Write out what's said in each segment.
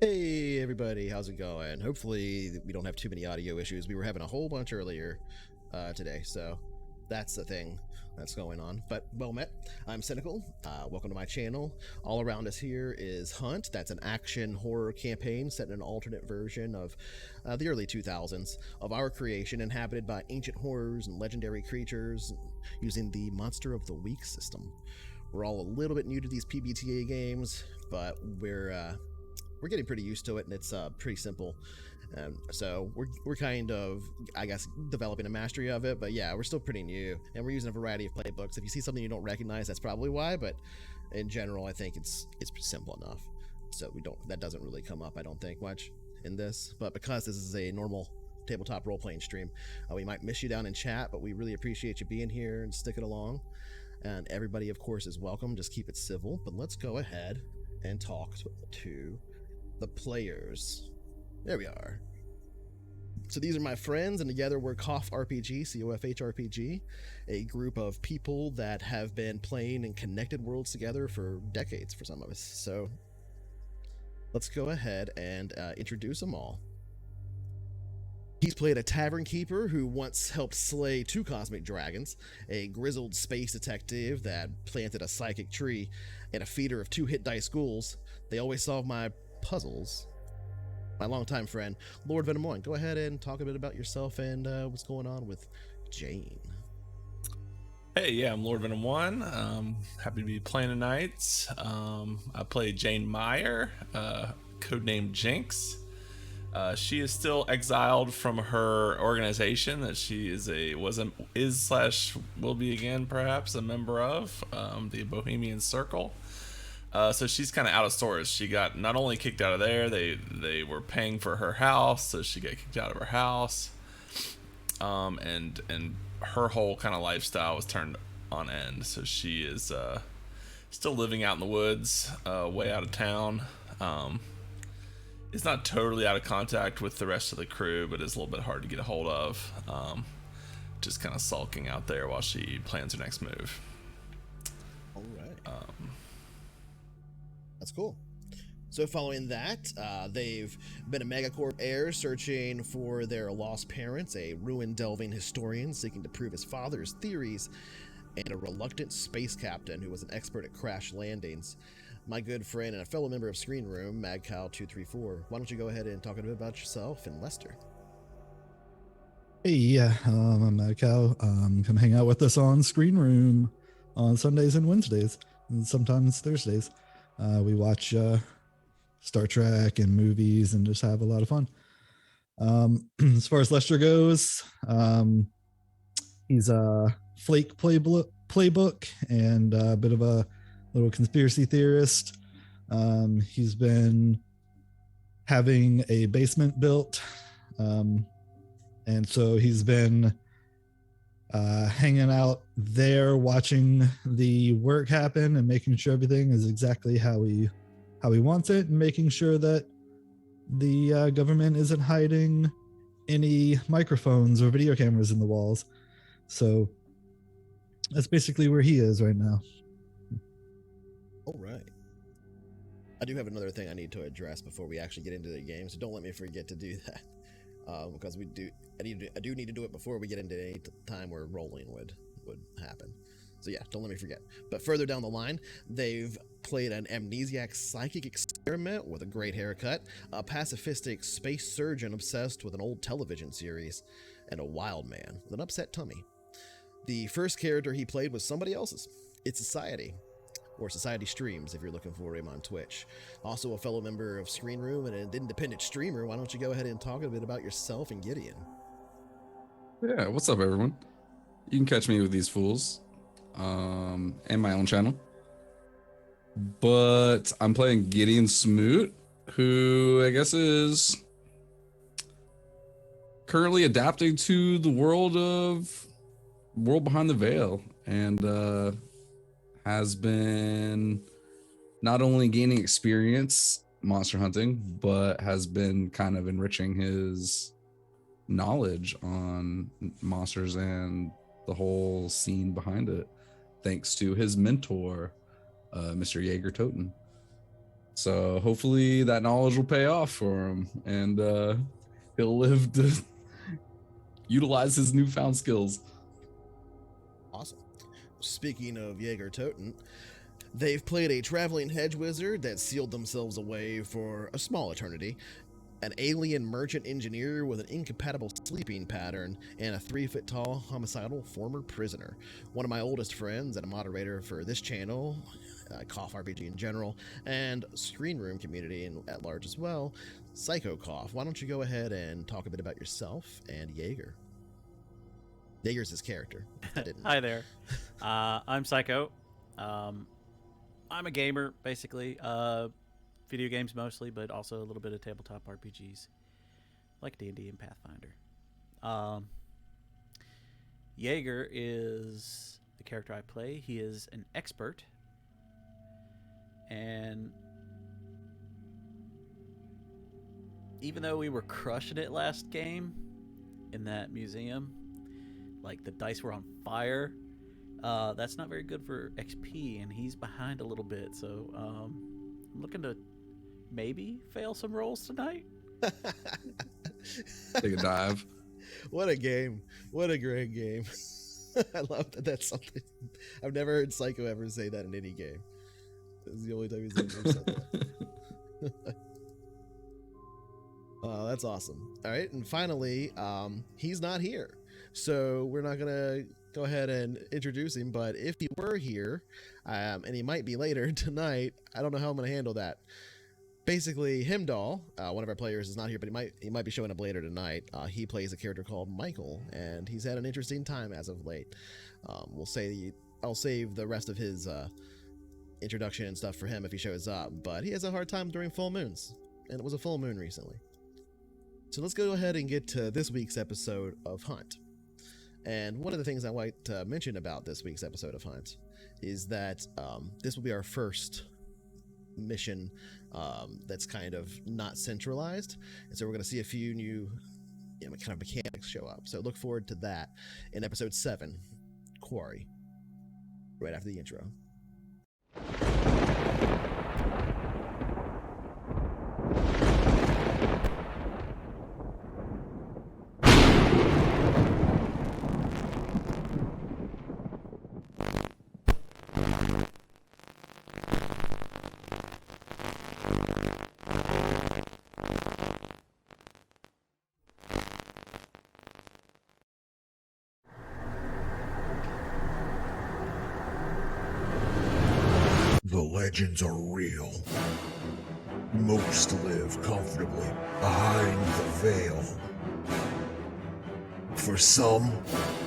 Hey everybody, how's it going? Hopefully we don't have too many audio issues. We were having a whole bunch earlier today, so that's the thing that's going on. But well met. I'm Cynical. Welcome to my channel. All around us here is Hunt. That's an action horror campaign set in an alternate version of the early 2000s of our creation, inhabited by ancient horrors and legendary creatures using the Monster of the Week system. We're all a little bit new to these PBTA games, but we're getting pretty used to it, and it's pretty simple. So we're kind of, I guess, developing a mastery of it. But yeah, we're still pretty new, and we're using a variety of playbooks. If you see something you don't recognize, that's probably why. But in general, I think it's simple enough. So that doesn't really come up, I don't think, much in this. But because this is a normal tabletop role playing stream, we might miss you down in chat, but we really appreciate you being here and sticking along. And everybody, of course, is welcome. Just keep it civil. But let's go ahead and talk to the players. There we are. So these are my friends, and together we're CoFH RPG, CoFH RPG, a group of people that have been playing in connected worlds together for decades for some of us. So let's go ahead and introduce them all. He's played a tavern keeper who once helped slay 2 cosmic dragons, a grizzled space detective that planted a psychic tree, and a feeder of 2 hit dice ghouls. They always solve my puzzles. My longtime friend, Lord Venom1. Go ahead and talk a bit about yourself and what's going on with Jane. Hey, yeah, I'm Lord Venom1. Happy to be playing tonight. I play Jane Meyer, codenamed Jinx. She is still exiled from her organization that she will be again perhaps a member of, the Bohemian Circle. So she's kind of out of sorts. She got not only kicked out of there, they were paying for her house, so she got kicked out of her house. And her whole kind of lifestyle was turned on end. So she is still living out in the woods, way out of town. Is not totally out of contact with the rest of the crew, but is a little bit hard to get a hold of. Just kind of sulking out there while she plans her next move. All right. That's cool. So following that, they've been a megacorp heir searching for their lost parents, a ruin-delving historian seeking to prove his father's theories, and a reluctant space captain who was an expert at crash landings. My good friend and a fellow member of Screen Room, MagCow234. Why don't you go ahead and talk a bit about yourself and Lester? Hey, yeah, I'm MagCow. Come hang out with us on Screen Room on Sundays and Wednesdays, and sometimes Thursdays. We watch Star Trek and movies and just have a lot of fun. As far as Lester goes, he's a flake playbook and a bit of a little conspiracy theorist. He's been having a basement built, and so he's been hanging out there watching the work happen and making sure everything is exactly how he wants it, and making sure that the government isn't hiding any microphones or video cameras in the walls. So that's basically where he is right now. All right. I do have another thing I need to address before we actually get into the game, so don't let me forget to do that. Because I do need to do it before we get into any time where rolling would happen. So yeah, don't let me forget. But further down the line, they've played an amnesiac psychic experiment with a great haircut, a pacifistic space surgeon obsessed with an old television series, and a wild man with an upset tummy. The first character he played was somebody else's. It's Society, or Society Streams if you're looking for him on Twitch. Also a fellow member of Screen Room and an independent streamer. Why don't you go ahead and talk a bit about yourself and Gideon? Yeah, what's up, everyone? You can catch me with these fools, and my own channel. But I'm playing Gideon Smoot, who I guess is currently adapting to the world behind the veil, and has been not only gaining experience monster hunting, but has been kind of enriching his knowledge on monsters and the whole scene behind it, thanks to his mentor, Mr. Jaeger Toten. So hopefully that knowledge will pay off for him, and he'll live to utilize his newfound skills. Awesome. Speaking of Jaeger Toten, they've played a traveling hedge wizard that sealed themselves away for a small eternity, an alien merchant engineer with an incompatible sleeping pattern, and a 3-foot tall homicidal former prisoner. One of my oldest friends and a moderator for this channel, CoFH RPG in general, and Screen Room community at large as well, Psycho Cough. Why don't you go ahead and talk a bit about yourself and Jaeger? Jaeger's his character. I didn't. Hi there. I'm Psycho. I'm a gamer, basically. Video games mostly, but also a little bit of tabletop RPGs, like D&D and Pathfinder. Jaeger is the character I play. He is an expert, and even though we were crushing it last game in that museum, like the dice were on fire, that's not very good for XP, and he's behind a little bit, so I'm looking to maybe fail some rolls tonight. Take a dive. What a game. What a great game. I love that. That's something I've never heard Psycho ever say that in any game. This is the only time he's ever said that. Oh, that's awesome. All right, and finally, he's not here, so we're not gonna go ahead and introduce him. But if he were here, and he might be later tonight, I don't know how I'm gonna handle that. Basically, Himdall, one of our players, is not here, but he might be showing up later tonight. He plays a character called Michael, and he's had an interesting time as of late. I'll save the rest of his introduction and stuff for him if he shows up, but he has a hard time during full moons, and it was a full moon recently. So let's go ahead and get to this week's episode of Hunt. And one of the things I like to mention about this week's episode of Hunt is that this will be our first mission that's kind of not centralized, and so we're going to see a few new kind of mechanics show up. So look forward to that in episode 7, Quarry, right after the intro. The legends are real. Most live comfortably behind the veil. For some,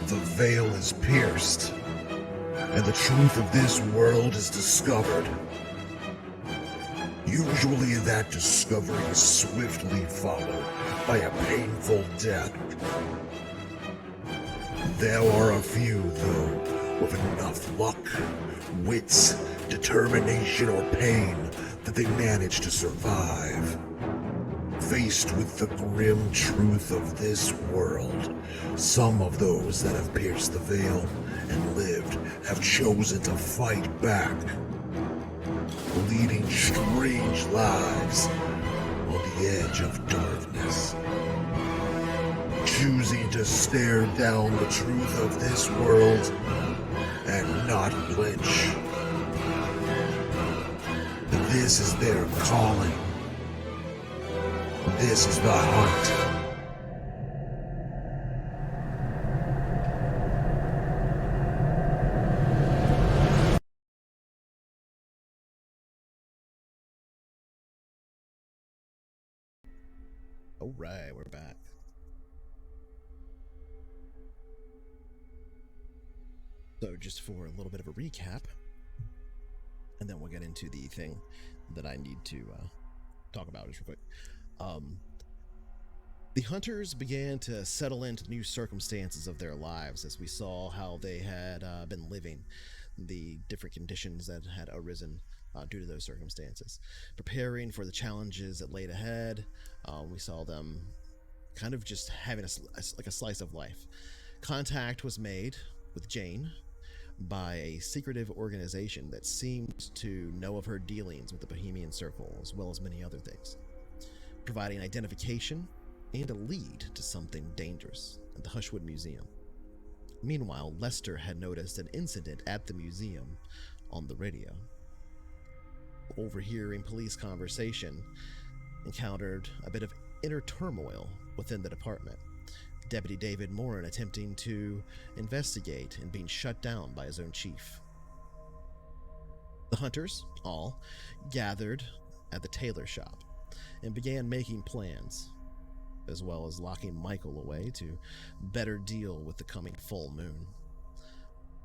the veil is pierced, and the truth of this world is discovered. Usually that discovery is swiftly followed by a painful death. There are a few, though, with enough luck, wits, determination, or pain that they manage to survive. Faced with the grim truth of this world, some of those that have pierced the veil and lived have chosen to fight back, leading strange lives on the edge of darkness, choosing to stare down the truth of this world and not flinch. This is their calling. This is the hunt. All right, we're back. So just for a little bit of a recap, and then we'll get into the thing that I need to talk about just real quick. The hunters began to settle into new circumstances of their lives as we saw how they had been living, the different conditions that had arisen due to those circumstances. Preparing for the challenges that laid ahead, we saw them kind of just having like a slice of life. Contact was made with Jane, by a secretive organization that seemed to know of her dealings with the Bohemian Circle, as well as many other things, providing identification and a lead to something dangerous at the Hushwood Museum. Meanwhile, Lester had noticed an incident at the museum on the radio. Overhearing police conversation, encountered a bit of inner turmoil within the department. Deputy David Morin attempting to investigate and being shut down by his own chief. The hunters all gathered at the tailor shop and began making plans, as well as locking Michael away to better deal with the coming full moon.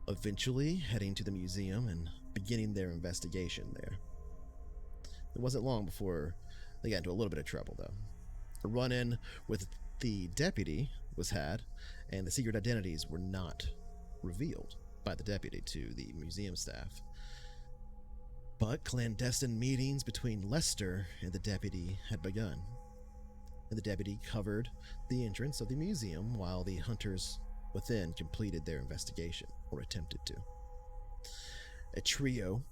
Eventually heading to the museum and beginning their investigation there. It wasn't long before they got into a little bit of trouble, though. A run-in with the deputy was had, and the secret identities were not revealed by the deputy to the museum staff. But clandestine meetings between Lester and the deputy had begun, and the deputy covered the entrance of the museum while the hunters within completed their investigation, or attempted to. A trio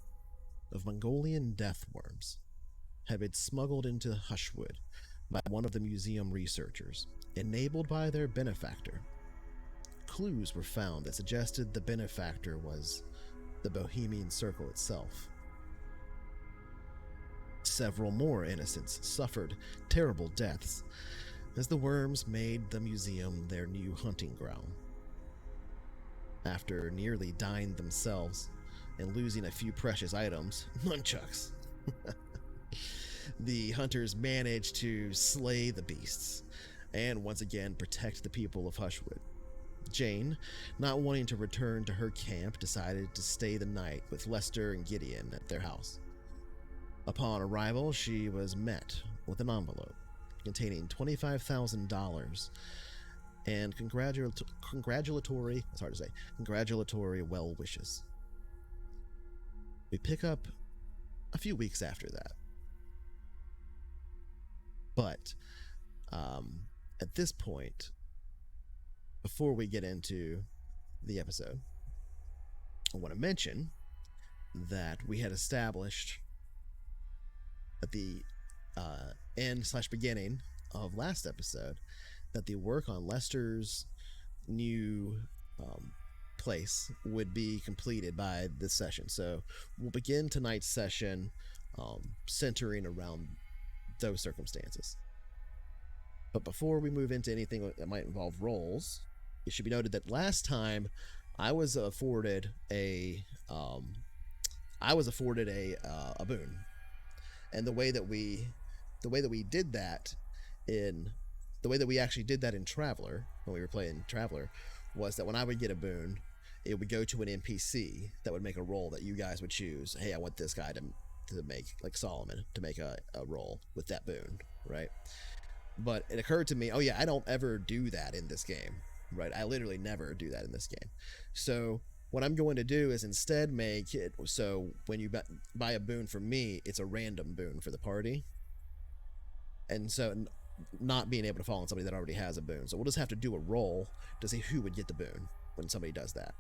of Mongolian death worms had been smuggled into Hushwood by one of the museum researchers, enabled by their benefactor. Clues were found that suggested the benefactor was the Bohemian Circle itself. Several more innocents suffered terrible deaths as the worms made the museum their new hunting ground. After nearly dying themselves and losing a few precious items, nunchucks, the hunters managed to slay the beasts and once again protect the people of Hushwood. Jane, not wanting to return to her camp, decided to stay the night with Lester and Gideon at their house. Upon arrival, she was met with an envelope containing $25,000 and congratulatory well wishes. We pick up a few weeks after that. But at this point, before we get into the episode, I want to mention that we had established at the end/beginning of last episode that the work on Lester's new place would be completed by this session. So we'll begin tonight's session centering around those circumstances. But before we move into anything that might involve roles, it should be noted that last time I was afforded a boon, and the way that we actually did that in Traveler, when we were playing Traveler, was that when I would get a boon, it would go to an NPC that would make a roll that you guys would choose. Hey, I want this guy to make, like Solomon, to make a roll with that boon, right? But it occurred to me, oh yeah, I don't ever do that in this game, right? I literally never do that in this game. So what I'm going to do is instead make it so when you buy a boon from me, it's a random boon for the party. And so not being able to fall on somebody that already has a boon. So we'll just have to do a roll to see who would get the boon when somebody does that.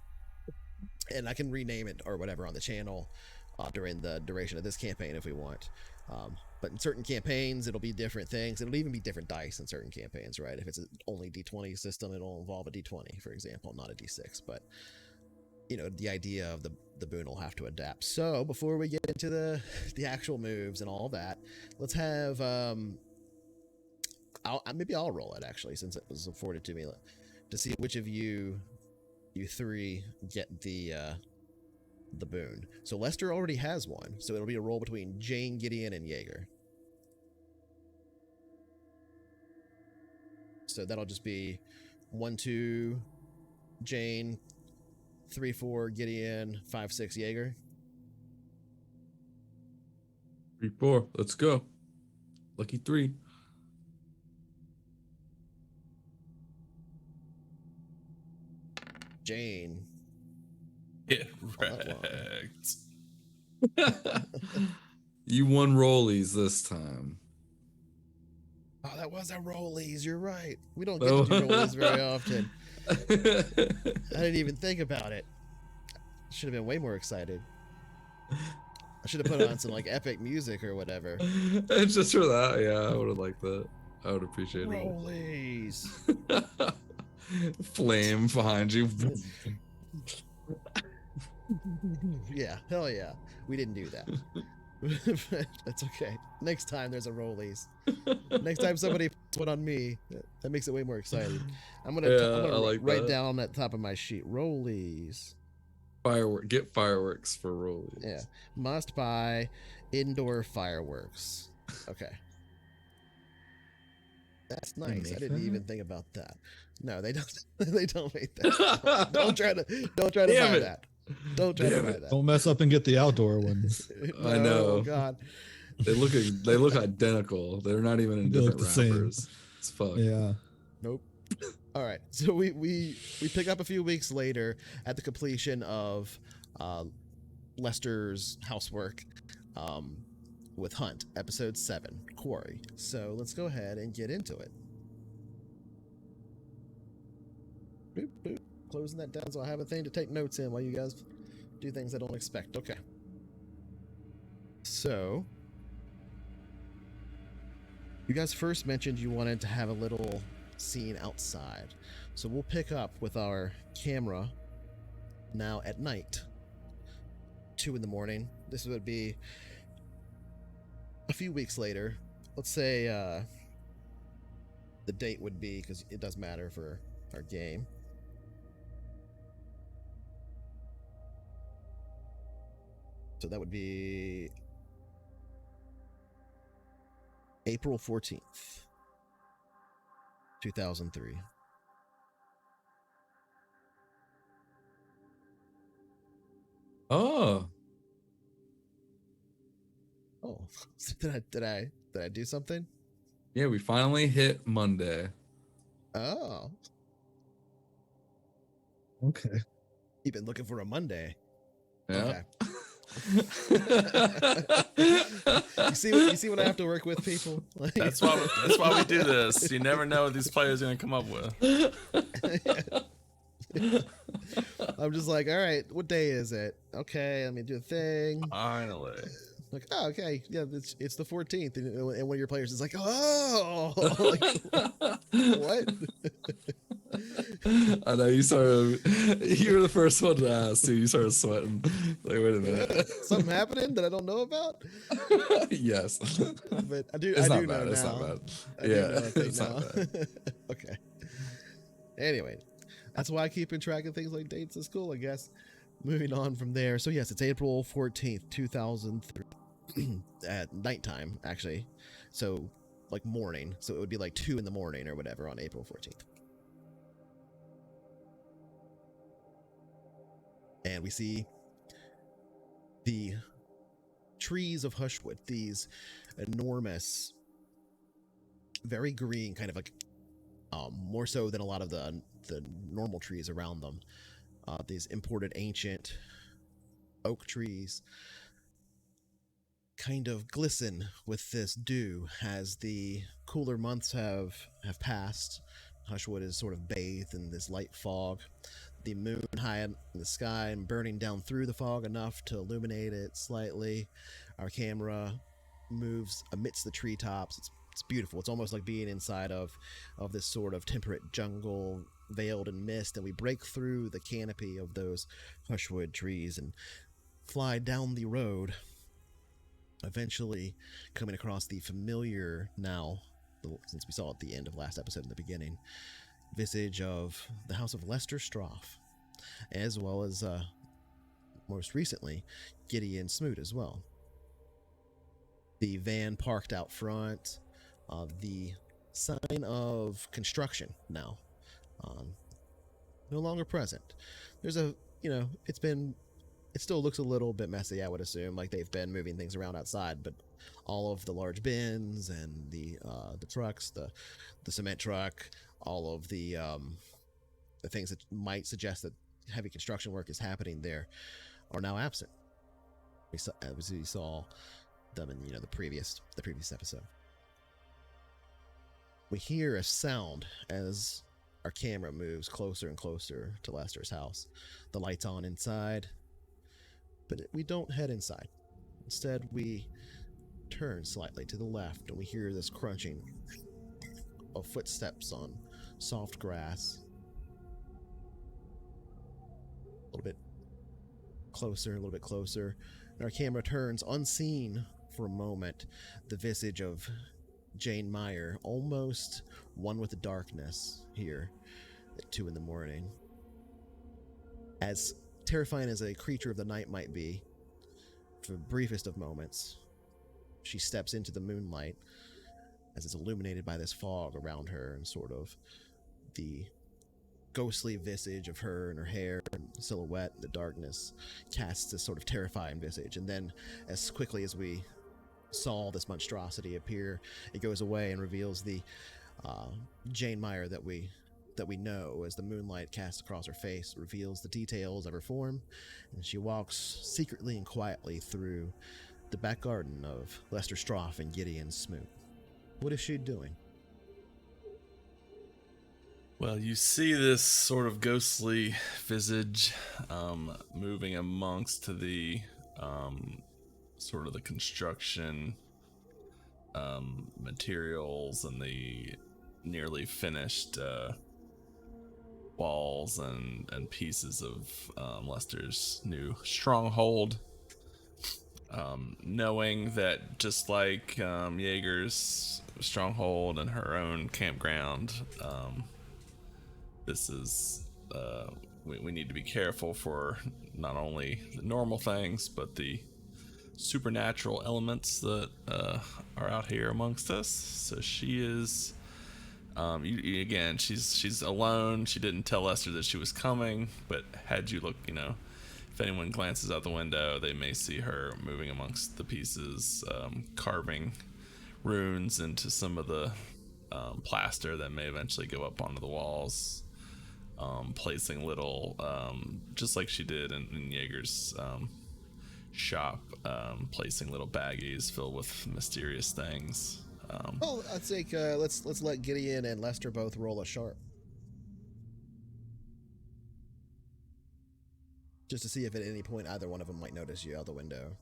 And I can rename it or whatever on the channel during the duration of this campaign if we want. But in certain campaigns, it'll be different things. It'll even be different dice in certain campaigns, right? If it's an only D20 system, it'll involve a D20, for example, not a D6. But, you know, the idea of the boon will have to adapt. So before we get into the actual moves and all that, let's have... maybe I'll roll it, actually, since it was afforded to me, to see which of you three get the boon. So Lester already has one, so it'll be a roll between Jane, Gideon, and Jaeger. So that'll just be 1, 2, Jane, 3, 4, Gideon, 5, 6, Jaeger. 3, 4. Let's go. Lucky 3. Jane. Correct. You won rollies this time. Oh, that was a rollies. You're right. We don't get to do rollies very often. I didn't even think about it. Should have been way more excited. I should have put on some like epic music or whatever. It's just for that. Yeah, I would have liked that. I would appreciate it. Rollies. Flame behind you. Yeah, hell yeah. We didn't do that. That's okay. Next time there's a rollies. Next time somebody puts one on me, that makes it way more exciting. I'm gonna write that. down at the top of my sheet, rollies. Get fireworks for rollies. Yeah, must buy indoor fireworks. Okay, that's nice. I didn't even think about that. No, they don't. They don't make that. Don't try to buy that. Don't try to buy that. Don't mess up and get the outdoor ones. No, I know. Oh God. They look identical. They're not even in They look different the same. wrappers. It's fuck. Yeah. Nope. All right. So we pick up a few weeks later at the completion of Lester's housework with Hunt, episode 7, Quarry. So let's go ahead and get into it. Boop, boop. Closing that down so I have a thing to take notes in while you guys do things I don't expect. Okay. So you guys first mentioned you wanted to have a little scene outside. So we'll pick up with our camera now at night. 2 in the morning. This would be a few weeks later. Let's say the date would be, because it does matter for our game. So that would be April 14th, 2003. Oh. Oh, did I do something? Yeah, we finally hit Monday. Oh, Okay. you've been looking for a Monday. Yeah. Okay. You see what I have to work with, people. Like, That's why we do this. You never know what these players are gonna come up with. I'm just like, all right, what day is it? Okay, let me do a thing. Finally. Like, oh, okay, yeah, it's the 14th, and one of your players is like, oh, like, what? I know you were the first one to ask too. You started sweating. Like, wait a minute. Something happening that I don't know about? Yes. But I do. It's I not do bad. know It's now. not bad. I do Yeah, know a thing it's not now. bad. Okay. Anyway, that's why I keep in track of things like dates at school, I guess. Moving on from there. So yes, it's April 14th, 2003, at nighttime, actually. So like morning. So it would be like 2 in the morning or whatever on April 14th. And we see the trees of Hushwood, these enormous, very green, kind of like more so than a lot of the normal trees around them. These imported ancient oak trees kind of glisten with this dew as the cooler months have passed. Hushwood is sort of bathed in this light fog. The moon high in the sky and burning down through the fog enough to illuminate it slightly. Our camera moves amidst the treetops. It's beautiful. It's almost like being inside of this sort of temperate jungle veiled in mist, and we break through the canopy of those Hushwood trees and fly down the road, eventually coming across the familiar now, since we saw at the end of last episode in the beginning, visage of the house of Lester Stroff, as well as most recently Gideon Smoot as well. The van parked out front, the sign of construction now no longer present. There's it still looks a little bit messy, I would assume, like they've been moving things around outside, but all of the large bins and the trucks, the cement truck, all of the things that might suggest that heavy construction work is happening there are now absent. We saw them in the previous episode. We hear a sound as our camera moves closer and closer to Lester's house. The lights on inside, But we don't head inside. Instead, we turn slightly to the left and we hear this crunching of footsteps on soft grass. A little bit closer, a little bit closer. And our camera turns unseen for a moment. The visage of Jane Meyer, almost one with the darkness here at 2 in the morning. As terrifying as a creature of the night might be, for the briefest of moments, she steps into the moonlight as it's illuminated by this fog around her, and sort of the ghostly visage of her and her hair and silhouette in the darkness casts this sort of terrifying visage. And then as quickly as we saw this monstrosity appear, it goes away and reveals the Jane Meyer that we know. As the moonlight casts across her face, reveals the details of her form, and she walks secretly and quietly through the back garden of Lester Stroff and Gideon Smoot. What is she doing? Well, you see this sort of ghostly visage moving amongst the sort of the construction materials and the nearly finished walls and pieces of Lester's new stronghold. Knowing that just like Jaeger's stronghold and her own campground, this is we need to be careful for not only the normal things but the supernatural elements that are out here amongst us. So she is again, she's alone. She didn't tell Lester that she was coming, but had you look, if anyone glances out the window, they may see her moving amongst the pieces, carving runes into some of the plaster that may eventually go up onto the walls, placing little, just like she did in Jaeger's shop, placing little baggies filled with mysterious things. I'd say let's let Gideon and Lester both roll a sharp, just to see if at any point either one of them might notice you out the window.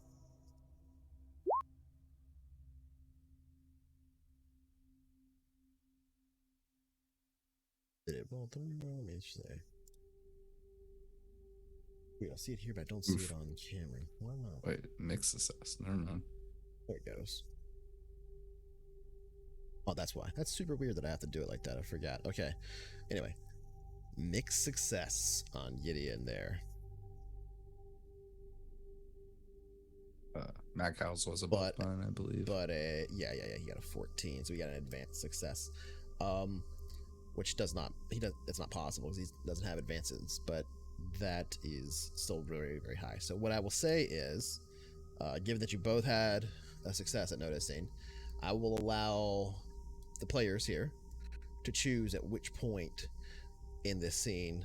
Did it roll through? Let me see. Wait, I see it here, but I don't see it on camera. Why not? Wait, mix success. Never mind. There it goes. Oh, that's why. That's super weird that I have to do it like that. I forgot. Okay. Anyway, mixed success on Gideon there. Mac House was above mine, I believe. But yeah, he got a 14, so he got an advanced success. Which it's not possible because he doesn't have advances, but that is still very, very high. So what I will say is, given that you both had a success at noticing, I will allow the players here to choose at which point in this scene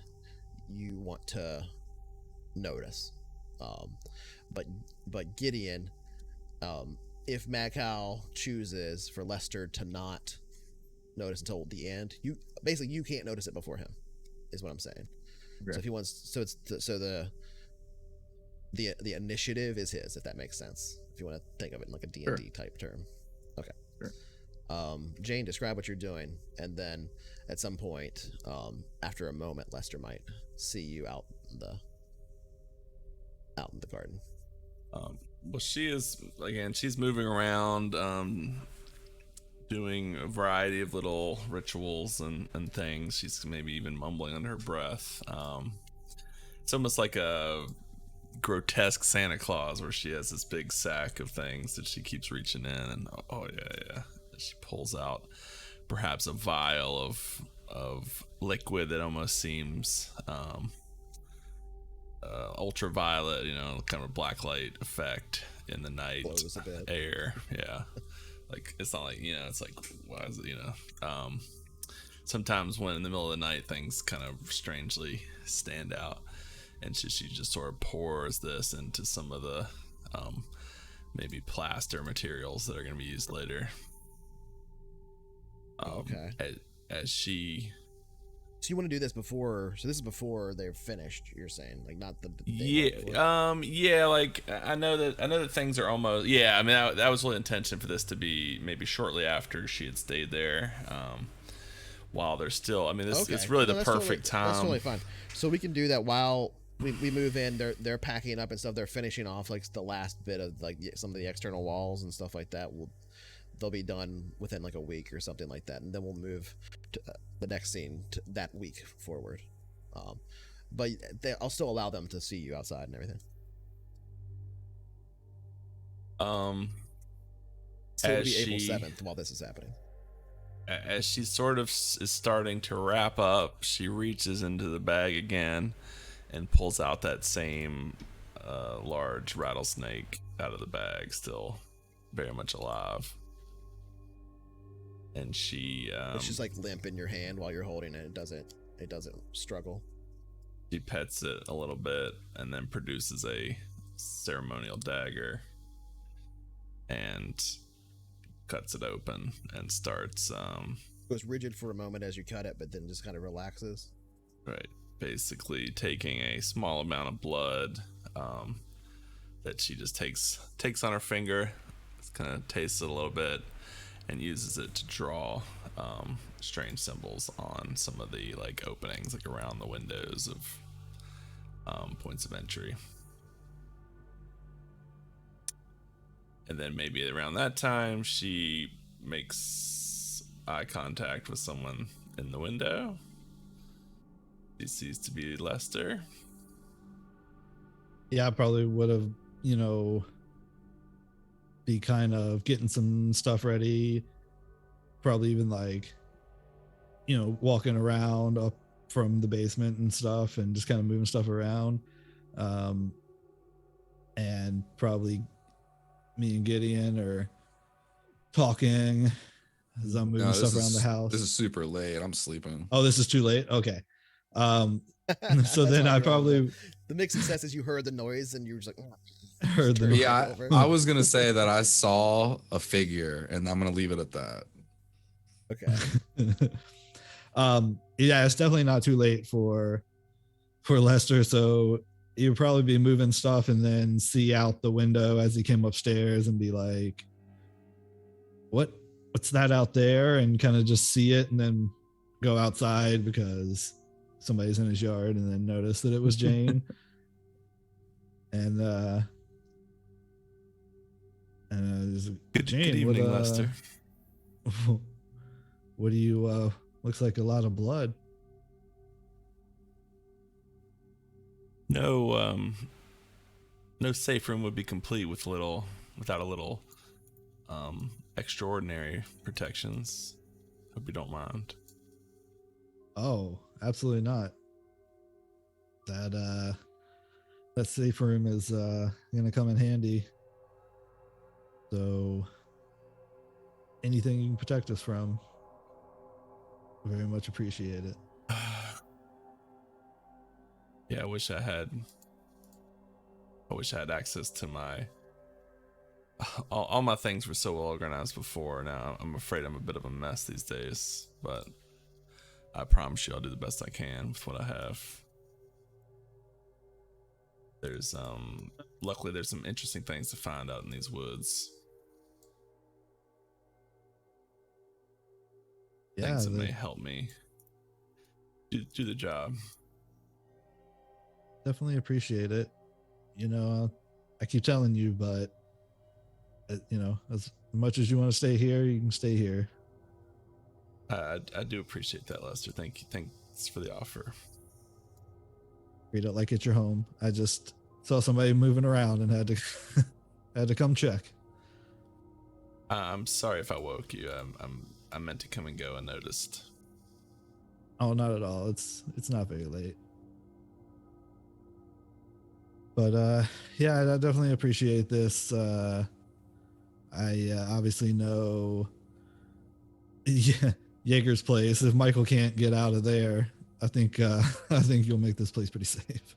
you want to notice. But Gideon, if Macau chooses for Lester to not notice until the end, you can't notice it before him, is what I'm saying. Okay. So if he wants, the initiative is his, if that makes sense. If you want to think of it in like a D&D type term. Okay. Sure. Jane, describe what you're doing, and then at some point, after a moment, Lester might see you out in the garden. Well, she's moving around, doing a variety of little rituals and things. She's maybe even mumbling under her breath. It's almost like a grotesque Santa Claus, where she has this big sack of things that she keeps reaching in, and she pulls out perhaps a vial of liquid that almost seems ultraviolet, kind of a black light effect in the night air. Yeah. Like, it's not like, it's like, why is it, sometimes when in the middle of the night things kind of strangely stand out, and she just sort of pours this into some of the maybe plaster materials that are going to be used later. Okay. As she So you want to do this before? So this is before they're finished. You're saying, like, not the day Yeah, before? yeah. Like I know that things are almost. Yeah, I mean that was really intention for this to be maybe shortly after she had stayed there. While they're still. I mean, this Okay. it's really No, the that's perfect totally, That's totally time. fine. So we can do that while we move in. They're packing up and stuff. They're finishing off like the last bit of like some of the external walls and stuff like that. They'll be done within like a week or something like that, and then we'll move to the next scene to that week forward. Um, but I'll still allow them to see you outside and everything. Um, So it'll as be April she 7th while this is happening. as she sort of is starting to wrap up, she reaches into the bag again and pulls out that same large rattlesnake out of the bag, still very much alive. And she It's just like limp in your hand while you're holding it. It doesn't struggle. she pets it a little bit and then produces a ceremonial dagger and cuts it open and starts Goes rigid for a moment as you cut it, but then just kind of relaxes. right, basically taking a small amount of blood that she just takes on her finger, kind of tastes it a little bit, and uses it to draw strange symbols on some of the like openings, like around the windows of points of entry. And then maybe around that time, she makes eye contact with someone in the window. She sees to be Lester. Yeah, I probably would have, be kind of getting some stuff ready. Probably even like, walking around up from the basement and stuff and just kind of moving stuff around. And probably me and Gideon are talking as I'm moving No, stuff around the house. this is super late. I'm sleeping. Oh, this is too late. Okay. So That's then why I you're probably the mixed success is you heard the noise and you were just like, heard the turn it Yeah, over. I was gonna say that I saw a figure, and I'm gonna leave it at that. Okay. Yeah, it's definitely not too late for Lester. So he'd probably be moving stuff and then see out the window as he came upstairs and be like, what's that out there? And kind of just see it and then go outside because somebody's in his yard, and then notice that it was Jane. And Good Jane, evening, Lester. what do you looks like a lot of blood. No safe room would be complete without a little extraordinary protections. Hope you don't mind. Oh, absolutely not. That safe room is gonna come in handy. So anything you can protect us from, very much appreciate it. Yeah, I wish I had access to my all my things were so well organized before. Now I'm afraid I'm a bit of a mess these days, but I promise you I'll do the best I can with what I have. There's luckily there's some interesting things to find out in these woods. Yeah, Things that may help me do the job. definitely appreciate it. I keep telling you, but as much as you want to stay here, you can stay here. I do appreciate that, Lester. Thank you. Thanks for the offer. Treat it like it's your home. I just saw somebody moving around and had to had to come check. I'm sorry if I woke you. I meant to come and go and noticed. Oh, not at all. It's not very late. But yeah, I definitely appreciate this. I obviously know Jaeger's place. If Michael can't get out of there, I think I think you'll make this place pretty safe.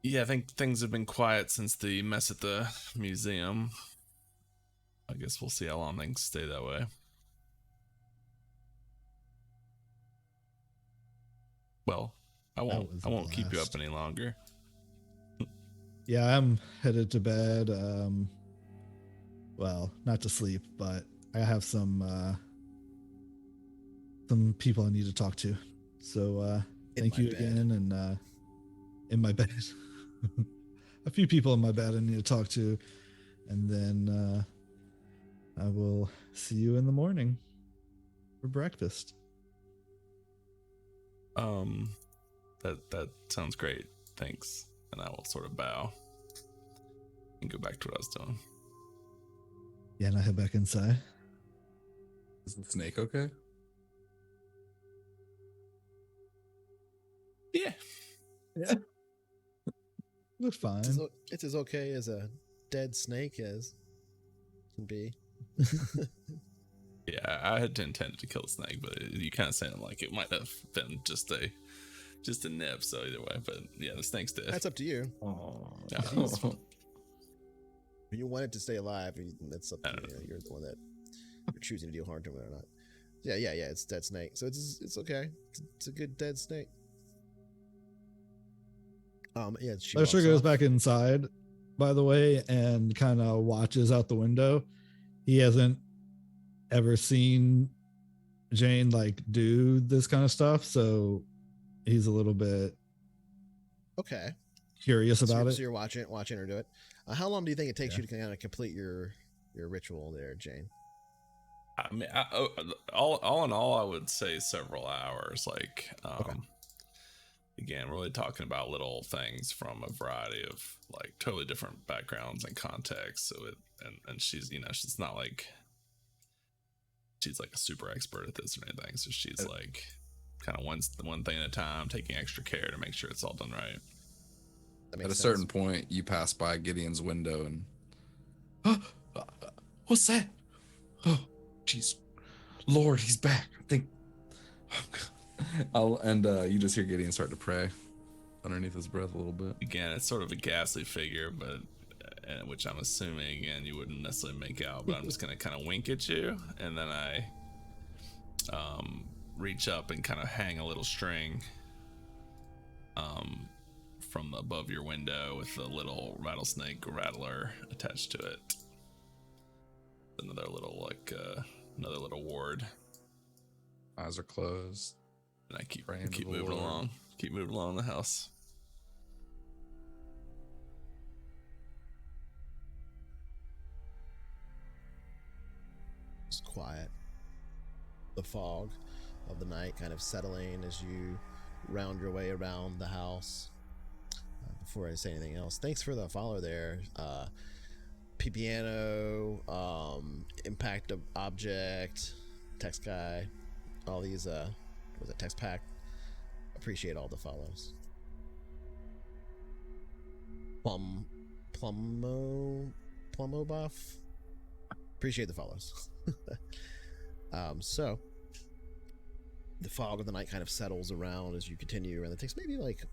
Yeah, I think things have been quiet since the mess at the museum. I guess we'll see how long things stay that way. Well, I was a won't keep you blast. up any longer. Yeah, I'm headed to bed. Well, not to sleep, but I have some people I need to talk to. So In thank my you bed. again, and in my bed, a few people in my bed I need to talk to, and then I will see you in the morning for breakfast. That sounds great. Thanks. And I will sort of bow and go back to what I was doing. Yeah, and I head back inside. Is the snake okay? Yeah. Yeah, looks fine. It's as okay as a dead snake as can be. Yeah, I had intended to kill the snake, but you kind of sound like it might have been just a nip. So either way, but yeah, the snake's dead. That's up to you. Oh, Yeah. If you want it to stay alive, that's up to I don't you. You're the one that you're choosing to do harm to it or not. Yeah. It's dead snake, so it's okay. It's a good dead snake. Yeah. She Lester walks goes off. back inside, by the way, and kind of watches out the window. He hasn't ever seen Jane like do this kind of stuff, so he's a little bit Okay. curious about So it. you're watching her do it. How long do you think it takes Yeah. you to kind of complete your ritual there, Jane? I mean, all in all, I would say several hours. Like, Okay. Again, really talking about little things from a variety of like totally different backgrounds and contexts. So and she's she's not like she's like a super expert at this or anything. So she's like kind of one thing at a time, taking extra care to make sure it's all done right. That At makes a sense. certain point, you pass by Gideon's window and, what's that? Oh, jeez, Lord, he's back. I think. You just hear Gideon start to pray underneath his breath a little bit. Again, it's sort of a ghastly figure, but which I'm assuming again you wouldn't necessarily make out. But I'm just gonna kind of wink at you, and then I reach up and kind of hang a little string from above your window with a little rattlesnake rattler attached to it. Another little ward. Eyes are closed. And I keep Praying to the moving Lord. along. Keep moving along the house. It's quiet. The fog of the night kind of settling as you round your way around the house. Before I say anything else, thanks for the follow there. Piano, impact of object, text guy, all these was it text pack? Appreciate all the follows. Plummo buff. Appreciate the follows. So the fog of the night kind of settles around as you continue, and it takes maybe like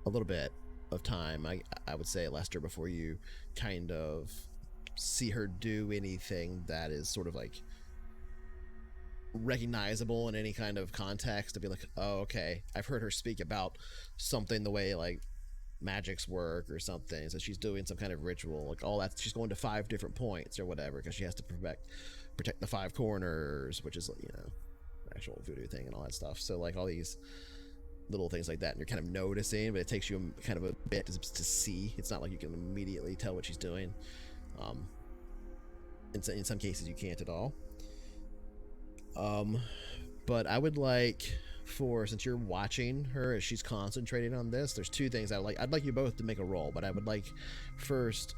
a little bit of time, I would say, Lester, before you kind of see her do anything that is sort of like recognizable in any kind of context to be like, oh, okay, I've heard her speak about something the way like magics work or something, so she's doing some kind of ritual, like all that. She's going to 5 different points or whatever because she has to protect the 5 corners, which is actual voodoo thing and all that stuff. So like all these little things like that, and you're kind of noticing, but it takes you kind of a bit to see. It's not like you can immediately tell what she's doing. In some cases you can't at all. But I would like, since you're watching her as she's concentrating on this, there's 2 things I'd like you both to make a roll, but I would like first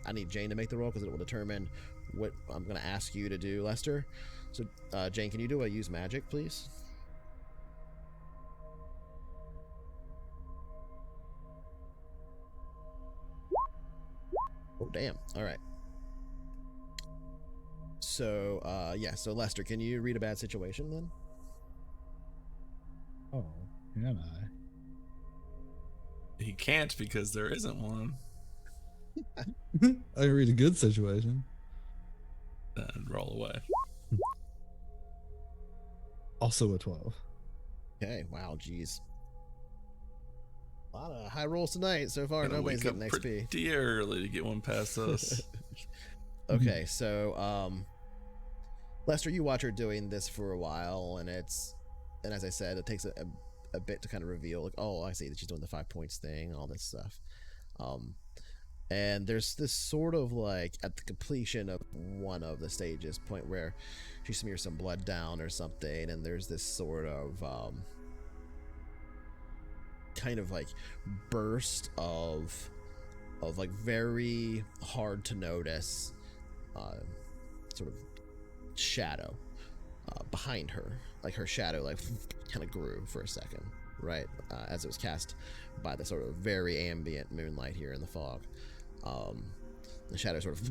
I need Jane to make the roll because it will determine what I'm going to ask you to do, Lester. So Jane, can you do a use magic, please? Oh, damn. All right. So, so Lester, can you read a bad situation then? Oh, can I? He can't because there isn't one. I can read a good situation. and roll away. Also a 12. Okay, wow, geez. A lot of high rolls tonight so far. Gonna Nobody's wake up getting XP. pretty early to get one past us. Okay, so Lester, you watch her doing this for a while, and as I said, it takes a bit to kind of reveal, like, oh, I see that she's doing the 5 points thing, all this stuff. And there's this sort of like at the completion of one of the stages point where she smears some blood down or something, and there's this sort of kind of like burst of like very hard to notice sort of shadow behind her. Like her shadow like kind of grew for a second, right, as it was cast by the sort of very ambient moonlight here in the fog. The shadow sort of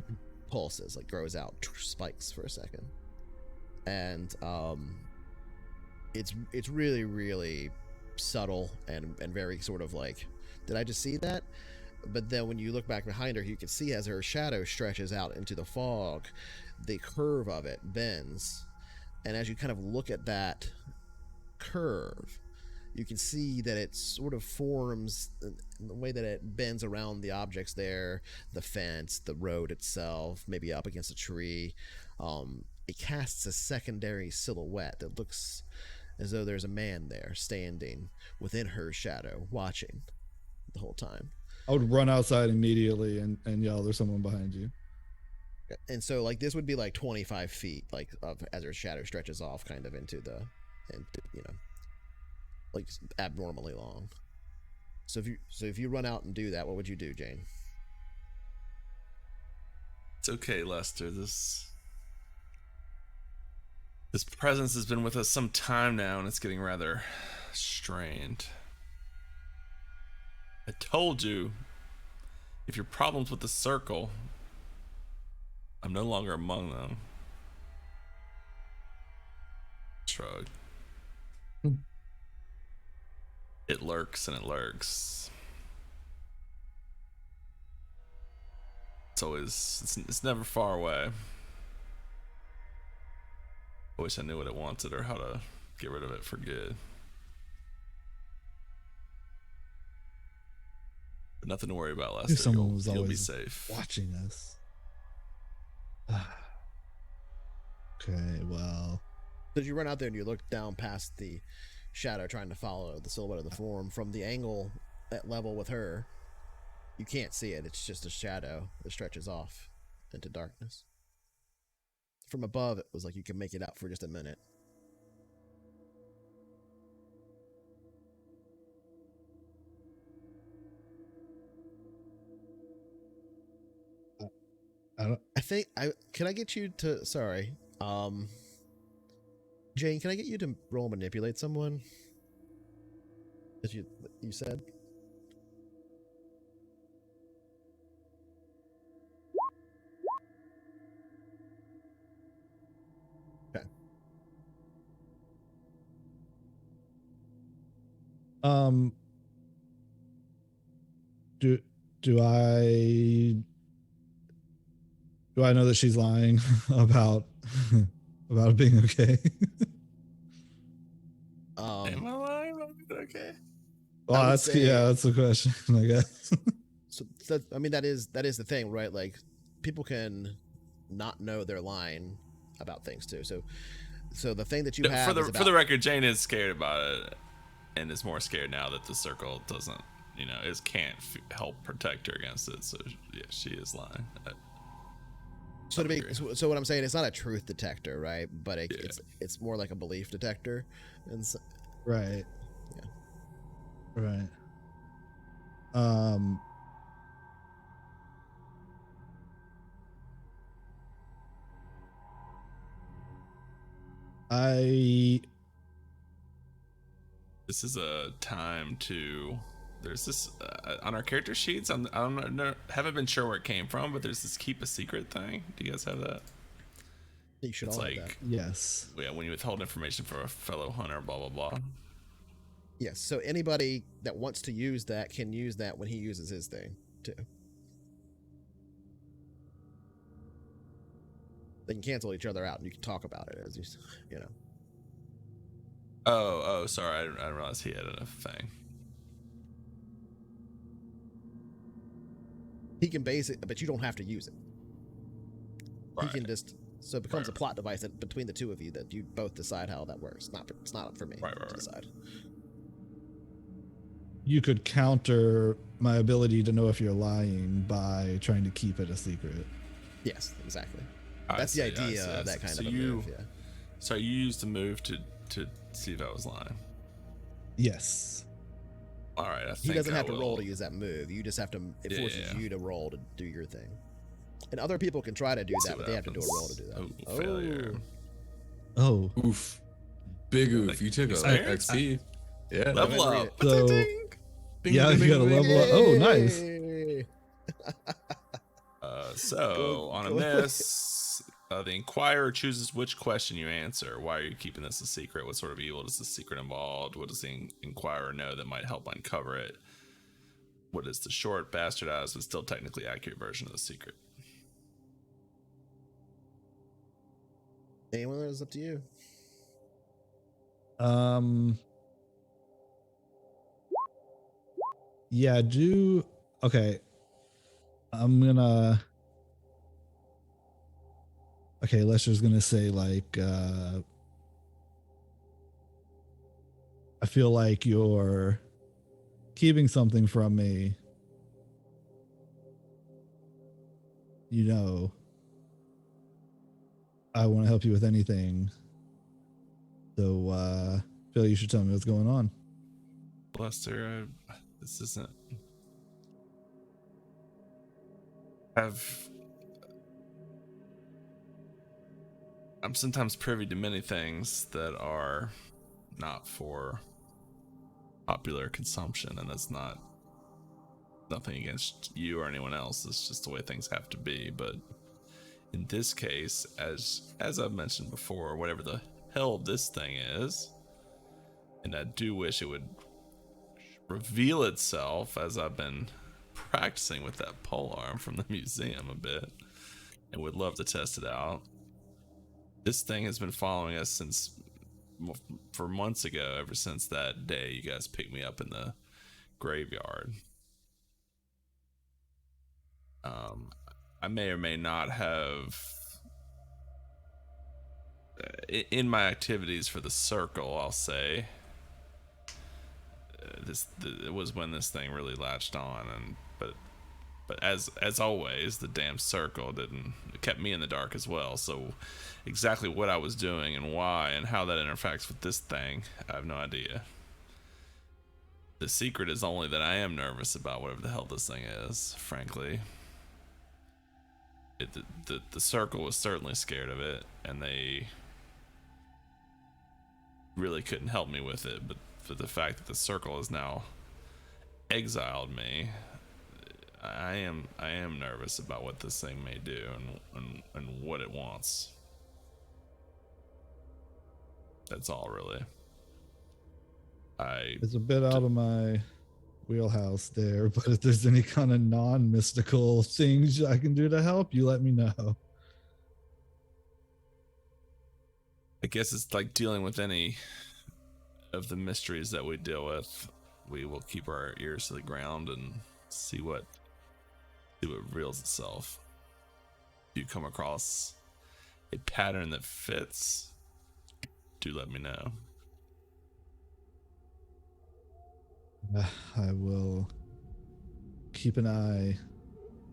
pulses, like grows out, spikes for a second, and it's really, really subtle and very sort of like, did I just see that? But then when you look back behind her, you can see as her shadow stretches out into the fog, the curve of it bends, and as you kind of look at that curve, you can see that it sort of forms in the way that it bends around the objects there, the fence, the road itself, maybe up against a tree. It casts a secondary silhouette that looks as though there's a man there standing within her shadow, watching the whole time. I would run outside immediately and yell, "There's someone behind you." And so, like, this would be like 25 feet, like, as her shadow stretches off, kind of into like abnormally long. So if you run out and do that, what would you do, Jane? It's okay, Lester. This presence has been with us some time now, and it's getting rather strained. I told you, if your problems with the circle, I'm no longer among them. Shrug. It lurks and it lurks. It's never far away. I wish I knew what it wanted or how to get rid of it for good. But nothing to worry about, Lester. If someone was You'll be always safe. watching us. Okay, well. So as you run out there and you look down past the shadow trying to follow the silhouette of the form from the angle at level with her, you can't see it. It's just a shadow that stretches off into darkness. From above, it was like you could make it out for just a minute. Can I get you to, sorry, Jane, can I get you to roll manipulate someone? As you said? Okay. Do I know that she's lying about about it being okay? Am I lying? Okay. Well, that's the question, I guess. So that is the thing, right? Like, people can not know they're lying about things too. So the thing that you have for the record, Jane is scared about it, and is more scared now that the circle doesn't, can't help protect her against it. So yeah, she is lying. So what I'm saying, it's not a truth detector, right? But it's more like a belief detector, and so, right. Yeah. Right. This is a time to. There's this on our character sheets. Haven't been sure where it came from, but there's this keep a secret thing. Do you guys have that? You should it's all like, have that. Yes. Yeah, when you withhold information for a fellow hunter, blah blah blah. Yes. So anybody that wants to use that can use that when he uses his thing too. then you cancel each other out and you can talk about it as you know. Oh, sorry. I didn't realize he had a thing. He can base it, but you don't have to use it. Right. He can just, so it becomes Right. a plot device that between the two of you that you both decide how that works. It's not up for me Right, to right. decide. You could counter my ability to know if you're lying by trying to keep it a secret. Yes, exactly. I That's see, the idea I of that see. kind So of a you, move. Yeah. So you used the move to see if I was lying. Yes. All right. I think He doesn't I have to roll will. to use that move. You just have to. It forces Yeah. you to roll to do your thing. And other people can try to do See that, what but they have to do a happens. roll to do that. Oh, failure. Oh. Oof. Big oof. Like You took a experience? XP. Yeah. Level Go ahead and up. read So- Ding. Ding, Yeah, ding, you gotta ding, ding. level up. Oh, nice. Yay! So Go- on a go- miss, the inquirer chooses which question you answer. Why are you keeping this a secret? What sort of evil does the secret involve? What does the inquirer know that might help uncover it? What is the short, bastardized, but still technically accurate version of the secret? Anyone, it's up to you. Yeah, okay. I'm gonna okay, Lester's gonna say like I feel like you're keeping something from me. You know, I want to help you with anything. So feel you should tell me what's going on. Lester, this isn't. I'm sometimes privy to many things that are not for popular consumption, and that's nothing against you or anyone else. It's just the way things have to be. But in this case, as I've mentioned before, whatever the hell this thing is, and I do wish it would reveal itself as I've been practicing with that pole arm from the museum a bit, and would love to test it out. This thing has been following us for months ago, ever since that day you guys picked me up in the graveyard. I may or may not have, in my activities for the circle, I'll say, it was when this thing really latched on, but as always, the damn circle it kept me in the dark as well. So exactly what I was doing and why and how that interacts with this thing, I have no idea. The secret is only that I am nervous about whatever the hell this thing is, frankly. The circle was certainly scared of it, and they really couldn't help me with it, but for the fact that the circle has now exiled me, I am nervous about what this thing may do and what it wants. That's all, really. It's a bit out of my wheelhouse there, but if there's any kind of non-mystical things I can do to help, you let me know. I guess it's like dealing with any of the mysteries that we deal with. We will keep our ears to the ground and see what reveals itself. If you come across a pattern that fits, do let me know. I will keep an eye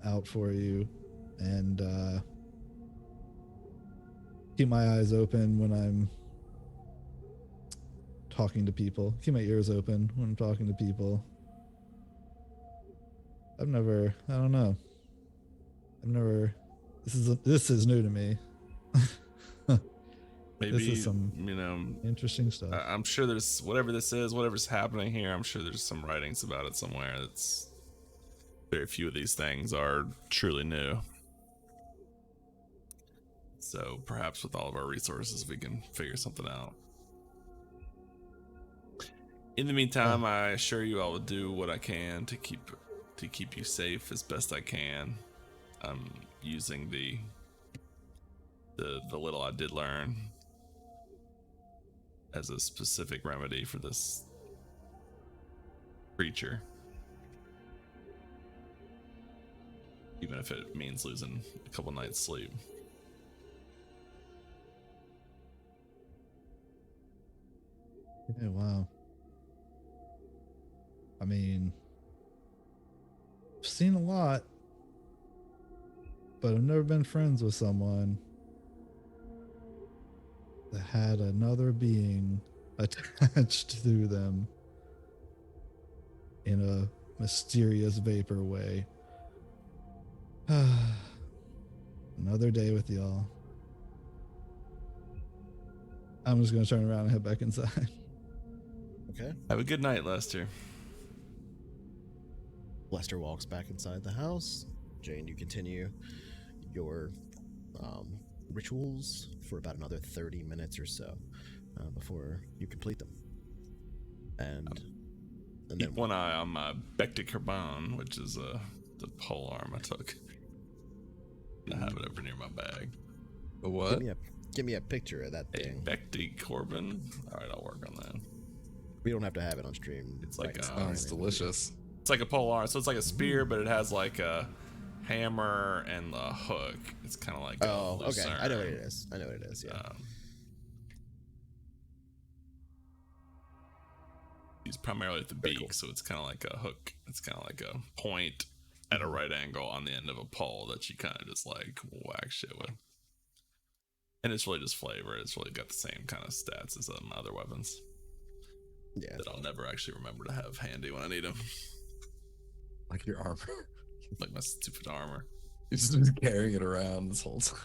out for you and keep my eyes open when I'm talking to people. Keep my ears open when I'm talking to people. I don't know. This is new to me. Maybe, This is some interesting stuff. I'm sure there's whatever's happening here, I'm sure there's some writings about it somewhere. That's very few of these things are truly new. So perhaps with all of our resources, we can figure something out. In the meantime, I assure you I will do what I can to keep you safe as best I can. I'm using the little I did learn as a specific remedy for this creature. Even if it means losing a couple nights sleep. Yeah, wow. I mean, I've seen a lot, but I've never been friends with someone that had another being attached to them in a mysterious vapor way. Another day with y'all. I'm just going to turn around and head back inside. Okay. Have a good night, Lester. Lester walks back inside the house. Jane, you continue your rituals for about another 30 minutes or so before you complete them. And then Keep one eye on my Bectic Carbon, which is the pole arm I took. I have it over near my bag. The what? give me a picture of that A thing. Bectic Corbin. All right, I'll work on that. We don't have to have it on stream. It's like now. Sounds delicious. It's like a pole arm, so it's like a spear, but it has like a hammer and a hook. It's kind of like Oh, a okay. lucerne. I know what it is. Yeah. He's primarily at the Very beak, cool. so it's kind of like a hook. It's kind of like a point at a right angle on the end of a pole that you kind of just like whack shit with. And it's really just flavor. It's really got the same kind of stats as other weapons Yeah. that I'll never actually remember to have handy when I need them. Like your armor. Like my stupid armor. He's just carrying it around this whole time.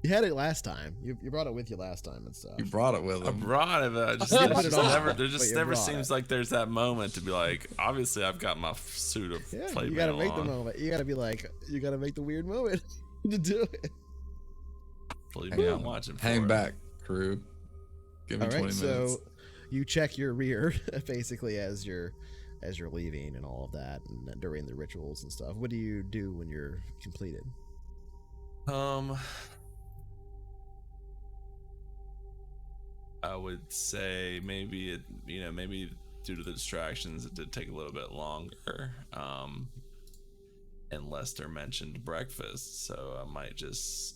You had it last time. You brought it with you last time and stuff. You brought it with I him. brought it, but I just, You there put it on, never but you seems brought it. like there's that moment to be like, obviously I've got my suit of Yeah, plate you gotta mail make the on. moment. You gotta be like, you gotta make the weird moment to do it. Believe me, I'm watching for Hang it. back, crew. Give me All 20 right, minutes. so you check your rear basically as you're leaving and all of that, and during the rituals and stuff. What do you do when you're completed? I would say maybe maybe due to the distractions, it did take a little bit longer. And Lester mentioned breakfast, so I might just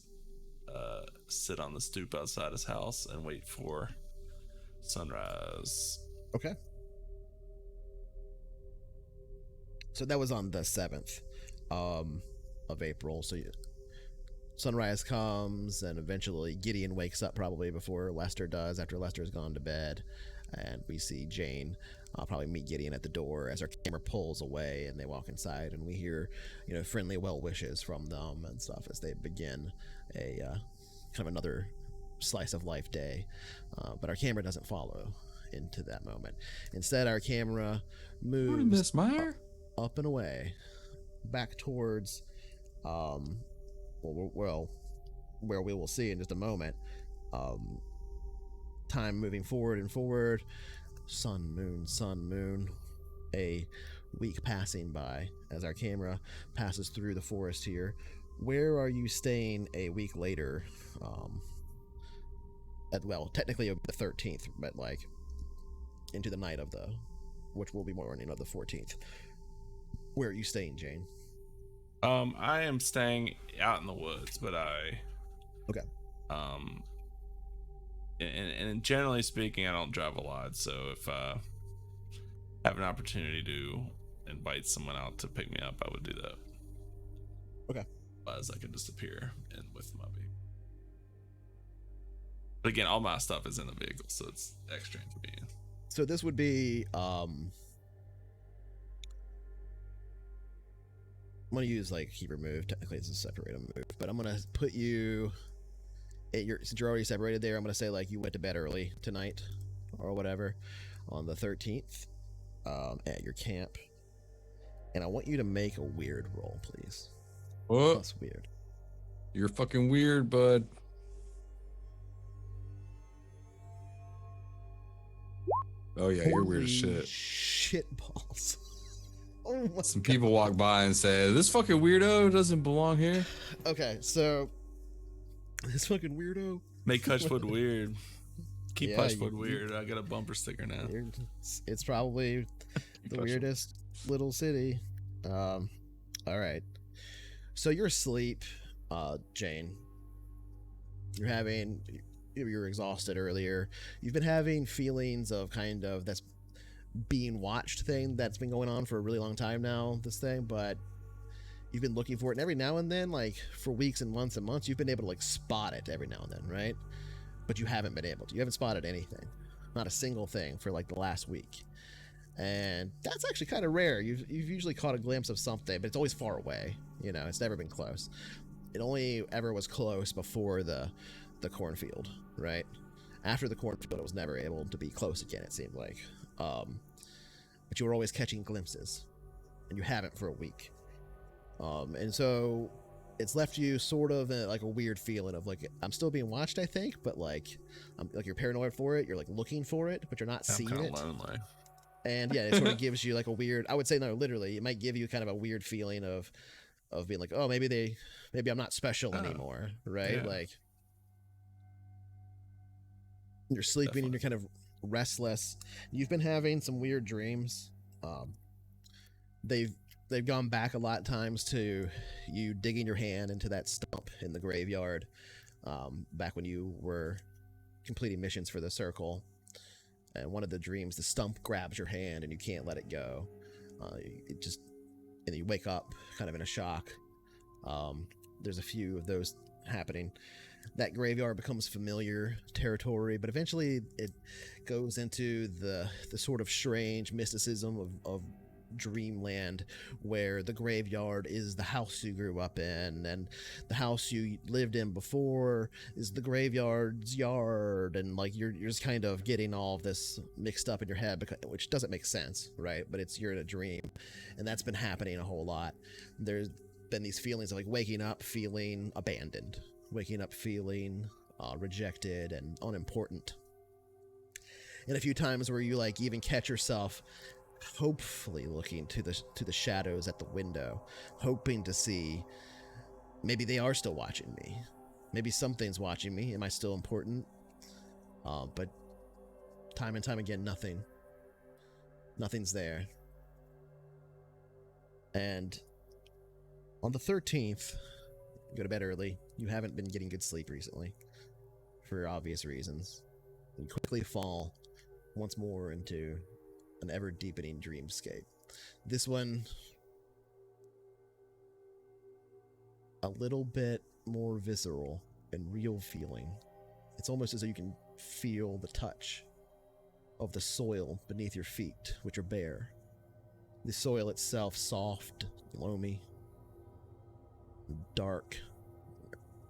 sit on the stoop outside his house and wait for sunrise. Okay. So that was on the 7th of April. So sunrise comes, and eventually Gideon wakes up probably before Lester does, after Lester's gone to bed. And we see Jane probably meet Gideon at the door as our camera pulls away, and they walk inside, and we hear, friendly well wishes from them and stuff as they begin a kind of another slice of life day. But our camera doesn't follow into that moment. Instead, our camera Morning, moves Miss Meyer. up and away, back towards, where we will see in just a moment. Time moving forward and forward. Sun, moon. A week passing by as our camera passes through the forest here. Where are you staying a week later? Technically it would be the 13th, but like into the night of which will be morning of the 14th. Where are you staying, Jane? I am staying out in the woods, but Okay. And generally speaking, I don't drive a lot, so if I have an opportunity to invite someone out to pick me up, I would do that. Okay. Otherwise, I could just appear in with my vehicle. But again, all my stuff is in the vehicle, so it's extra inconvenient. So this would be I'm gonna use like keep remove. Technically it's a separate move, but I'm gonna put you since you're already separated there, I'm gonna say like you went to bed early tonight or whatever on the 13th at your camp, and I want you to make a weird roll, please. What? Plus weird. You're fucking weird, bud. Oh yeah, you're weird as Holy shit. Shit balls. Oh my Some God. people walk by and say, "This fucking weirdo doesn't belong here." Okay, so this fucking weirdo. Make Hutchwood weird. Keep Yeah, Hutchwood weird. I got a bumper sticker now. It's probably Keep the Hutchwood. weirdest little city. All right. So you're asleep, Jane. You're exhausted earlier. You've been having feelings of kind of that's being watched thing that's been going on for a really long time now, this thing, but you've been looking for it, and every now and then, like for weeks and months, you've been able to like spot it every now and then, right? But you haven't been able to. You haven't spotted anything. Not a single thing for like the last week. And that's actually kind of rare. You've usually caught a glimpse of something, but it's always far away. You know, it's never been close. It only ever was close before the cornfield, right? After the cornfield, it was never able to be close again, it seemed like. But you were always catching glimpses, and you haven't for a week. And so it's left you sort of like a weird feeling of like, I'm still being watched, I think, but like, like you're paranoid for it. You're like looking for it, but you're not seeing I'm it. kind of lonely. And yeah, it sort of gives you like a weird, I would say, no, literally, it might give you kind of a weird feeling of being like, oh, maybe I'm not special anymore, right? Yeah. Like you're sleeping and you're kind of restless. You've been having some weird dreams. They've gone back a lot of times to you digging your hand into that stump in the graveyard, back when you were completing missions for the circle. And one of the dreams, the stump grabs your hand and you can't let it go. And you wake up kind of in a shock. There's a few of those happening. That graveyard becomes familiar territory, but eventually it goes into the sort of strange mysticism of dreamland, where the graveyard is the house you grew up in, and the house you lived in before is the graveyard's yard, and like you're just kind of getting all of this mixed up in your head, which doesn't make sense, right? But you're in a dream, and that's been happening a whole lot. There's been these feelings of like waking up feeling abandoned, waking up feeling rejected and unimportant, and a few times where you like even catch yourself hopefully looking to the shadows at the window, hoping to see maybe they are still watching me, maybe something's watching me, am I still important? But time and time again, nothing's there. And on the 13th, you go to bed early. You haven't been getting good sleep recently for obvious reasons. You quickly fall once more into an ever-deepening dreamscape. This one, a little bit more visceral and real feeling. It's almost as though you can feel the touch of the soil beneath your feet, which are bare. The soil itself soft, loamy, dark,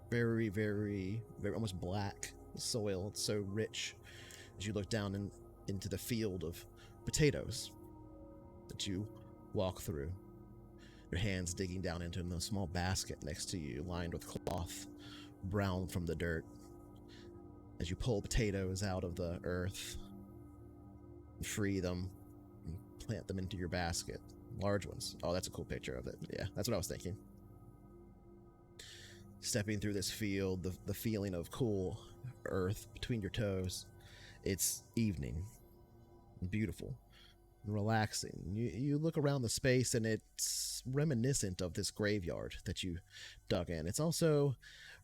very, very, very almost black. The soil, it's so rich as you look down into the field of potatoes that you walk through, your hands digging down into a small basket next to you, lined with cloth, brown from the dirt. As you pull potatoes out of the earth, and free them, and plant them into your basket. Large ones. Oh, that's a cool picture of it. Yeah, that's what I was thinking. Stepping through this field, the feeling of cool earth between your toes. It's evening. Beautiful, relaxing. You look around the space and it's reminiscent of this graveyard that you dug in. It's also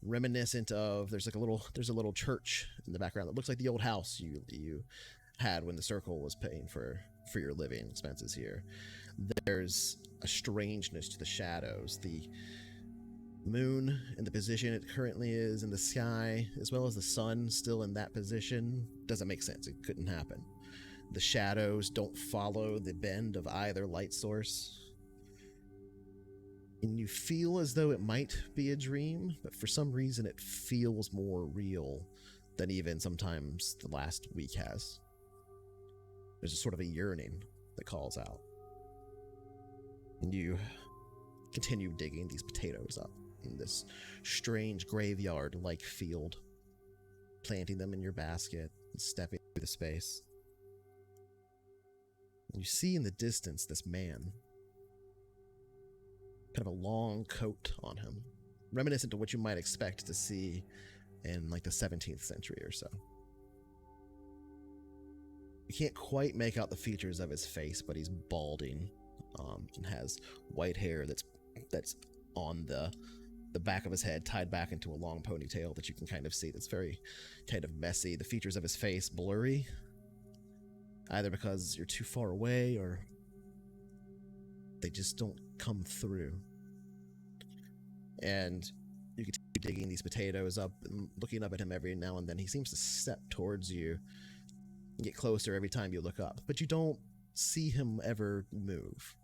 reminiscent of there's a little church in the background that looks like the old house you had when the circle was paying for your living expenses here. There's a strangeness to the shadows. The moon in the position it currently is in the sky, as well as the sun still in that position, doesn't make sense. It couldn't happen. The shadows don't follow the bend of either light source. And you feel as though it might be a dream, but for some reason it feels more real than even sometimes the last week has. There's a sort of a yearning that calls out. And you continue digging these potatoes up in this strange graveyard-like field, planting them in your basket and stepping through the space. You see in the distance this man. kind of a long coat on him, reminiscent of what you might expect to see in like the 17th century or so. You can't quite make out the features of his face, but he's balding, and has white hair that's on the back of his head, tied back into a long ponytail that you can kind of see. That's very kind of messy. The features of his face blurry, either because you're too far away or they just don't come through. And you continue digging these potatoes up and looking up at him every now and then. He seems to step towards you, get closer every time you look up, but you don't see him ever move.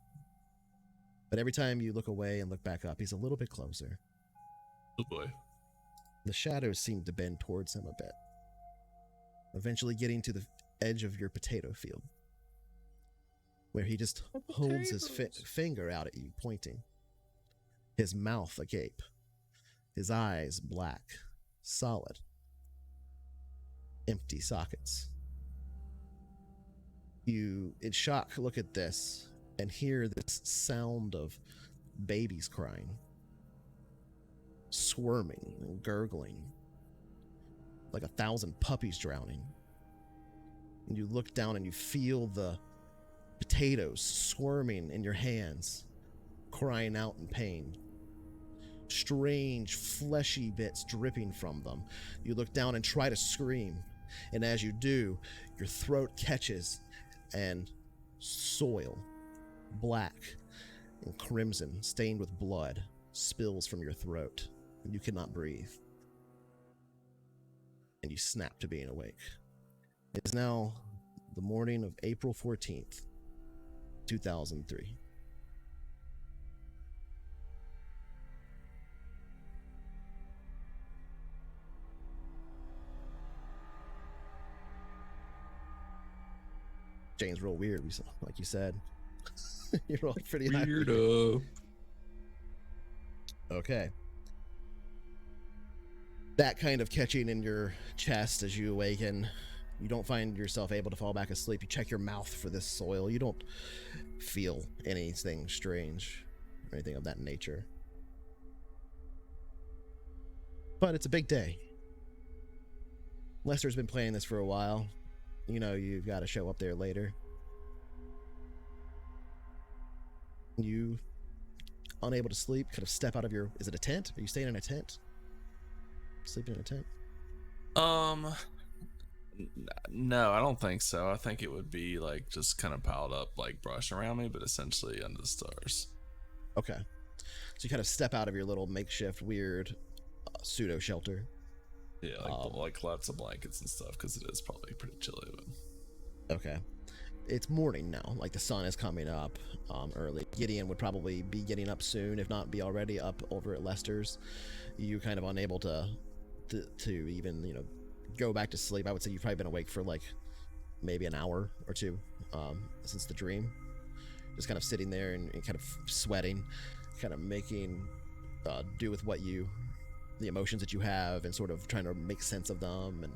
But every time you look away and look back up, he's a little bit closer. Oh boy. The shadows seem to bend towards him a bit, eventually getting to the edge of your potato field, where he just holds his finger out at you, pointing. His mouth agape, his eyes black, solid, empty sockets. You, in shock, look at this and hear this sound of babies crying, squirming and gurgling, like 1,000 puppies drowning. And you look down and you feel the potatoes squirming in your hands, crying out in pain. Strange, fleshy bits dripping from them. You look down and try to scream, and as you do, your throat catches and soil, black and crimson, stained with blood, spills from your throat, and you cannot breathe. And you snap to being awake. It is now the morning of April 14th, 2003. Jane's real weird, like you said. You're all pretty high. Weirdo. Okay. That kind of catching in your chest as you awaken, you don't find yourself able to fall back asleep. You check your mouth for this soil. You don't feel anything strange or anything of that nature. But it's a big day. Lester's been playing this for a while. You know you've got to show up there later. You, unable to sleep, kind of step out of your... Is it a tent? Are you staying in a tent? Sleeping in a tent? No, I don't think so. I think it would be like just kind of piled up like brush around me, but essentially under the stars. Okay. So you kind of step out of your little makeshift weird pseudo shelter. Yeah, like lots of blankets and stuff, because it is probably pretty chilly. But... Okay. It's morning now, like the sun is coming up early. Gideon would probably be getting up soon, if not be already up over at Lester's. You kind of unable to even, you know, go back to sleep. I would say you've probably been awake for like maybe an hour or two since the dream. Just kind of sitting there and kind of sweating, kind of making do with the emotions that you have, and sort of trying to make sense of them and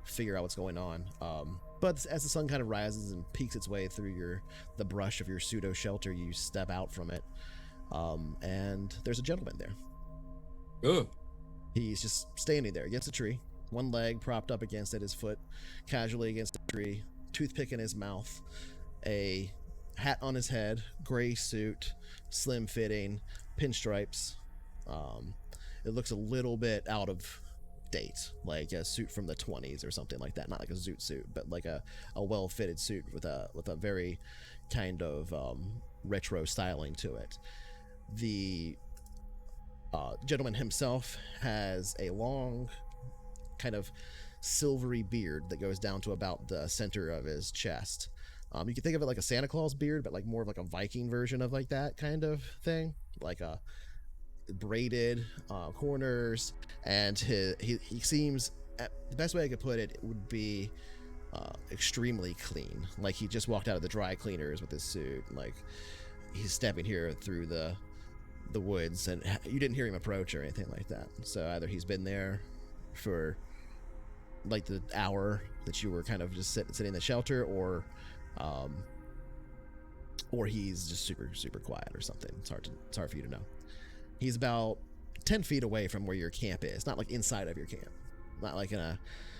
figure out what's going on. But as the sun kind of rises and peeks its way through the brush of your pseudo shelter, you step out from it, and there's a gentleman there. Oh. He's just standing there against a tree, one leg propped up against it, his foot casually against the tree, toothpick in his mouth, a hat on his head, gray suit, slim fitting, pinstripes. It looks a little bit out of date, like a suit from the 20s or something like that. Not like a zoot suit, but like a well-fitted suit with a very kind of retro styling to it. The gentleman himself has a long, kind of silvery beard that goes down to about the center of his chest. You can think of it like a Santa Claus beard, but like more of like a Viking version of like that kind of thing, like a braided corners, and he seems, the best way I could put it would be extremely clean, like he just walked out of the dry cleaners with his suit. Like he's stepping here through the woods, and you didn't hear him approach or anything like that. So either he's been there for like the hour that you were kind of just sitting in the shelter, or or he's just super, super quiet or something. It's hard for you to know. He's about 10 feet away from where your camp is, not like inside of your camp, not like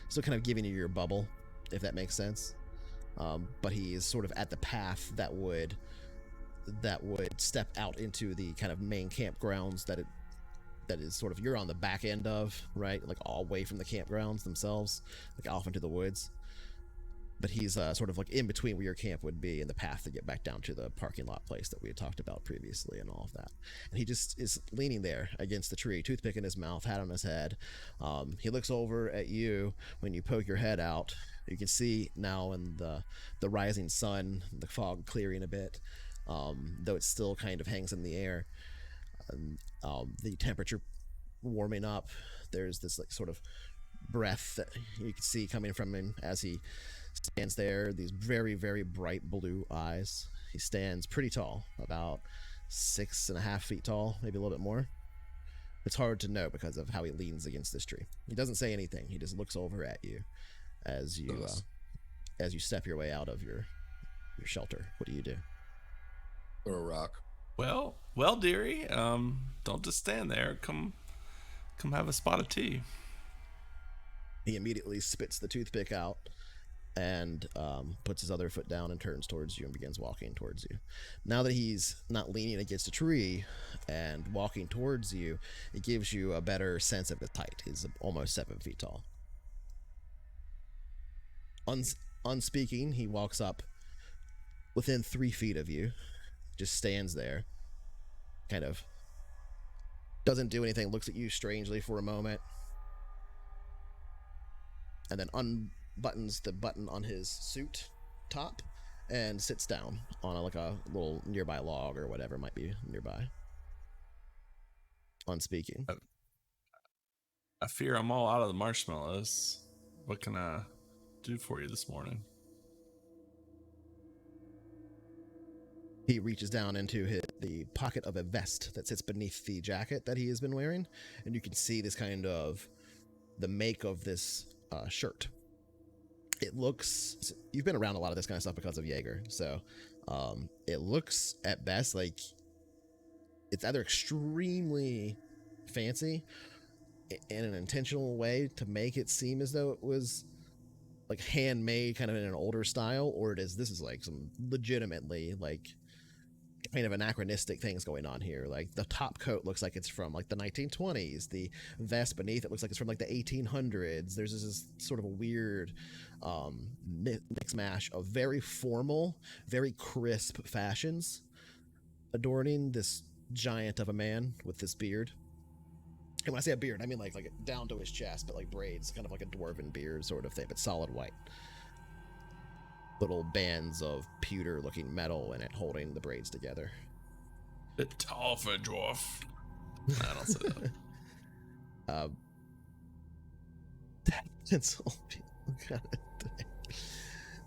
still kind of giving you your bubble, if that makes sense. But he is sort of at the path that would step out into the kind of main campgrounds that is sort of, you're on the back end of, right? Like all away from the campgrounds themselves, like off into the woods. But he's sort of like in between where your camp would be and the path to get back down to the parking lot place that we had talked about previously and all of that. And he just is leaning there against the tree, toothpick in his mouth, hat on his head. He looks over at you when you poke your head out. You can see now in the rising sun, the fog clearing a bit, though it still kind of hangs in the air. The temperature warming up. There's this like sort of breath that you can see coming from him as he stands there, these very, very bright blue eyes. He stands pretty tall, about 6.5 feet tall, maybe a little bit more. It's hard to know because of how he leans against this tree. He doesn't say anything. He just looks over at you as you step your way out of your shelter. What do you do? Throw a rock. Well, dearie, don't just stand there. Come have a spot of tea. He immediately spits the toothpick out and puts his other foot down and turns towards you and begins walking towards you. Now that he's not leaning against a tree and walking towards you, it gives you a better sense of his height. He's almost 7 feet tall. Unspeaking, he walks up within 3 feet of you, just stands there, kind of doesn't do anything, looks at you strangely for a moment, and then unbuttons the button on his suit top and sits down on a little nearby log or whatever might be nearby. Unspeaking. I fear I'm all out of the marshmallows. What can I do for you this morning? He reaches down into the pocket of a vest that sits beneath the jacket that he has been wearing, and you can see this kind of the make of this shirt. It looks, you've been around a lot of this kind of stuff because of Jaeger, so it looks at best like it's either extremely fancy in an intentional way to make it seem as though it was like handmade kind of in an older style, or this is like some legitimately like kind of anachronistic things going on here. Like the top coat looks like it's from like the 1920s. The vest beneath it looks like it's from like the 1800s. There's this sort of a weird mix mash of very formal, very crisp fashions adorning this giant of a man with this beard. And when I say a beard, I mean like down to his chest, but like braids, kind of like a dwarven beard sort of thing, but solid white. Little bands of pewter-looking metal in it, holding the braids together. Bit tall for a dwarf. I don't say that. Pencil.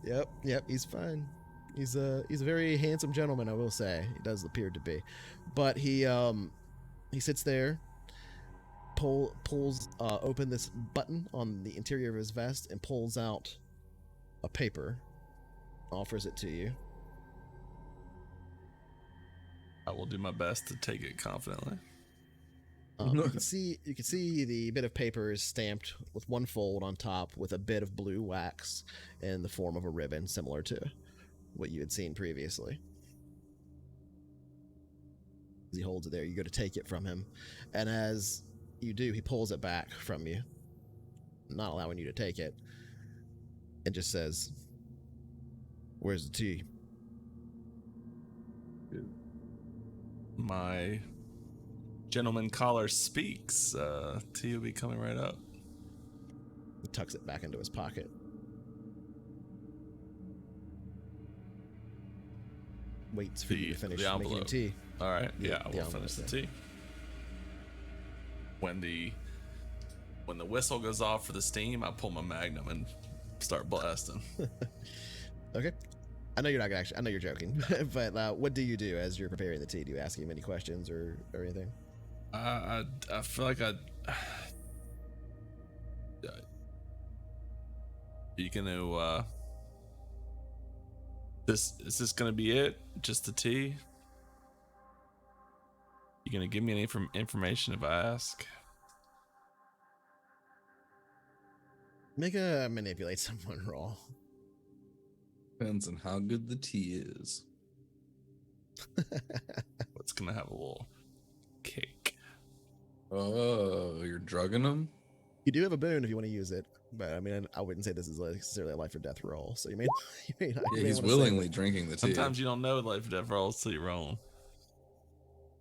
Yep, he's fine. He's a very handsome gentleman, I will say. He does appear to be, but he sits there, pulls open this button on the interior of his vest and pulls out a paper. Offers it to you. I will do my best to take it confidently. You can see the bit of paper is stamped with one fold on top with a bit of blue wax in the form of a ribbon, similar to what you had seen previously. As he holds it there, you go to take it from him, and as you do, he pulls it back from you, not allowing you to take it, and just says, "Where's the tea?" My gentleman caller speaks. Tea will be coming right up. He tucks it back into his pocket. Waits for you to finish making tea. All right. The- Yeah, the we'll finish the tea. When the whistle goes off for the steam, I pull my magnum and start blasting. Okay. I know you're not gonna actually. I know you're joking, but what do you do as you're preparing the tea? Do you ask him any questions or anything? I feel like you gonna Is this gonna be it? Just the tea? You gonna give me any information if I ask? Make a manipulate someone roll. Depends on how good the tea is. What's gonna have a little cake? Oh, you're drugging them? You do have a boon if you want to use it, but I mean, I wouldn't say this is necessarily a life or death roll. So you may, you may not. Yeah, you may he's wanna save willingly it. drinking the tea. Sometimes you don't know life or death rolls till you're wrong.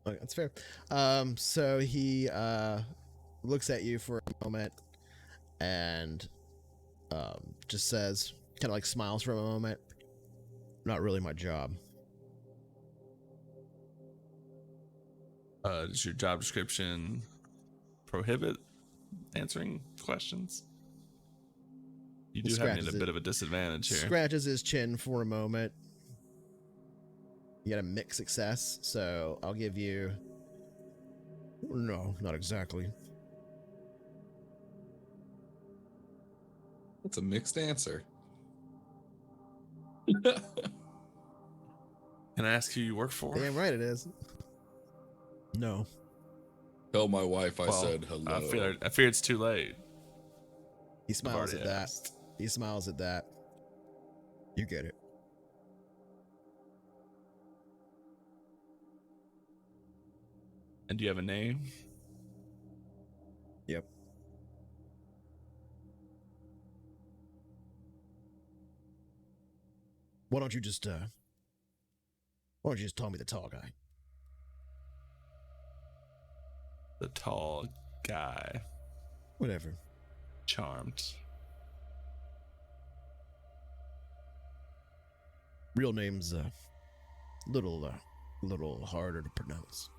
Okay, that's fair. So he looks at you for a moment and just says, kind of like smiles for a moment. Not really my job. Does your job description prohibit answering questions? You do have me at a bit of a disadvantage here. Scratches his chin for a moment. You got a mixed success, so I'll give you... No, not exactly. That's a mixed answer. Can I ask who you work for? Damn right it is. No. Tell my wife I Well, said hello. I fear it's too late. He smiles already at that. asked. He smiles at that. You get it. And do you have a name? Yep. Why don't you just tell me the tall guy? The tall guy. Whatever. Charmed. Real name's little harder to pronounce.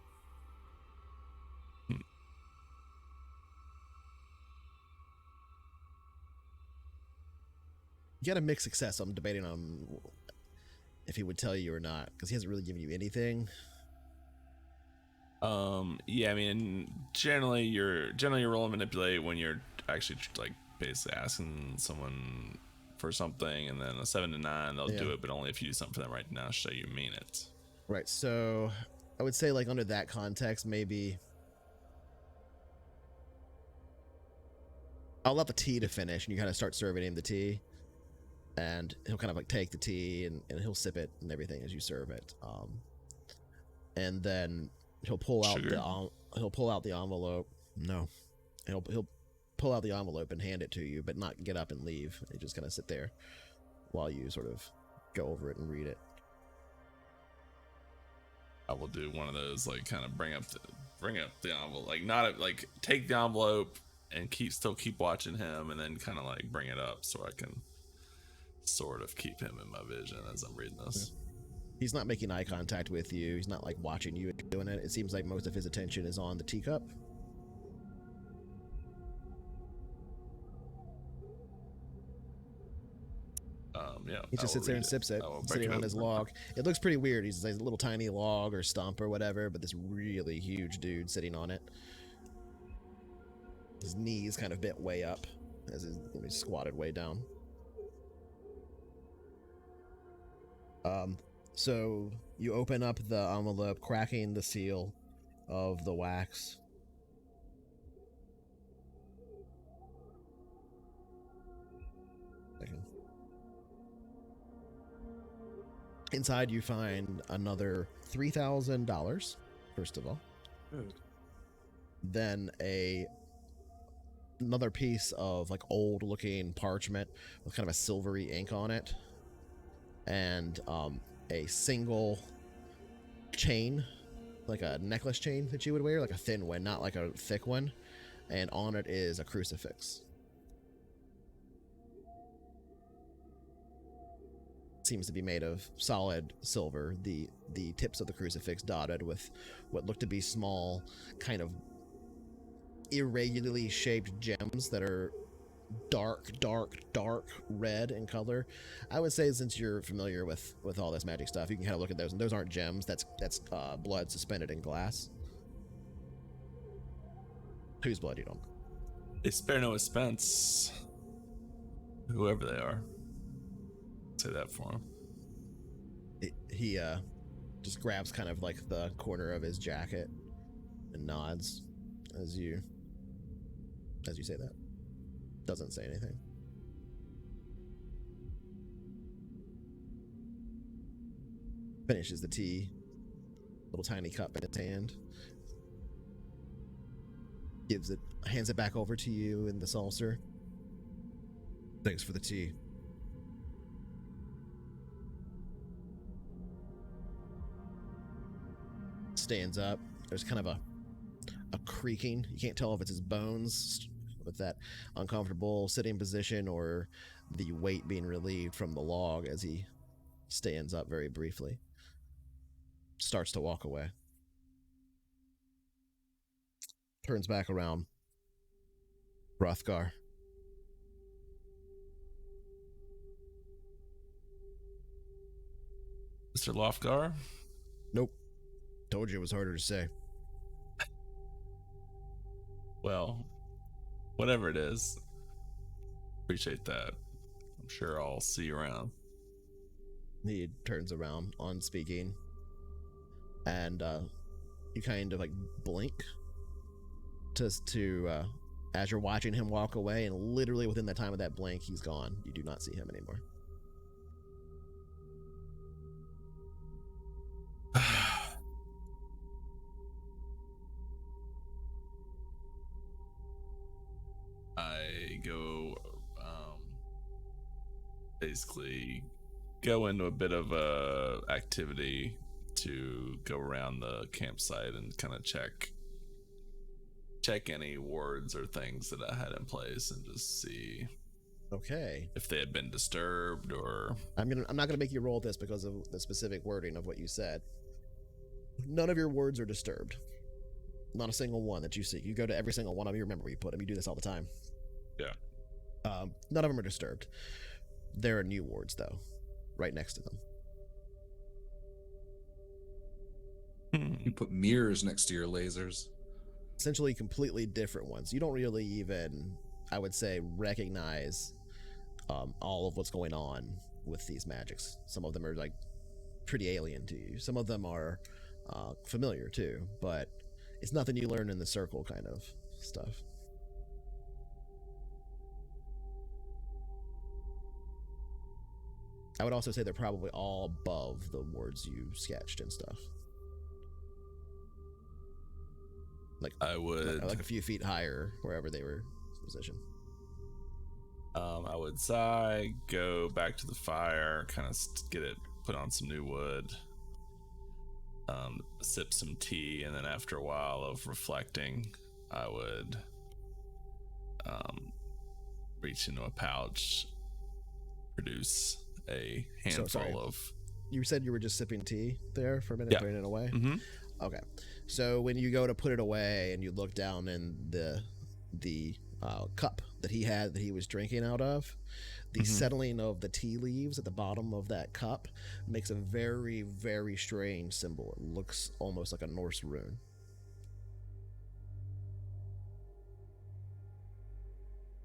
You got a mixed success. I'm debating on if he would tell you or not, because he hasn't really given you anything. Yeah, I mean, generally you're rolling manipulate when you're actually like basically asking someone for something, and then a 7 to 9 they'll do it, but only if you do something for them right now, so you mean it. Right. So I would say, like, under that context, maybe I'll let the tea to finish, and you kind of start serving him the tea, and he'll kind of like take the tea and he'll sip it and everything as you serve it. And then he'll pull out the envelope. No, he'll pull out the envelope and hand it to you, but not get up and leave. He just kind of sit there while you sort of go over it and read it. I will do one of those, like, kind of bring up the envelope, like not like take the envelope and still keep watching him, and then kind of like bring it up so I can sort of keep him in my vision as I'm reading this. He's not making eye contact with you. He's not like watching you doing it. It seems like most of his attention is on the teacup. Yeah. He just sits there and sips it, sitting on his log. It looks pretty weird. He's a little tiny log or stump or whatever, but this really huge dude sitting on it. His knees kind of bent way up as he's squatted way down. So you open up the envelope, cracking the seal of the wax. Inside you find another $3,000, first of all. Good. Then another piece of like old looking parchment with kind of a silvery ink on it, and a single chain, like a necklace chain that you would wear, like a thin one, not like a thick one, and on it is a crucifix. Seems to be made of solid silver, the tips of the crucifix dotted with what look to be small, kind of irregularly shaped gems that are dark red in color. I would say, since you're familiar with all this magic stuff, you can kind of look at those, and those aren't gems. That's blood suspended in glass. Whose blood? You don't. They spare no expense, whoever they are. Say that for them. He just grabs kind of like the corner of his jacket and nods as you say that. Doesn't say anything. Finishes the tea, little tiny cup in his hand. Hands it back over to you in the saucer. Thanks for the tea. Stands up. There's kind of a creaking. You can't tell if it's his bones with that uncomfortable sitting position or the weight being relieved from the log as he stands up very briefly. Starts to walk away. Turns back around. Hrothgar. Mr. Lofgar? Nope. Told you it was harder to say. Well, whatever it is, appreciate that. I'm sure I'll see you around. He turns around on speaking, and you kind of like blink to as you're watching him walk away, and literally within the time of that blink, he's gone. You do not see him anymore. I go, basically go into a bit of a activity to go around the campsite and kind of check any wards or things that I had in place and just see Okay. if they had been disturbed or... I'm not gonna make you roll this because of the specific wording of what you said. None of your words are disturbed. Not a single one that you see. You go to every single one of them. You remember where you put them. You do this all the time. Yeah. None of them are disturbed. There are new wards though, right next to them. You put mirrors next to your lasers. Essentially completely different ones. You don't really even, I would say, recognize all of what's going on with these magics. Some of them are like pretty alien to you. Some of them are familiar too, but it's nothing you learn in the circle kind of stuff. I would also say they're probably all above the wards you sketched and stuff. I would like a few feet higher wherever they were positioned. I would sigh, go back to the fire, kind of get it, put on some new wood, sip some tea, and then after a while of reflecting, I would reach into a pouch, produce a handful of... You said you were just sipping tea there for a minute, Yeah. putting it away? Mm-hmm. Okay. So when you go to put it away and you look down in the cup that he was drinking out of, the settling of the tea leaves at the bottom of that cup makes a very, very strange symbol. It looks almost like a Norse rune.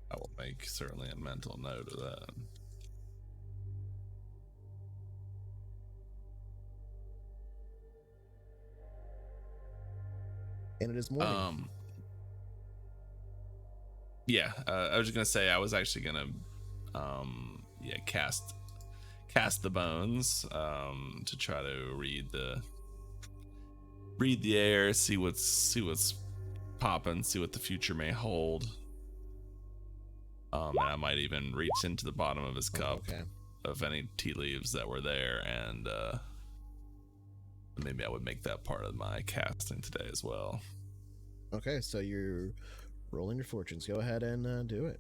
I will make certainly a mental note of that. And it is morning. Yeah, I was just gonna say I was actually gonna cast the bones to try to read the air, see what's popping, see what the future may hold. And I might even reach into the bottom of his cup of any tea leaves that were there, and maybe I would make that part of my casting today as well. Okay, so you're rolling your fortunes. Go ahead and do it.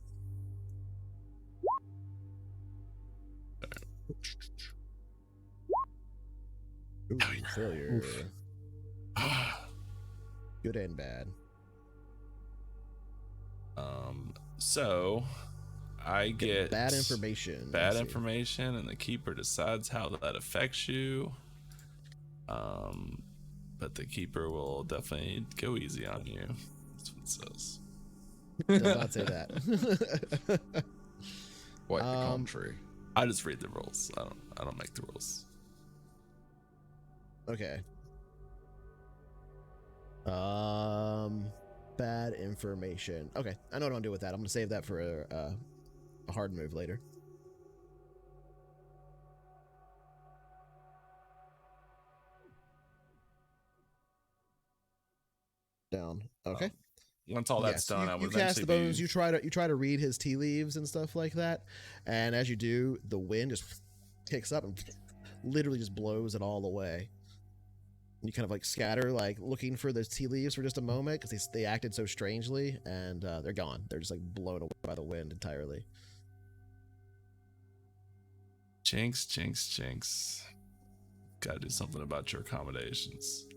Ooh, failure. Good and bad. So I get bad information. Bad information, and the keeper decides how that affects you. But the keeper will definitely go easy on you. That's what it says. Does not say that. Quite the contrary. I just read the rules. I don't make the rules. Okay. Bad information. Okay, I know what I'm gonna do with that. I'm gonna save that for a hard move later. Down. Okay. Once all that's done, I you would cast the eventually bones. be. You try to read his tea leaves and stuff like that, and as you do, the wind just kicks up and literally just blows it all away. You kind of like scatter, like looking for those tea leaves for just a moment because they acted so strangely, and they're gone. They're just like blown away by the wind entirely. Jinx, jinx, jinx. Gotta do something about your accommodations.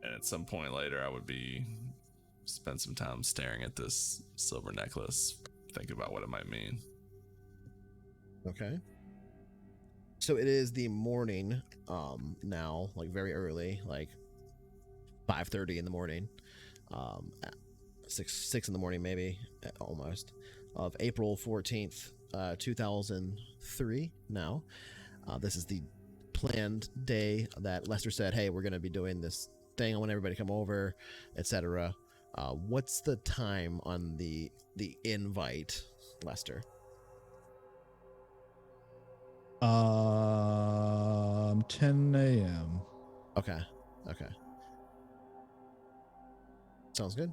And at some point later, I would spend some time staring at this silver necklace, think about what it might mean. Okay. So it is the morning now, like very early, like 5:30 in the morning, 6 in the morning maybe, almost, of April 14th, 2003 now. This is the planned day that Lester said, hey, we're going to be doing this thing. I want everybody to come over, etc. What's the time on the invite, Lester? 10 a.m. Okay. Sounds good.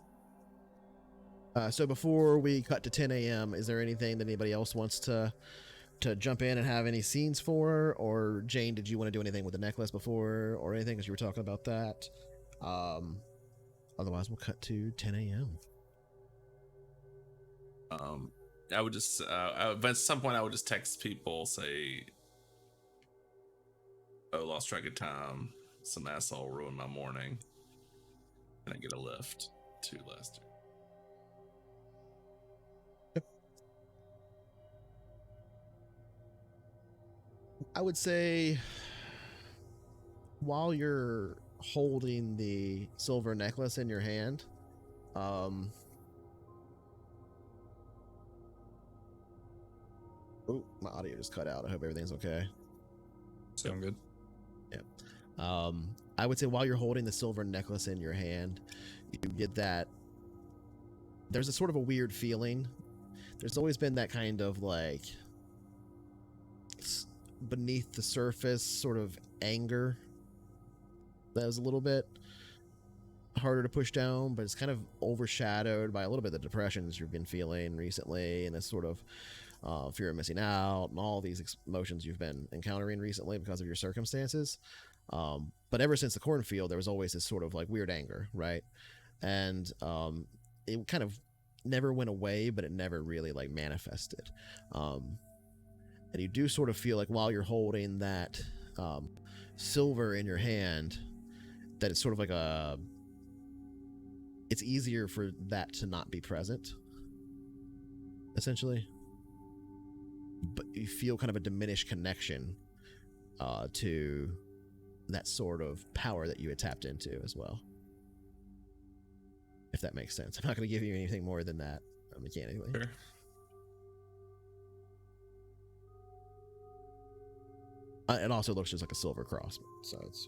So before we cut to 10 a.m., is there anything that anybody else wants to jump in and have any scenes for? Or Jane, did you want to do anything with the necklace before or anything? Because you were talking about that. Otherwise, we'll cut to 10 a.m. I would just, at some point, I would just text people, say, oh, lost track of time. Some asshole ruined my morning. Can I get a lift to Lester? I would say while you're holding the silver necklace in your hand, oh, my audio just cut out. I hope everything's okay. Sound good? Yeah. I would say while you're holding the silver necklace in your hand, you get that there's a sort of a weird feeling. There's always been that kind of like beneath the surface sort of anger that was a little bit harder to push down, but it's kind of overshadowed by a little bit of the depressions you've been feeling recently, and this sort of fear of missing out and all these emotions you've been encountering recently because of your circumstances. But ever since the cornfield, there was always this sort of like weird anger, right? And it kind of never went away, but it never really like manifested. And you do sort of feel like while you're holding that silver in your hand, that it's sort of like it's easier for that to not be present, essentially. But you feel kind of a diminished connection to that sort of power that you had tapped into as well. If that makes sense. I'm not going to give you anything more than that mechanically. Sure. It also looks just like a silver cross, so it's.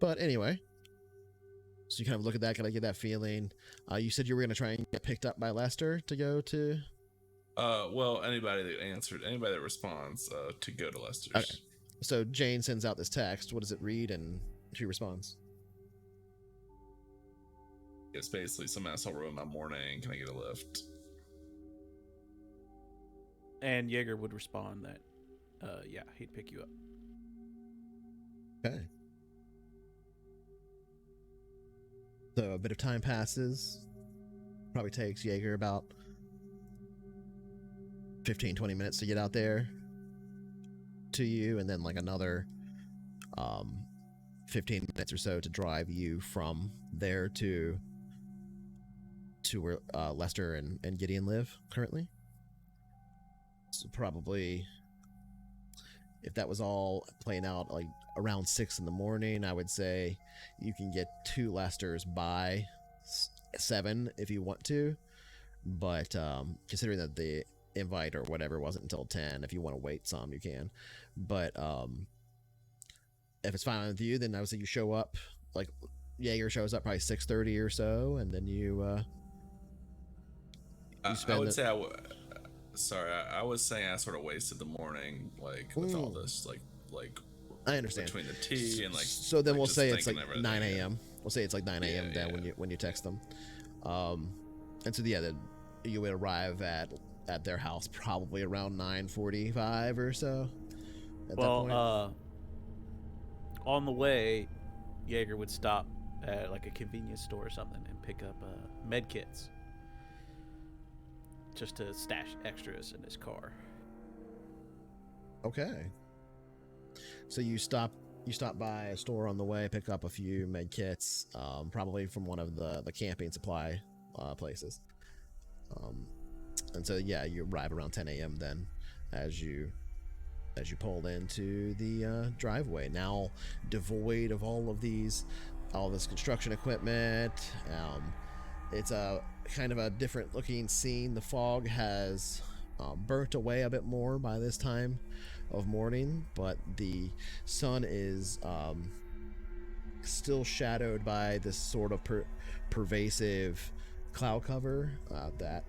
But anyway, so you kind of look at that, kind of get that feeling. You said you were going to try and get picked up by Lester to go to. Well, anybody that responds, to go to Lester's. Okay. So Jane sends out this text. What does it read? And she responds. It's basically some asshole ruined my morning. Can I get a lift? And Jaeger would respond that, yeah, he'd pick you up. Okay. So a bit of time passes. Probably takes Jaeger about 15-20 minutes to get out there to you, and then like another 15 minutes or so to drive you from there to where Lester and Gideon live currently. So probably, if that was all playing out like around 6 in the morning, I would say you can get to Lester's by 7 if you want to. but considering that the invite or whatever wasn't until 10, if you want to wait some, you can. But if it's fine with you, then I would say you show up, like Jaeger shows up probably 6:30 or so, and then you I would say sorry, I was saying I sort of wasted the morning, like with all this, like I understand between the tea and like. So then like, we'll just say it's like thinking 9 everything. a.m. We'll say it's like 9 a.m. then when you text them, and so yeah, then you would arrive at their house probably around 9:45 or so. At that point. On the way, Jaeger would stop at like a convenience store or something and pick up med kits, just to stash extras in his car. Okay. So you stop by a store on the way, pick up a few med kits, probably from one of the camping supply places. And so yeah, you arrive around 10 a.m. then, as you pull into the driveway, now devoid of all this construction equipment. It's a kind of a different looking scene. The fog has burnt away a bit more by this time of morning, but the sun is still shadowed by this sort of pervasive cloud cover that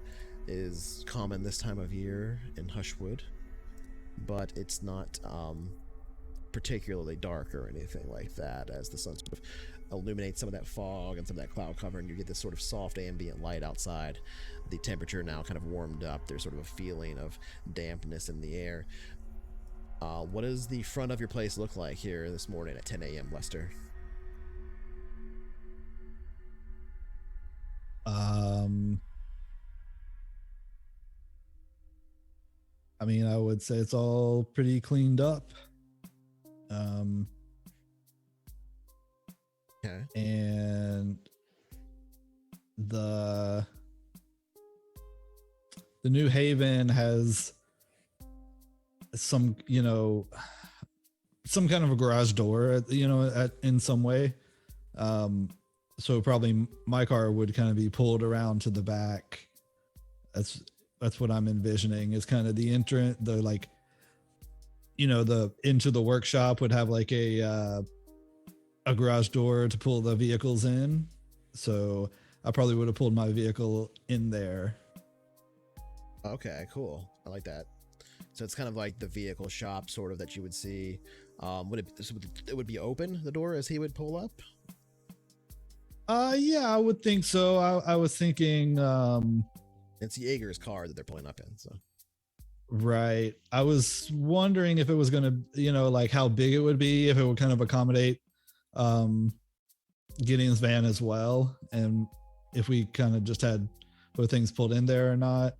is common this time of year in Hushwood, but it's not particularly dark or anything like that, as the sun sort of illuminates some of that fog and some of that cloud cover, and you get this sort of soft ambient light outside. The temperature now kind of warmed up. There's sort of a feeling of dampness in the air. What does the front of your place look like here this morning at 10 a.m., Lester? I mean, I would say it's all pretty cleaned up. Okay. And the New Haven has some, some kind of a garage door, in some way. So probably my car would kind of be pulled around to the back. That's what I'm envisioning, is kind of the entrance, the into the workshop would have like a garage door to pull the vehicles in. So I probably would have pulled my vehicle in there. Okay, cool. I like that. So it's kind of like the vehicle shop sort of that you would see. It would be open, the door, as he would pull up? Yeah, I would think so. I was thinking It's Jaeger's car that they're pulling up in, so. Right. I was wondering if it was going to, like how big it would be, if it would kind of accommodate Gideon's van as well, and if we kind of just had both things pulled in there or not.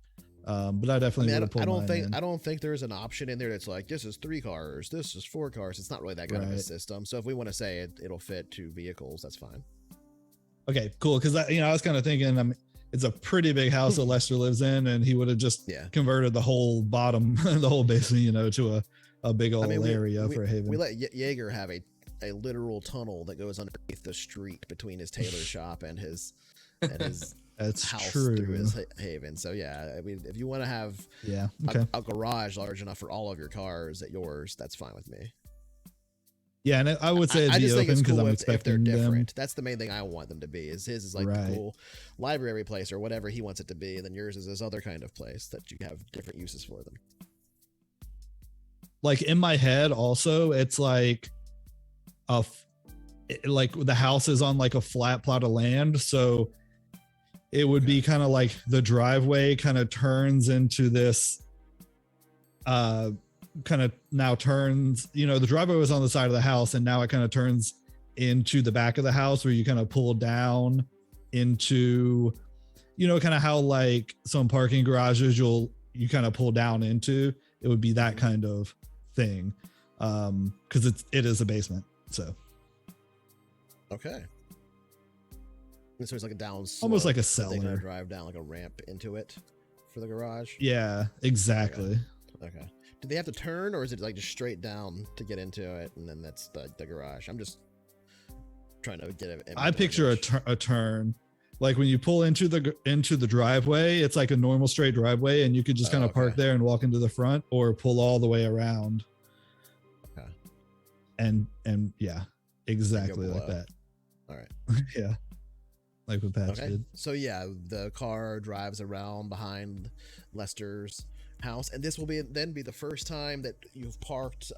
But I definitely would have pulled mine in. I don't think there's an option in there that's like, this is 3 cars, this is 4 cars. It's not really that kind of a system. So if we want to say it'll fit 2 vehicles, that's fine. Okay, cool. Because I was kind of thinking, it's a pretty big house that Lester lives in, and he would have just converted the whole bottom, the whole basement, to a big old area for a haven. We let Jaeger have a literal tunnel that goes underneath the street between his tailor shop and his That's house true. through his haven. So yeah, I mean, if you want to have a garage large enough for all of your cars at yours, that's fine with me. Yeah, and I would say it'd be open because I'm expecting they're different. them. That's the main thing I want them to be. His is like the cool library place or whatever he wants it to be, and then yours is this other kind of place that you have different uses for them. Like in my head, also, it's like like the house is on like a flat plot of land, so it would be kind of like the driveway kind of turns into this kind of now turns, the driveway was on the side of the house, and now it kind of turns into the back of the house, where you kind of pull down into, kind of how like some parking garages you kind of pull down into. It would be that kind of thing, because it is a basement. So okay. So it's like a down slope, almost like a cellar. They kind of drive down like a ramp into it for the garage. Yeah, exactly. Okay. Do they have to turn, or is it like just straight down to get into it, and then that's the garage? I'm just trying to get it. I picture a turn. like when you pull into the driveway, it's like a normal straight driveway, and you could just kind of park there and walk into the front, or pull all the way around. Okay. And yeah, exactly like that. All right. Yeah. Like what Patch did. So yeah, the car drives around behind Lester's house, and this will be the first time that you've parked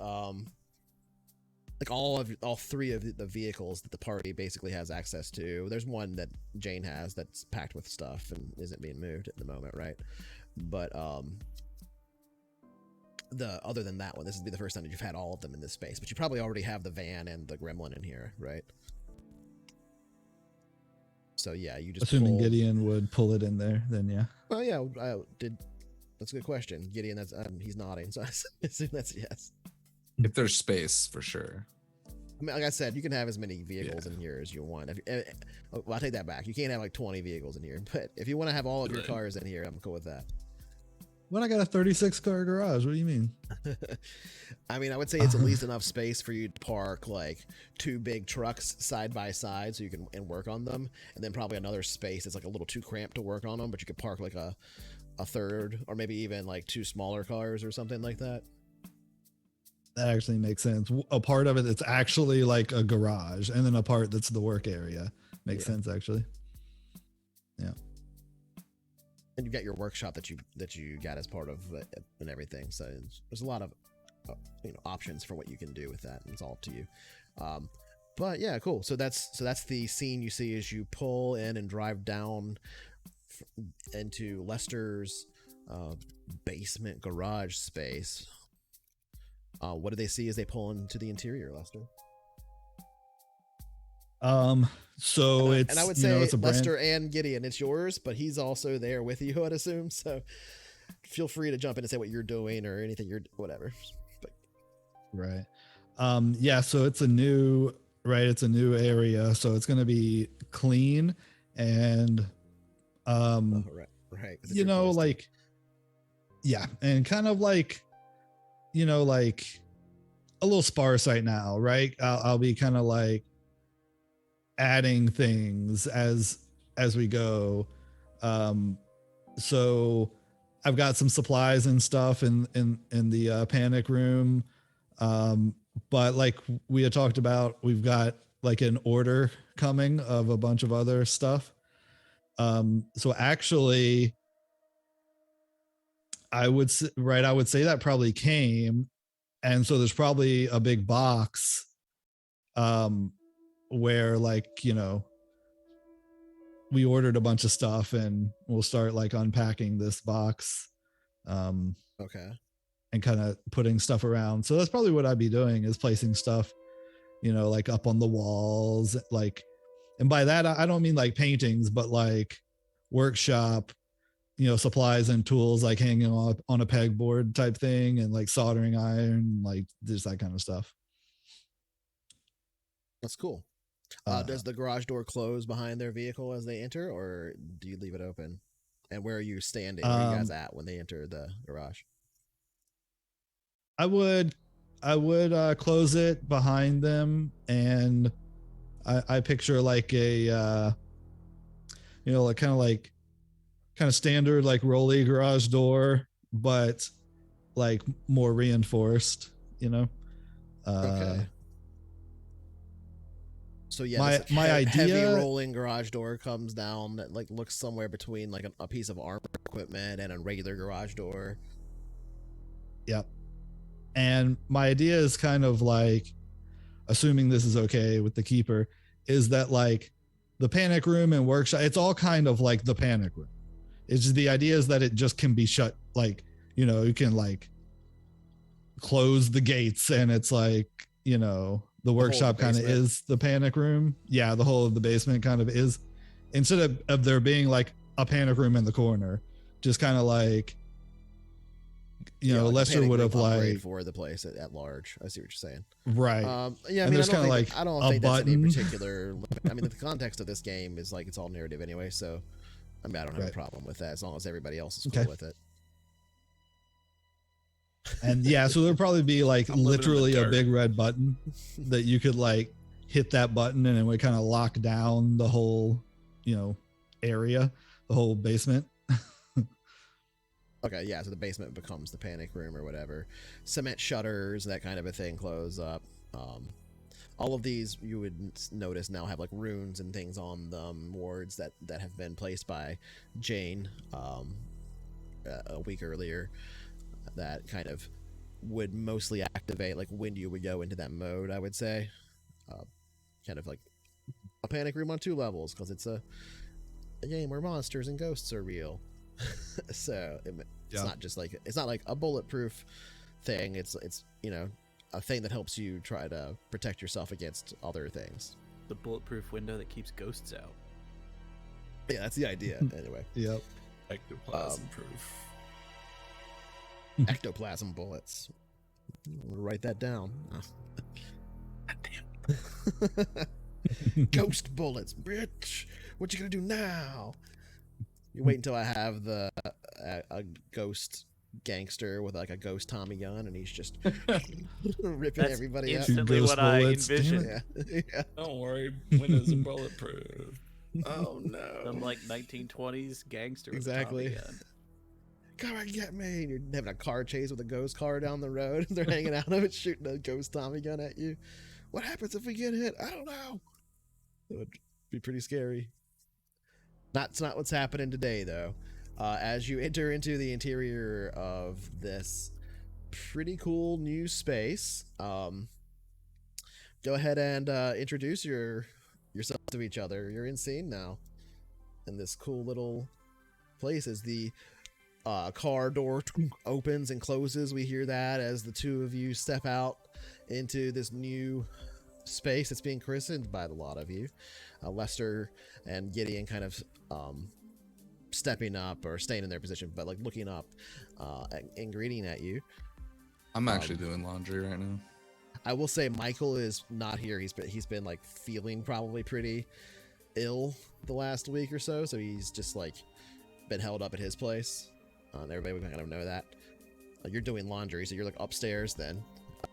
like all three of the vehicles that the party basically has access to. There's one that Jane has that's packed with stuff and isn't being moved at the moment, right? But other than that one, this will be the first time that you've had all of them in this space. But you probably already have the van and the gremlin in here, right? So yeah, you just assuming Gideon would pull it in there, then yeah. Well, yeah, that's a good question. Gideon, that's he's nodding, so I assume that's yes. If there's space, for sure. I mean, like I said, you can have as many vehicles in here as you want. Well, I'll take that back. You can't have like 20 vehicles in here, but if you want to have all of your cars in here, I'm cool with that. When I got a 36 car garage, what do you mean? I mean, I would say it's at least enough space for you to park like 2 big trucks side by side, so you can work on them, and then probably another space that's like a little too cramped to work on them, but you could park like a third, or maybe even like 2 smaller cars or something like that. That actually makes sense. A part of it that's actually like a garage, and then a part that's the work area. Makes sense, actually. Yeah. And you've got your workshop that you got as part of it and everything. So there's a lot of options for what you can do with that. And it's all up to you. But yeah, cool. So that's the scene you see as you pull in and drive down into Lester's basement garage space. What do they see as they pull into the interior, Lester? So and I would say it's a Lester and Gideon, it's yours, but he's also there with you, I'd assume. So feel free to jump in and say what you're doing or anything whatever. But. Right. Yeah. So it's a new area. So it's going to be clean and, right. Like, yeah. And kind of like, like a little sparse right now. Right. I'll be kind of like adding things as we go. So I've got some supplies and stuff in the panic room. But like we had talked about, we've got like an order coming of a bunch of other stuff. So actually I would say that probably came. And so there's probably a big box, where like, we ordered a bunch of stuff and we'll start like unpacking this box. Okay. And kind of putting stuff around. So that's probably what I'd be doing, is placing stuff, like up on the walls, like, and by that, I don't mean like paintings, but like workshop, supplies and tools, like hanging on a pegboard type thing, and like soldering iron, like just that kind of stuff. That's cool. Does the garage door close behind their vehicle as they enter, or do you leave it open? And where are you standing? Where are you guys at when they enter the garage? I would close it behind them, and I picture like a like kind of standard like rolly garage door, but like more reinforced, Okay. So yeah, my idea, heavy rolling garage door comes down that like looks somewhere between like a piece of armor equipment and a regular garage door. Yep. And my idea is kind of like, assuming this is okay with the keeper, is that like the panic room and workshop, it's all kind of like the panic room. It's just, the idea is that it just can be shut, like, you can like close the gates, and it's like, the workshop kind of is the panic room. Yeah, the whole of the basement kind of is, instead of there being like a panic room in the corner, just kind of like, like Lester would have like for the place at large. I see what you're saying. Right. Yeah, I mean, there's kind of like I don't think that's any particular. I mean, the context of this game is like it's all narrative anyway, so I mean, I don't have a problem with that as long as everybody else is cool with it. And yeah, so there'll probably be like literally a big red button that you could like hit that button, and it would kind of lock down the whole, area, the whole basement. Okay, yeah, so the basement becomes the panic room or whatever. Cement shutters, that kind of a thing, close up. All of these you would notice now have like runes and things on them, wards that have been placed by Jane a week earlier, that kind of would mostly activate like when you would go into that mode, I would say. Kind of like a panic room on 2 levels, because it's a game where monsters and ghosts are real. So it's not just like, it's not like a bulletproof thing. It's you know, a thing that helps you try to protect yourself against other things. The bulletproof window that keeps ghosts out. Yeah, that's the idea. Anyway. Yep. Ectoplasm proof. Ectoplasm bullets. I'll write that down. Ghost bullets, bitch. What you gonna do now? You wait until I have a ghost gangster with like a ghost Tommy gun, and he's just ripping That's everybody out. instantly Ghost what I bullets, damn envisioned. it. Yeah. Don't worry, windows are bulletproof. Oh no. Some like 1920s gangster with Exactly. a Tommy gun. Come and get me. And you're having a car chase with a ghost car down the road. They're hanging out of it, shooting a ghost Tommy gun at you. What happens if we get hit? I don't know. It would be pretty scary. That's not what's happening today, though. As you enter into the interior of this pretty cool new space, go ahead and introduce yourself to each other. You're in scene now in this cool little place. As the car door opens and closes, we hear that as the two of you step out into this new space that's being christened by the lot of you. Lester and Gideon kind of stepping up or staying in their position, but like looking up and greeting at you. I'm actually doing laundry right now. I will say Michael is not here. He's been like feeling probably pretty ill the last week or so, so he's just like been held up at his place. And everybody would kind of know that. You're doing laundry, so you're like upstairs then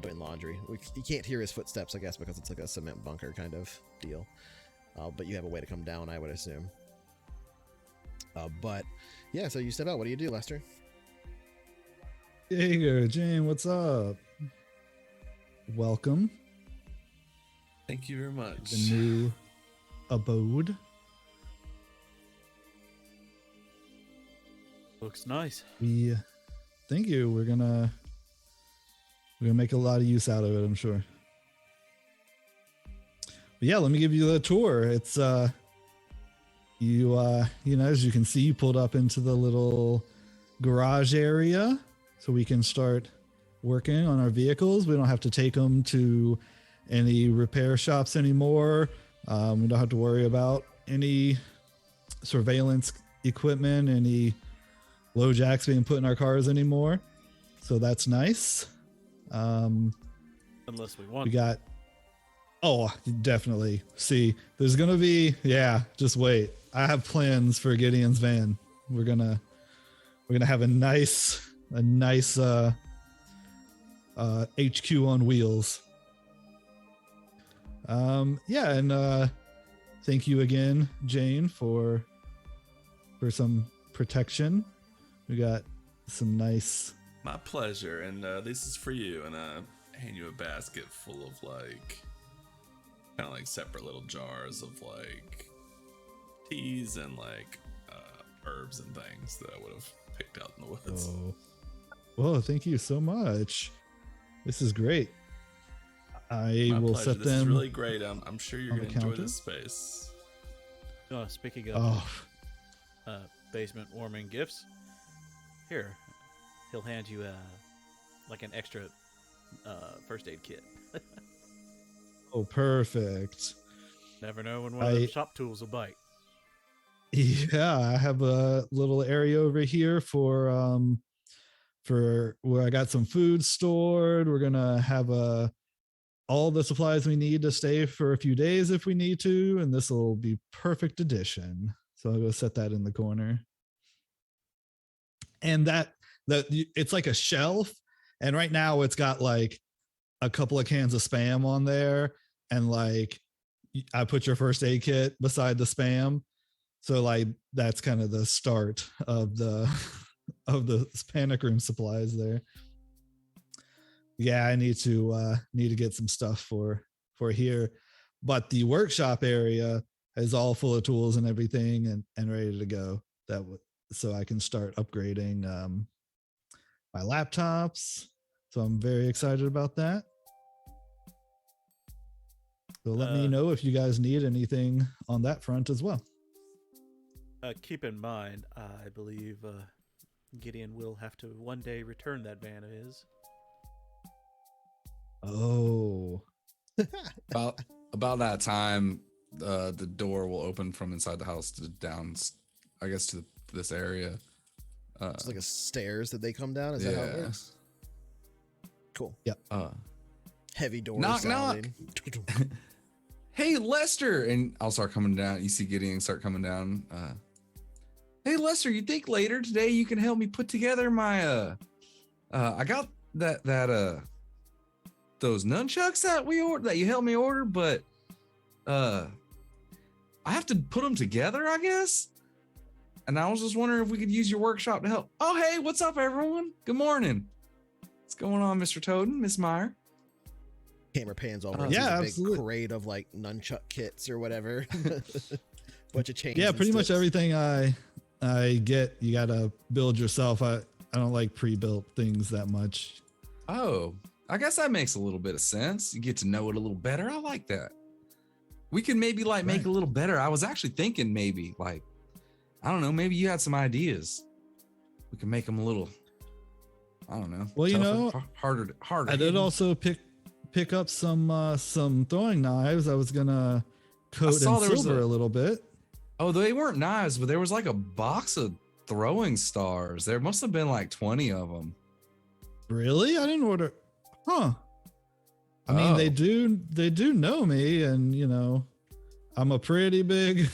doing laundry. You can't hear his footsteps, I guess, because it's like a cement bunker kind of deal. But you have a way to come down, I would assume. But yeah, so you step out. What do you do, Lester? Hey there, Jane. What's up? Welcome. Thank you very much. The new abode. Looks nice. Thank you. We're gonna make a lot of use out of it, I'm sure. But yeah, let me give you the tour. It's you know, as you can see, you pulled up into the little garage area, so we can start working on our vehicles. We don't have to take them to any repair shops anymore. We don't have to worry about any surveillance equipment, any low jacks being put in our cars anymore. So that's nice. Unless we want. We got, oh, definitely. See, there's gonna be, yeah, just wait. I have plans for Gideon's van. We're gonna have a nice HQ on wheels. Yeah, and thank you again, Jane, for some protection. We got some nice. My pleasure, and this is for you, and I hand you a basket full of like kind of like separate little jars of like teas and like herbs and things that I would have picked out in the woods. Oh, well, thank you so much. This is great. I My will pleasure. set This them. is really great. I'm sure you're on gonna the enjoy counter. this space. Speaking of Oh, basement warming gifts, here, he'll hand you like an extra first aid kit. oh, perfect. Never know when one of them shop tools will bite. Yeah, I have a little area over here for where I got some food stored. We're gonna have all the supplies we need to stay for a few days if we need to, and this will be perfect addition. So I'll go set that in the corner. And that it's like a shelf, and right now it's got like a couple of cans of Spam on there, and like I put your first aid kit beside the Spam. So like that's kind of the start of the of the panic room supplies there. Yeah, I need to get some stuff for here, but the workshop area is all full of tools and everything and ready to go. So I can start upgrading my laptops. So I'm very excited about that. So let me know if you guys need anything on that front as well. Keep in mind, I believe Gideon will have to one day return that van of his. Oh, About that time, the door will open from inside the house to down, I guess, to this area. It's like a stairs that they come down. Is that how it Yeah. works? Cool. yep. Heavy door Knock, sounding. Hey, Lester, and I'll start coming down. You see Gideon start coming down. Hey, Lester, you think later today you can help me put together my I got that those nunchucks that you helped me order, but I have to put them together, I guess. And I was just wondering if we could use your workshop to help. Oh, hey, what's up, everyone? Good morning. What's going on, Mr. Toden, Miss Meyer? Camera pans over. Yeah, a big absolutely. crate of like nunchuck kits or whatever. Bunch of chains. Yeah, and pretty much sticks. everything I get, you gotta build yourself. I don't like pre-built things that much. Oh, I guess that makes a little bit of sense. You get to know it a little better. I like that. We could maybe like make Right. it a little better. I was actually thinking maybe like, I don't know, maybe you had some ideas. We can make them a little, I don't know. Well, you tougher, know, harder. I did also pick up some throwing knives. I was gonna coat saw in there was silver a little bit. Oh, they weren't knives, but there was like a box of throwing stars. There must have been like 20 of them. Really? I didn't order. Huh. I mean, they Oh. do know me, and you know, I'm a pretty big.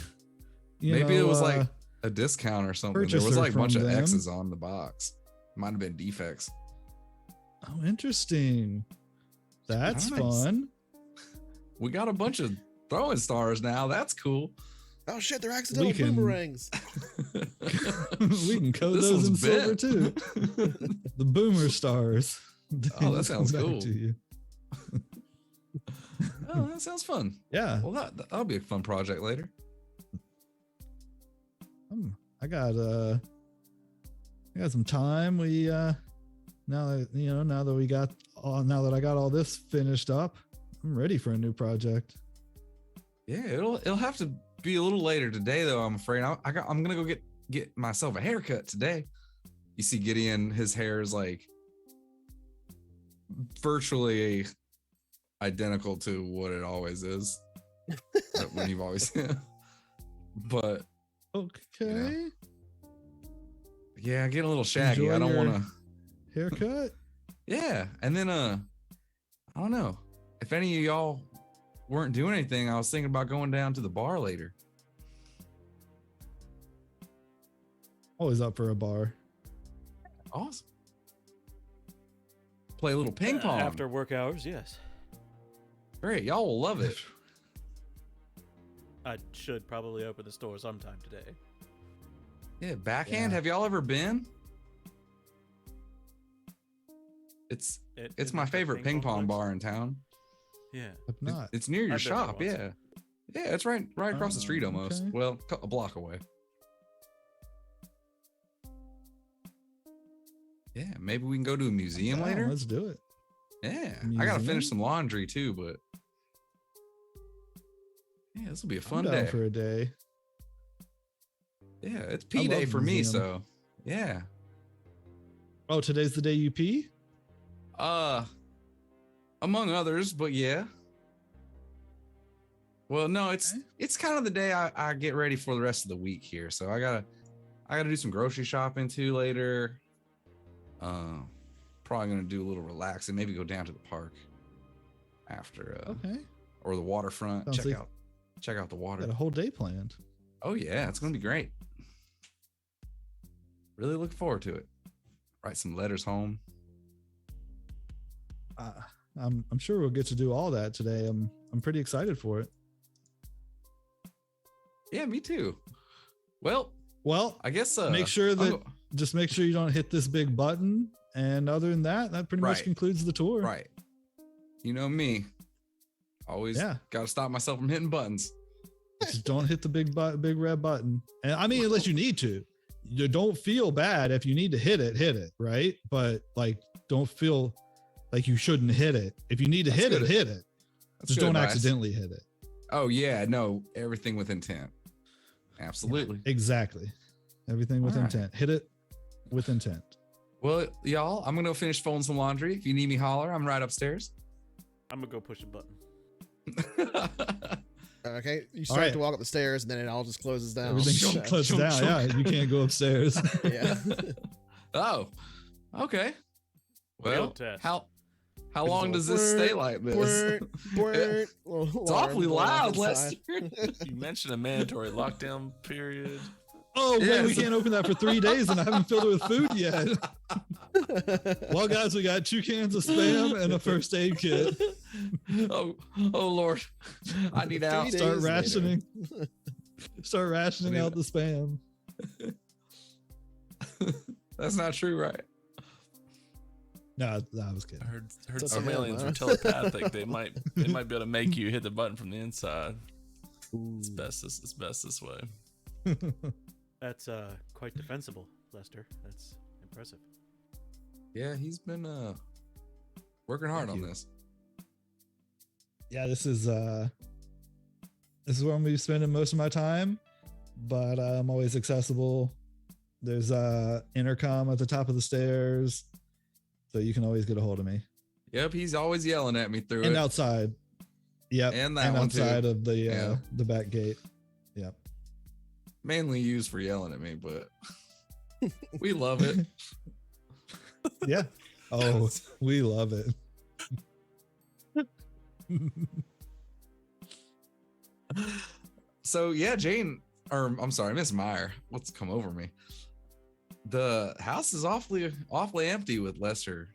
Maybe it was like a discount or something. There was purchaser like a bunch from of them. X's on the box. Might have been defects. Oh, interesting. That's Nice. fun. We got a bunch of throwing stars now. That's cool. Oh shit! They're accidental can- boomerangs. We can code This those in one's silver bent. too. The boomer stars. Oh, that Just sounds come back cool. to you. Oh, that sounds fun. Yeah. Well, that'll be a fun project later. I got some time. We now that I got all this finished up, I'm ready for a new project. Yeah, it'll have to be a little later today, though. I'm afraid I'm gonna go get myself a haircut today. You see, Gideon, his hair is like virtually identical to what it always is when you've always. But Okay. yeah, getting a little shaggy. Enjoy I don't your- want to. Haircut. Yeah, and then I don't know if any of y'all weren't doing anything. I was thinking about going down to the bar later. Always up for a bar. Awesome. Play a little ping pong. After work hours, yes. Great, y'all will love it. I should probably open the store sometime today. Yeah, backhand. Yeah. Have y'all ever been? It's Isn't my that the favorite ping pong place? bar in town. Yeah. I've not. It's near your I've been there shop. once. Yeah, yeah, it's right across the street Oh, almost. okay. Well, a block away. Yeah, maybe we can go to a museum Yeah, later. Let's do it. Yeah, I gotta finish Museum? some laundry too, but yeah, this will be a I'm fun down day. for a day. Yeah, it's I P day love for me. museum. So yeah, Oh, today's the day you pee? among others, but yeah. Well, no, Okay. it's kind of the day I get ready for the rest of the week here. So I gotta do some grocery shopping too later. Probably gonna do a little relaxing, maybe go down to the park after Okay. or the waterfront. Sounds like- Check out the water. Got a whole day planned. Oh yeah, it's gonna be great. Really looking forward to it. Write some letters home. I'm sure we'll get to do all that today. I'm pretty excited for it. Yeah, me too. Well, Well, I guess make sure that just make sure you don't hit this big button. And other than that, that pretty much Right. concludes the tour. right. You know me. Always got to stop myself from hitting buttons. Just don't hit the big red button. And I mean, unless you need to. You don't feel bad if you need to hit it, right? But like, don't feel like you shouldn't hit it. If you need to hit it. That's Just good don't advice. accidentally hit it. Oh yeah, no, everything with intent. Absolutely. Exactly. Everything with All right. intent. Hit it with intent. Well, y'all, I'm gonna go finish folding some laundry. If you need me, holler. I'm right upstairs. I'm gonna go push a button. Okay, you All start right. to walk up the stairs, and then it all just closes down. Everything So- closes down. Yeah, you can't go upstairs. yeah. Oh, okay. Well, Field test. how long does this stay like this? It's It's awfully loud, Lester. You mentioned a mandatory lockdown period. Oh, wait, we Yes. can't open that for 3 days and I haven't filled it with food yet. Well, guys, we got 2 cans of Spam and a first aid kit. oh Lord, I need out. 3 days Start later. rationing. Start rationing out the Spam. That's not true, right? No, that was good. I heard That's some okay, aliens man. were telepathic. They might be able to make you hit the button from the inside. It's best this way. That's quite defensible, Lester. That's impressive. Yeah, he's been working hard Thank on you. this. Yeah, this is where I'm gonna be spending most of my time, but I'm always accessible. There's intercom at the top of the stairs, so you can always get a hold of me. Yep, he's always yelling at me through And it. outside. Yep. And that one too. outside of Yeah. the back gate. Yep. Mainly used for yelling at me, but we love it. Yeah. Oh, we love it. So yeah, Jane, or I'm sorry, Miss Meyer, what's come over me? The house is awfully empty with Lester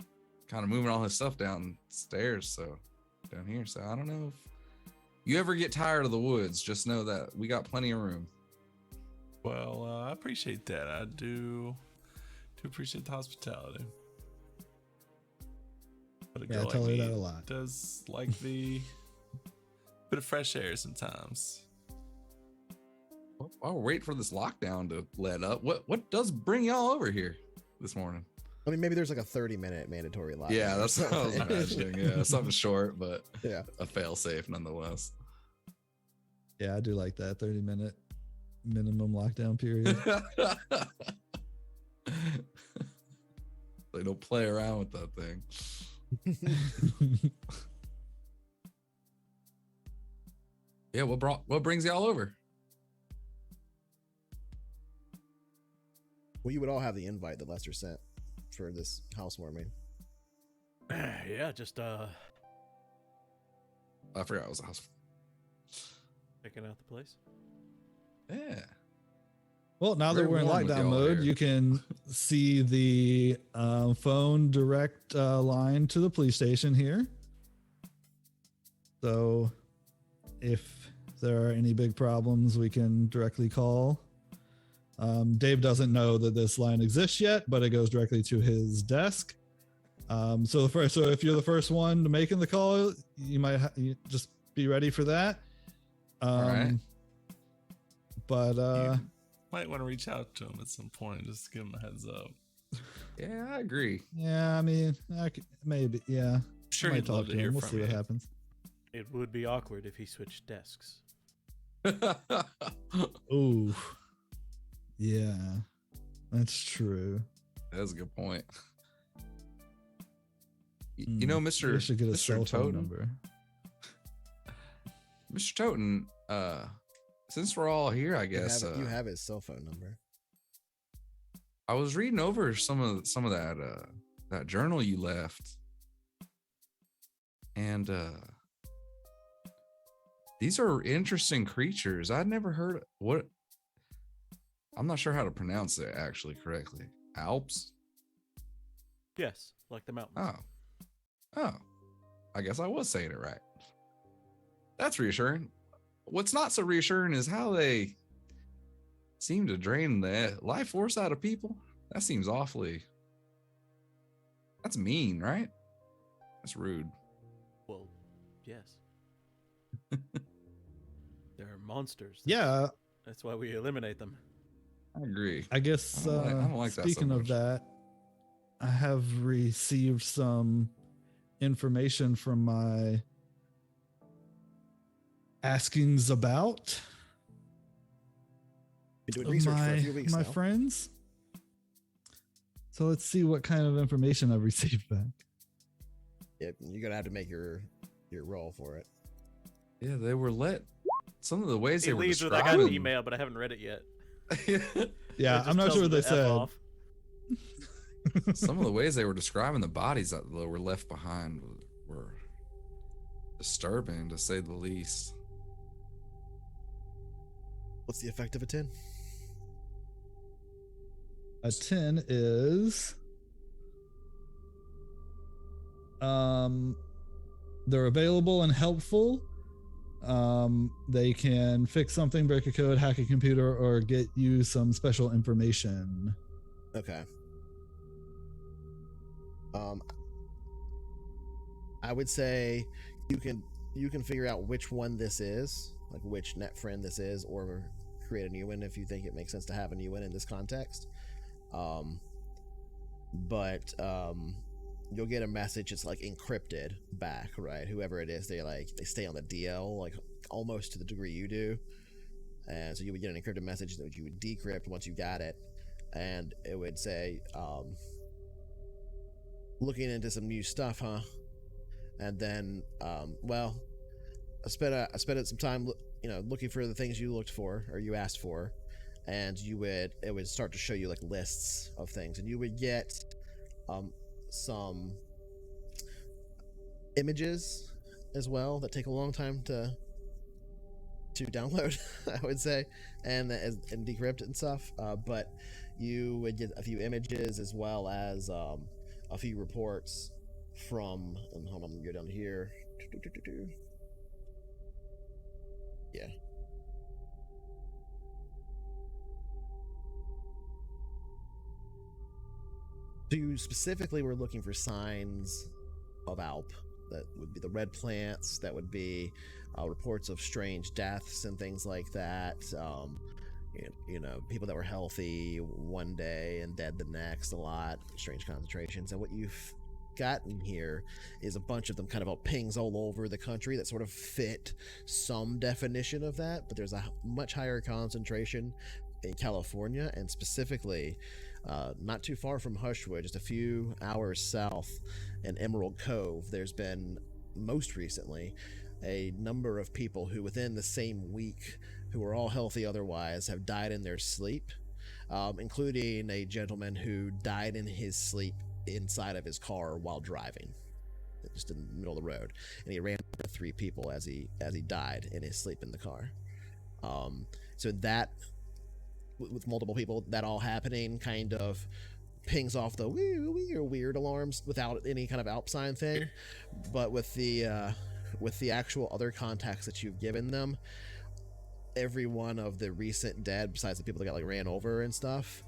kind of moving all his stuff downstairs, so down here. So I don't know if you ever get tired of the woods, just know that we got plenty of room. Well, I appreciate that. I do appreciate the hospitality. But a Yeah, I girl tell like her me that a lot. does like the bit of fresh air sometimes. While we're waiting for this lockdown to let up, what does bring y'all over here this morning? I mean, maybe there's like a 30-minute mandatory lockdown. Yeah, that's what I was something. imagining. Yeah, something short, but Yeah. a fail safe nonetheless. Yeah, I do like that 30-minute minimum lockdown period. They don't play around with that thing. Yeah, what brings y'all over? Well, you would all have the invite that Lester sent for this housewarming. Yeah, just I forgot it was a house. checking out the place. Yeah. Well, now Very that we're in warm with lockdown y'all mode, here. you can see the phone direct line to the police station here. So if there are any big problems, we can directly call. Dave doesn't know that this line exists yet, but it goes directly to his desk. So if you're the first one to making the call, you might you just be ready for that. All right. But You might want to reach out to him at some point just to give him a heads up. Yeah, I agree. yeah, I mean, maybe, yeah. I'm sure I might he'd love talk to to hear him. We'll from see you. what happens. It would be awkward if he switched desks. Ooh, yeah, that's true. That's a good point. You know, Maybe I should get a cell Mr. phone Toten, number. Mr. Toten, since we're all here, I guess You have his cell phone number. I was reading over some of that journal you left, and these are interesting creatures. I'd never heard what. I'm not sure how to pronounce it actually correctly. Alps. Yes, like the mountains. Oh, I guess I was saying it right. That's reassuring. What's not so reassuring is how they seem to drain the life force out of people. That seems awfully. That's mean, right? That's rude. Well, yes. They're monsters. Yeah, That's why we eliminate them. I agree. I guess I don't like that so speaking of much. that, I have received some information from my askings about Been doing of research for a few weeks my now. friends. So let's see what kind of information I've received back. Yeah, you're gonna have to make your roll for it. Yeah, they were let. Some of the ways they It were leads with, I described. got an email, but I haven't read it yet. Yeah, It just I'm not tells sure them what they to F said. off. Some of the ways they were describing the bodies that were left behind were disturbing, to say the least. What's the effect of a 10? A 10 is they're available and helpful. They can fix something, break a code, hack a computer, or get you some special information. Okay. I would say you can figure out which one this is, like which net friend this is, or create a new one if you think it makes sense to have a new one in this context. But you'll get a message that's like encrypted back, right? Whoever it is, they stay on the DL like almost to the degree you do, and so you would get an encrypted message that you would decrypt once you got it, and it would say, looking into some new stuff, huh? And then, well, I spent some time, looking for the things you looked for or you asked for, and it would start to show you like lists of things, and you would get some images as well that take a long time to download, I would say, and decrypt and stuff. But you would get a few images as well as a few reports from. And hold on, I'm gonna go down here. Yeah. So you specifically were looking for signs of Alp. That would be the red plants. That would be reports of strange deaths and things like that. People that were healthy one day and dead the next. A lot strange concentrations. And what you've gotten here is a bunch of them, kind of pings all over the country that sort of fit some definition of that. But there's a much higher concentration in California, and specifically not too far from Hushwood, just a few hours south in Emerald Cove. There's been, most recently, a number of people who within the same week, who were all healthy otherwise, have died in their sleep, including a gentleman who died in his sleep inside of his car while driving, just in the middle of the road, and he ran into 3 people as he died in his sleep in the car. So that, with multiple people, that all happening, kind of pings off the weird alarms without any kind of Alp sign thing. But with the actual other contacts that you've given them, every one of the recent dead, besides the people that got like ran over and stuff,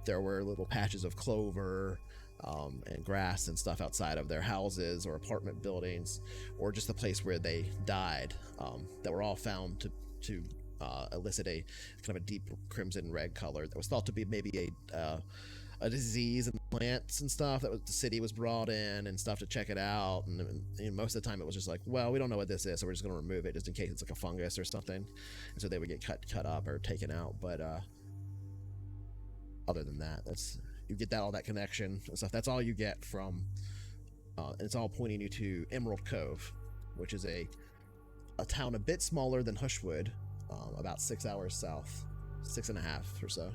there were little patches of clover and grass and stuff outside of their houses or apartment buildings, or just the place where they died, that were all found to elicit a kind of a deep crimson red color that was thought to be maybe a disease in plants and stuff. That was, the city was brought in and stuff to check it out, and most of the time it was just like, well, we don't know what this is, so we're just going to remove it just in case it's like a fungus or something, and so they would get cut up or taken out. But other than that, you get all that connection and stuff. That's all you get from, and it's all pointing you to Emerald Cove, which is a town a bit smaller than Hushwood, about 6 hours south, 6.5 or so.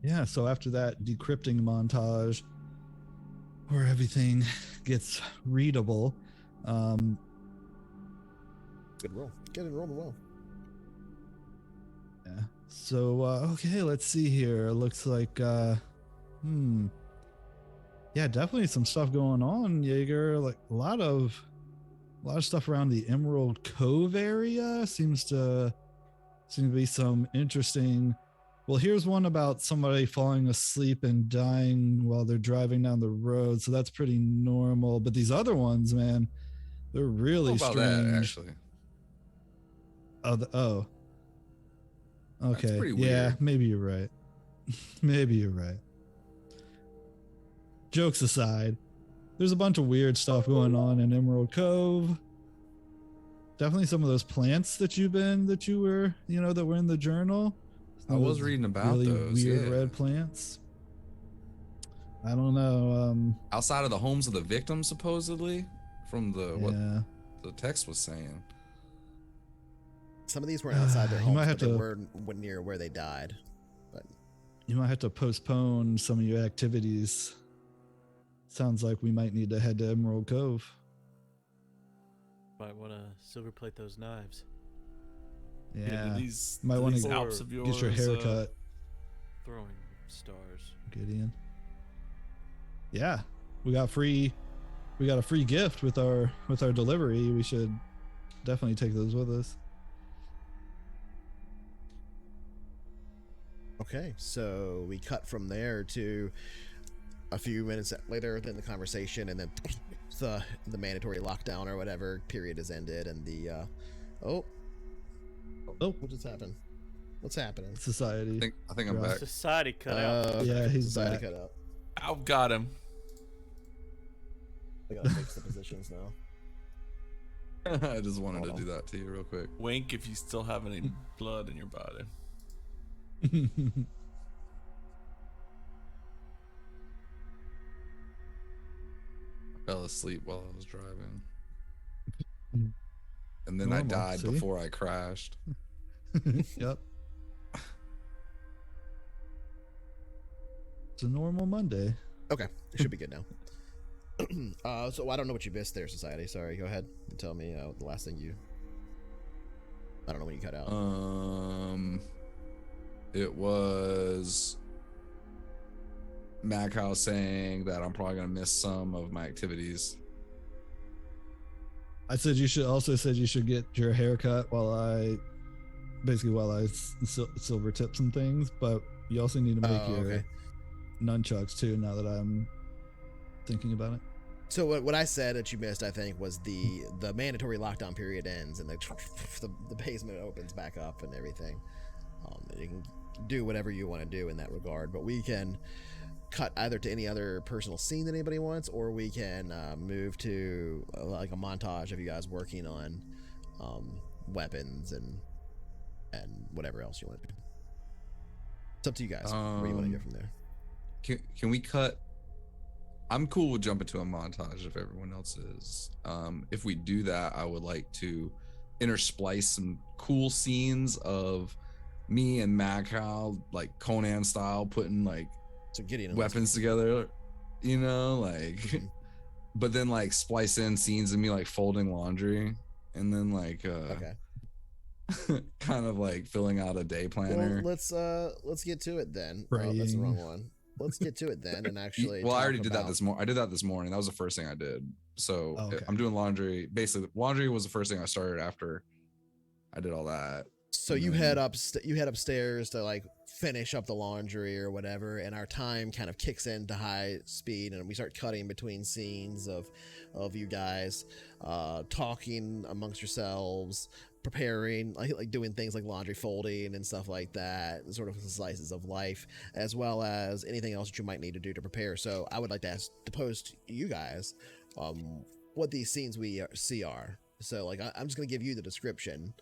Yeah, so after that decrypting montage where everything gets readable, Good roll. Get it rolling well. yeah. So okay, let's see here. It looks like yeah, definitely some stuff going on, Jaeger. Like a lot of A lot of stuff around the Emerald Cove area seems to be some interesting. Well, here's one about somebody falling asleep and dying while they're driving down the road, so that's pretty normal. But these other ones, man, they're really What about strange. that, actually? Oh, okay. That's pretty Yeah, weird. maybe you're right. Maybe you're right. Jokes aside, there's a bunch of weird stuff going on in Emerald Cove. Definitely some of those plants that you were, that were in the journal. I was reading about really those. weird Yeah. red plants. I don't know. Outside of the homes of the victims, supposedly, from what the text was saying. Some of these weren't outside their You homes, might have but they to- were near where they died. But You might have to postpone some of your activities. Sounds like we might need to head to Emerald Cove. Might want to silver plate those knives. Yeah, These, might do wanna these get Alps of yours, get your hair cut, Throwing stars. Gideon. Yeah, we got a free gift with our delivery. We should definitely take those with us. okay, so we cut from there to a few minutes later in the conversation, and then the mandatory lockdown or whatever period has ended, and the oh, what just happened? What's happening? Society. I think I'm Right. back. Society cut out. Okay, Yeah, he's society back. cut out. I've got him. I gotta fix the positions now. I just wanted to do that to you real quick. Wink if you still have any blood in your body. I fell asleep while I was driving. And then I Normal, died see? before I crashed. Yep. It's a normal Monday. Okay, it should be good now. So I don't know what you missed there, society. Sorry, go ahead and tell me the last thing you. I don't know when you cut out. It was Macau saying that I'm probably gonna miss some of my activities. I said you should get your hair cut while I silver tip some things, but you also need to make your okay. nunchucks too. Now that I'm thinking about it. So what I said that you missed, I think, was the mandatory lockdown period ends and the basement opens back up and everything. You can do whatever you want to do in that regard, but we can cut either to any other personal scene that anybody wants, or we can move to like a montage of you guys working on weapons and whatever else you want to do. It's up to you guys where you want to go from there. Can we cut? I'm cool with jumping to a montage if everyone else is. If we do that, I would like to intersplice some cool scenes of me and Macau, like Conan style, putting like So Gideon, weapons together, but then like splice in scenes of me like folding laundry, and then like okay. kind of like filling out a day planner. Well, let's get to it then. Oh, that's the Praying. wrong one. Let's get to it then and actually. Well, I talk already did that about- this morning. I did that this morning. That was the first thing I did. So Oh, okay. I'm doing laundry. Basically, laundry was the first thing I started after I did all that. So you head upstairs to like finish up the laundry or whatever, and our time kind of kicks into high speed, and we start cutting between scenes of you guys talking amongst yourselves, preparing, like doing things like laundry folding and stuff like that, sort of slices of life, as well as anything else that you might need to do to prepare. So I would like to pose to you guys what these scenes we see are. So like I'm just gonna give you the description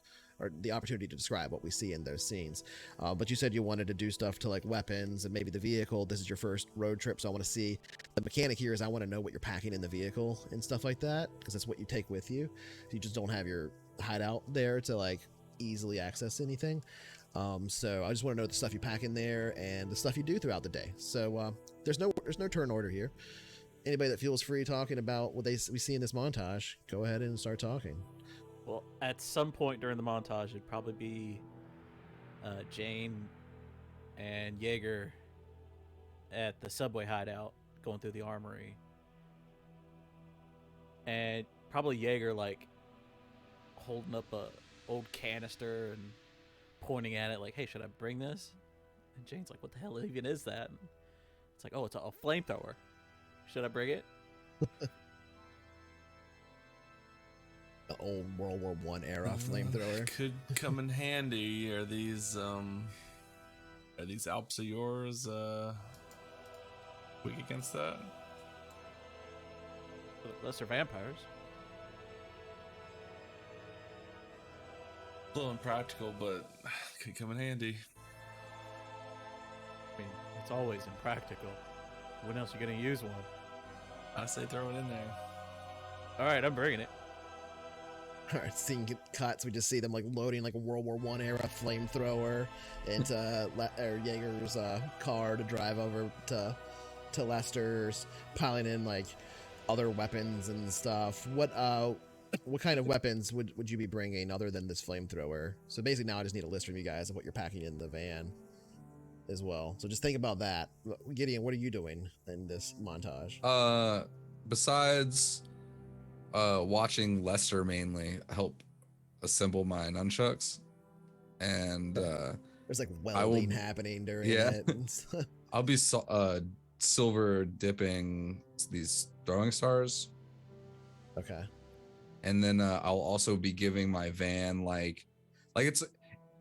or the opportunity to describe what we see in those scenes. But you said you wanted to do stuff to like weapons and maybe the vehicle. This is your first road trip, so I want to see the mechanic here is I want to know what you're packing in the vehicle and stuff like that, because that's what you take with you. You just don't have your hideout there to like easily access anything. So I just want to know the stuff you pack in there and the stuff you do throughout the day. So there's no turn order here. Anybody that feels free talking about what we see in this montage, go ahead and start talking. Well, at some point during the montage, it'd probably be Jane and Jaeger at the subway hideout going through the armory. And probably Jaeger like holding up a old canister and pointing at it like, "Hey, should I bring this?" And Jane's like, "What the hell even is that?" And it's like, "Oh, it's a flamethrower. Should I bring it?" The old World War One era flamethrower. Could come in handy. Are these Alps of yours weak against that? Unless they're vampires. A little impractical, but could come in handy. I mean, it's always impractical. When else are you gonna use one? I say throw it in there. All right, I'm bringing it. All right, seeing cuts, we just see them like loading like a World War One era flamethrower into Jaeger's car to drive over to Lester's, piling in like other weapons and stuff. What kind of weapons would you be bringing other than this flamethrower? So basically, now I just need a list from you guys of what you're packing in the van as well. So just think about that. Gideon, what are you doing in this montage? Besides watching Lester mainly help assemble my nunchucks, and There's like welding happening during it. I'll be silver dipping these throwing stars. Okay. And then I'll also be giving my van like it's,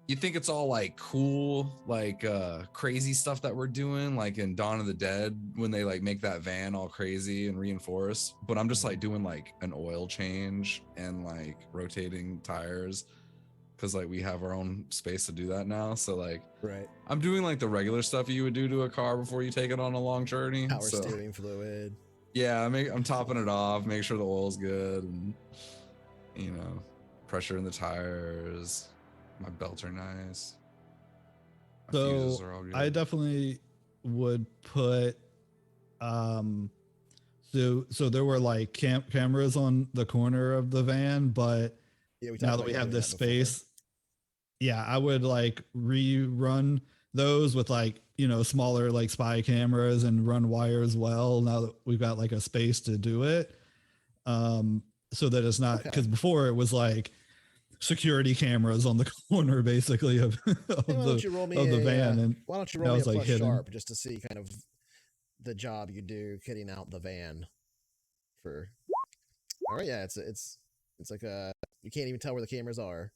you think it's all like cool, like crazy stuff that we're doing, like in Dawn of the Dead when they like make that van all crazy and reinforced. But I'm just like doing like an oil change and like rotating tires because like we have our own space to do that now. So like, right, I'm doing like the regular stuff you would do to a car before you take it on a long journey. Power steering fluid. Yeah, I'm topping it off, make sure the oil's good, and you know, pressure in the tires. My belts are nice. My fuses are all good. I definitely would put so there were like cameras on the corner of the van, but now that we have this space, I would like rerun those with like, you know, smaller like spy cameras and run wires well now that we've got like a space to do it. So that it's not, because before it was like security cameras on the corner basically of the van. And why don't you roll me a like plus sharp just to see kind of the job you do kitting out the van for. All right, yeah, it's like you can't even tell where the cameras are.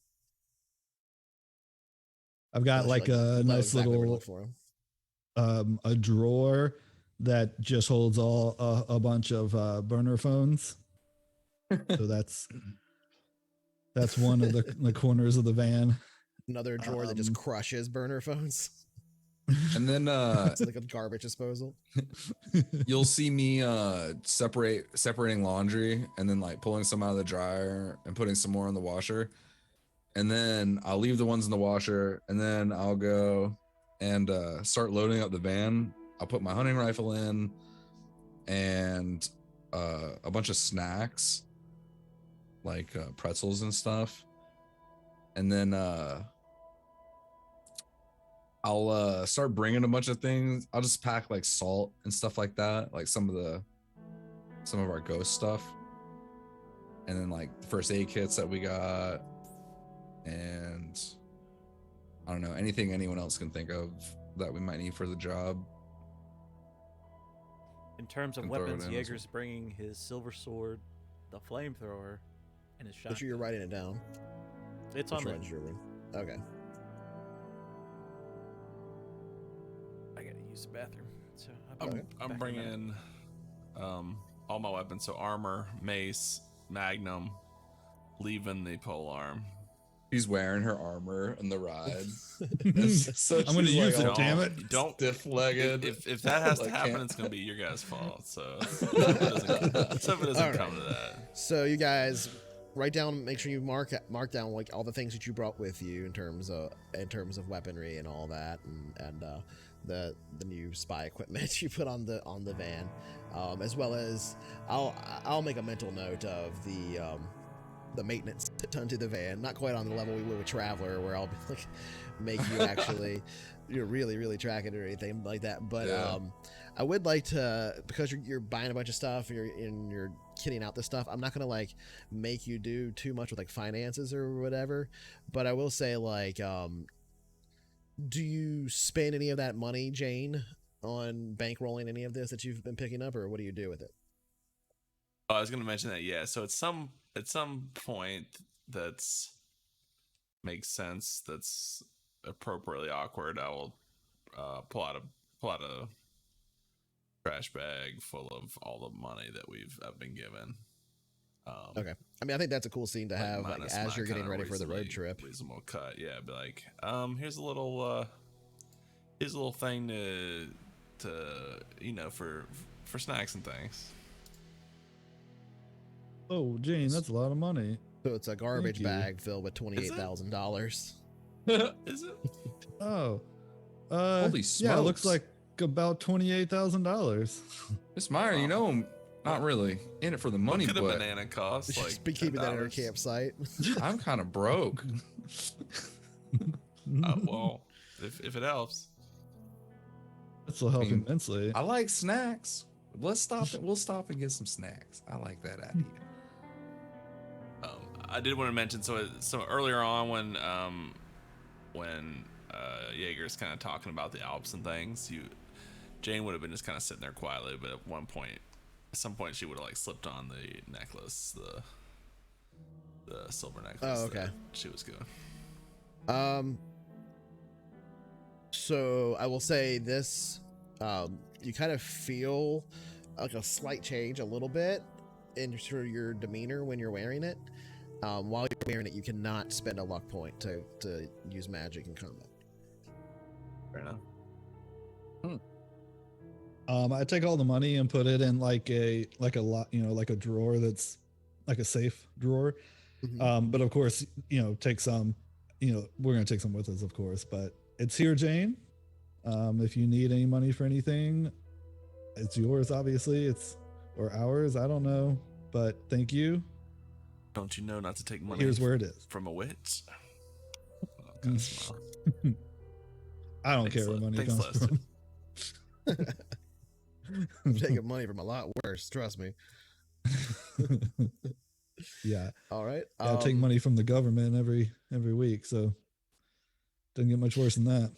I've got like a nice little a drawer that just holds a bunch of burner phones. So that's one of the corners of the van. Another drawer that just crushes burner phones. And then it's like a garbage disposal. You'll see me separating laundry and then like pulling some out of the dryer and putting some more in the washer. And then I'll leave the ones in the washer, and then I'll go and start loading up the van. I'll put my hunting rifle in and a bunch of snacks like pretzels and stuff. And then I'll start bringing a bunch of things. I'll just pack like salt and stuff like that, like some of our ghost stuff, and then like the first aid kits that we got, and I don't know, anything anyone else can think of that we might need for the job. In terms of weapons, Jaeger's bringing his silver sword, the flamethrower, and his shotgun. Make sure you're writing it down. It's on the... Okay. I gotta use the bathroom. So I'm bringing all my weapons. So armor, mace, magnum, leaving the pole arm. She's wearing her armor in the ride. So I'm going to use it, damn it. Don't stiff-legged. If that has to happen, it's going to be your guys' fault. So hope it doesn't come to that. So you guys write down, make sure you mark down like all the things that you brought with you in terms of weaponry and all that, and the new spy equipment you put on the van, as well as I'll make a mental note of the maintenance done to the van. Not quite on the level we were with Traveler, where I'll be like make you actually you're really tracking it or anything like that. But Yeah. I would like to, because you're buying a bunch of stuff, you're kitting out this stuff. I'm not gonna like make you do too much with like finances or whatever. But I will say like, do you spend any of that money, Jane, on bankrolling any of this that you've been picking up, or what do you do with it? Oh, I was going to mention that. Yeah. So at some point that's makes sense. That's appropriately awkward. I will pull out a trash bag full of all the money that I've been given. Okay. I mean, I think that's a cool scene to have, like, minus as my you're getting kinda ready for the road trip. reasonable cut. Yeah, be like, here's a little thing to for snacks and things. Oh, Jane, that's a lot of money. So it's a garbage you. bag filled with $28,000. Is it? Oh, Holy yeah, it looks smokes. like about $28,000. Miss Meyer, you know, I'm not really in it for the money, What could a but banana cost? Like Just be keeping that in our $10? campsite. I'm kind of broke. Well, if it helps. This will help I mean, immensely. I like snacks. Let's stop. We'll stop and get some snacks. I like that idea. I did want to mention so earlier on when Jaeger's kind of talking about the Alps and things, Jane would have been just kind of sitting there quietly, but at some point she would have like slipped on the necklace, the silver necklace. Oh, okay. That she was going. So I will say this, you kind of feel like a slight change a little bit in sort of your demeanor when you're wearing it. While you're wearing it, you cannot spend a luck point to use magic in combat. Fair enough. I take all the money and put it in like a drawer that's like a safe drawer. Mhm. But of course, take some, we're gonna take some with us, of course. But it's here, Jane. If you need any money for anything, it's yours. Obviously, or ours. I don't know, but thank you. Don't you know not to take money Here's where it is. from a witch? Oh, kind of smile. I don't Thanks, care where money thanks, comes Lester. from. I'm taking money from a lot worse, trust me. Yeah, All right. I take money from the government every week, so doesn't get much worse than that.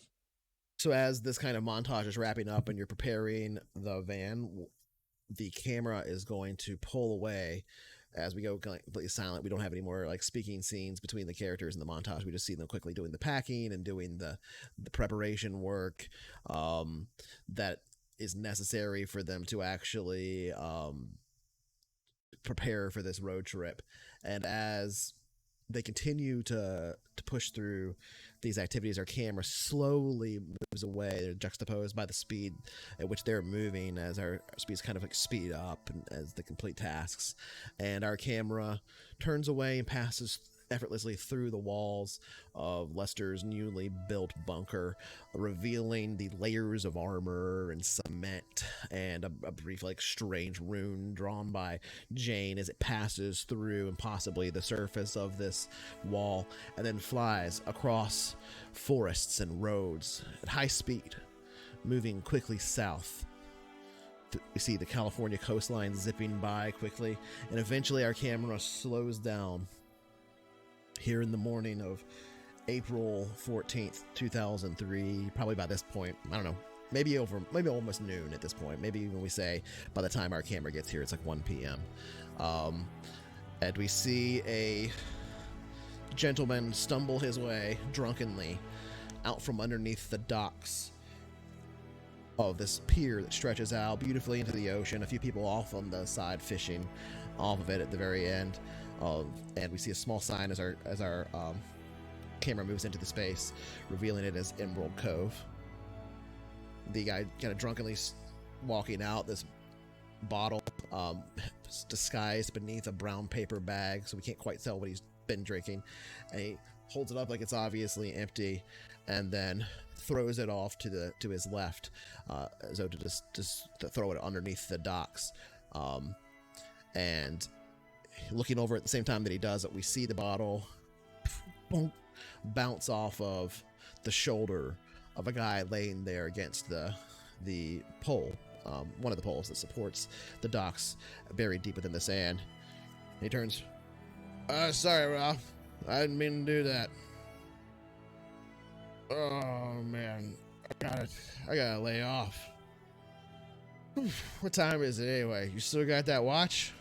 So as this kind of montage is wrapping up and you're preparing the van, the camera is going to pull away as we go completely silent. We don't have any more like speaking scenes between the characters in the montage. We just see them quickly doing the packing and doing the preparation work that is necessary for them to actually prepare for this road trip. And as they continue to push through these activities, our camera slowly moves away. They're juxtaposed by the speed at which they're moving as our speeds kind of like speed up and as they complete tasks. And our camera turns away and passes effortlessly through the walls of Lester's newly built bunker, revealing the layers of armor and cement and a brief like strange rune drawn by Jane as it passes through and possibly the surface of this wall and then flies across forests and roads at high speed, moving quickly south. We see the California coastline zipping by quickly, and eventually our camera slows down here in the morning of April 14th, 2003. Probably by this point, I don't know, maybe almost noon at this point. Maybe when we say by the time our camera gets here, it's like 1 p.m. And we see a gentleman stumble his way drunkenly out from underneath the docks of this pier that stretches out beautifully into the ocean. A few people off on the side fishing off of it at the very end. And we see a small sign as our camera moves into the space, revealing it as Emerald Cove. The guy kind of drunkenly walking out, this bottle disguised beneath a brown paper bag, so we can't quite tell what he's been drinking. And he holds it up like it's obviously empty, and then throws it off to his left, as though to just to throw it underneath the docks. And looking over at the same time that he does it, we see the bottle boom, bounce off of the shoulder of a guy laying there against the pole, one of the poles that supports the docks, buried deep within the sand. He turns. Sorry, Ralph. I didn't mean to do that. Oh man, I gotta lay off. What time is it anyway? You still got that watch?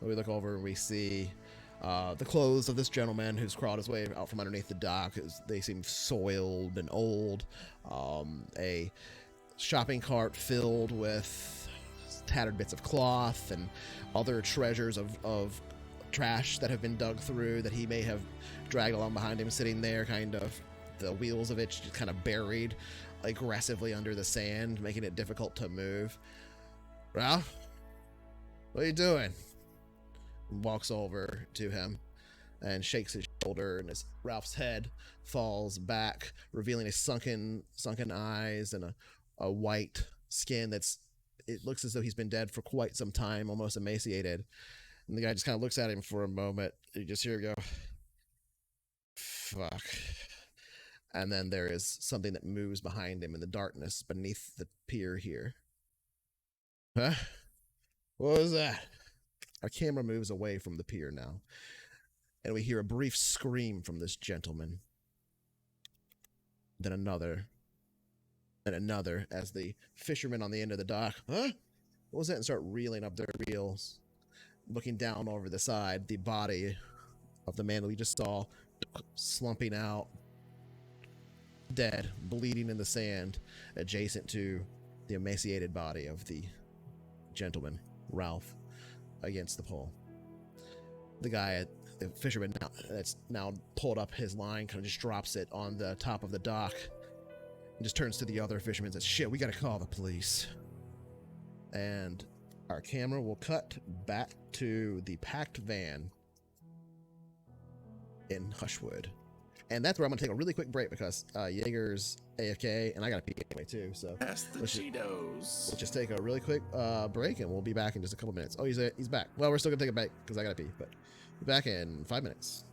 We look over and we see the clothes of this gentleman who's crawled his way out from underneath the dock. They seem soiled and old. A shopping cart filled with tattered bits of cloth and other treasures of trash that have been dug through that he may have dragged along behind him, sitting there, kind of the wheels of it just kind of buried aggressively under the sand, making it difficult to move. Ralph, what are you doing? Walks over to him and shakes his shoulder, and Ralph's head falls back, revealing his sunken eyes and a white skin it looks as though he's been dead for quite some time, almost emaciated. And the guy just kind of looks at him for a moment. You just hear him go, fuck. And then there is something that moves behind him in the darkness beneath the pier here. Huh? What was that? Our camera moves away from the pier now, and we hear a brief scream from this gentleman. Then another, and another, as the fishermen on the end of the dock, huh? What was that? And start reeling up their reels. Looking down over the side, the body of the man that we just saw slumping out, dead, bleeding in the sand, adjacent to the emaciated body of the gentleman, Ralph, against the pole. The fisherman that's now pulled up his line, kind of just drops it on the top of the dock and just turns to the other fishermen and says, shit, we gotta call the police. And our camera will cut back to the packed van in Hushwood. And that's where I'm going to take a really quick break because Jaeger's AFK and I got to pee anyway too. So That's the Cheetos. We'll just take a really quick break and we'll be back in just a couple minutes. Oh, he's back. Well, we're still going to take a break because I got to pee, but we'll be back in 5 minutes.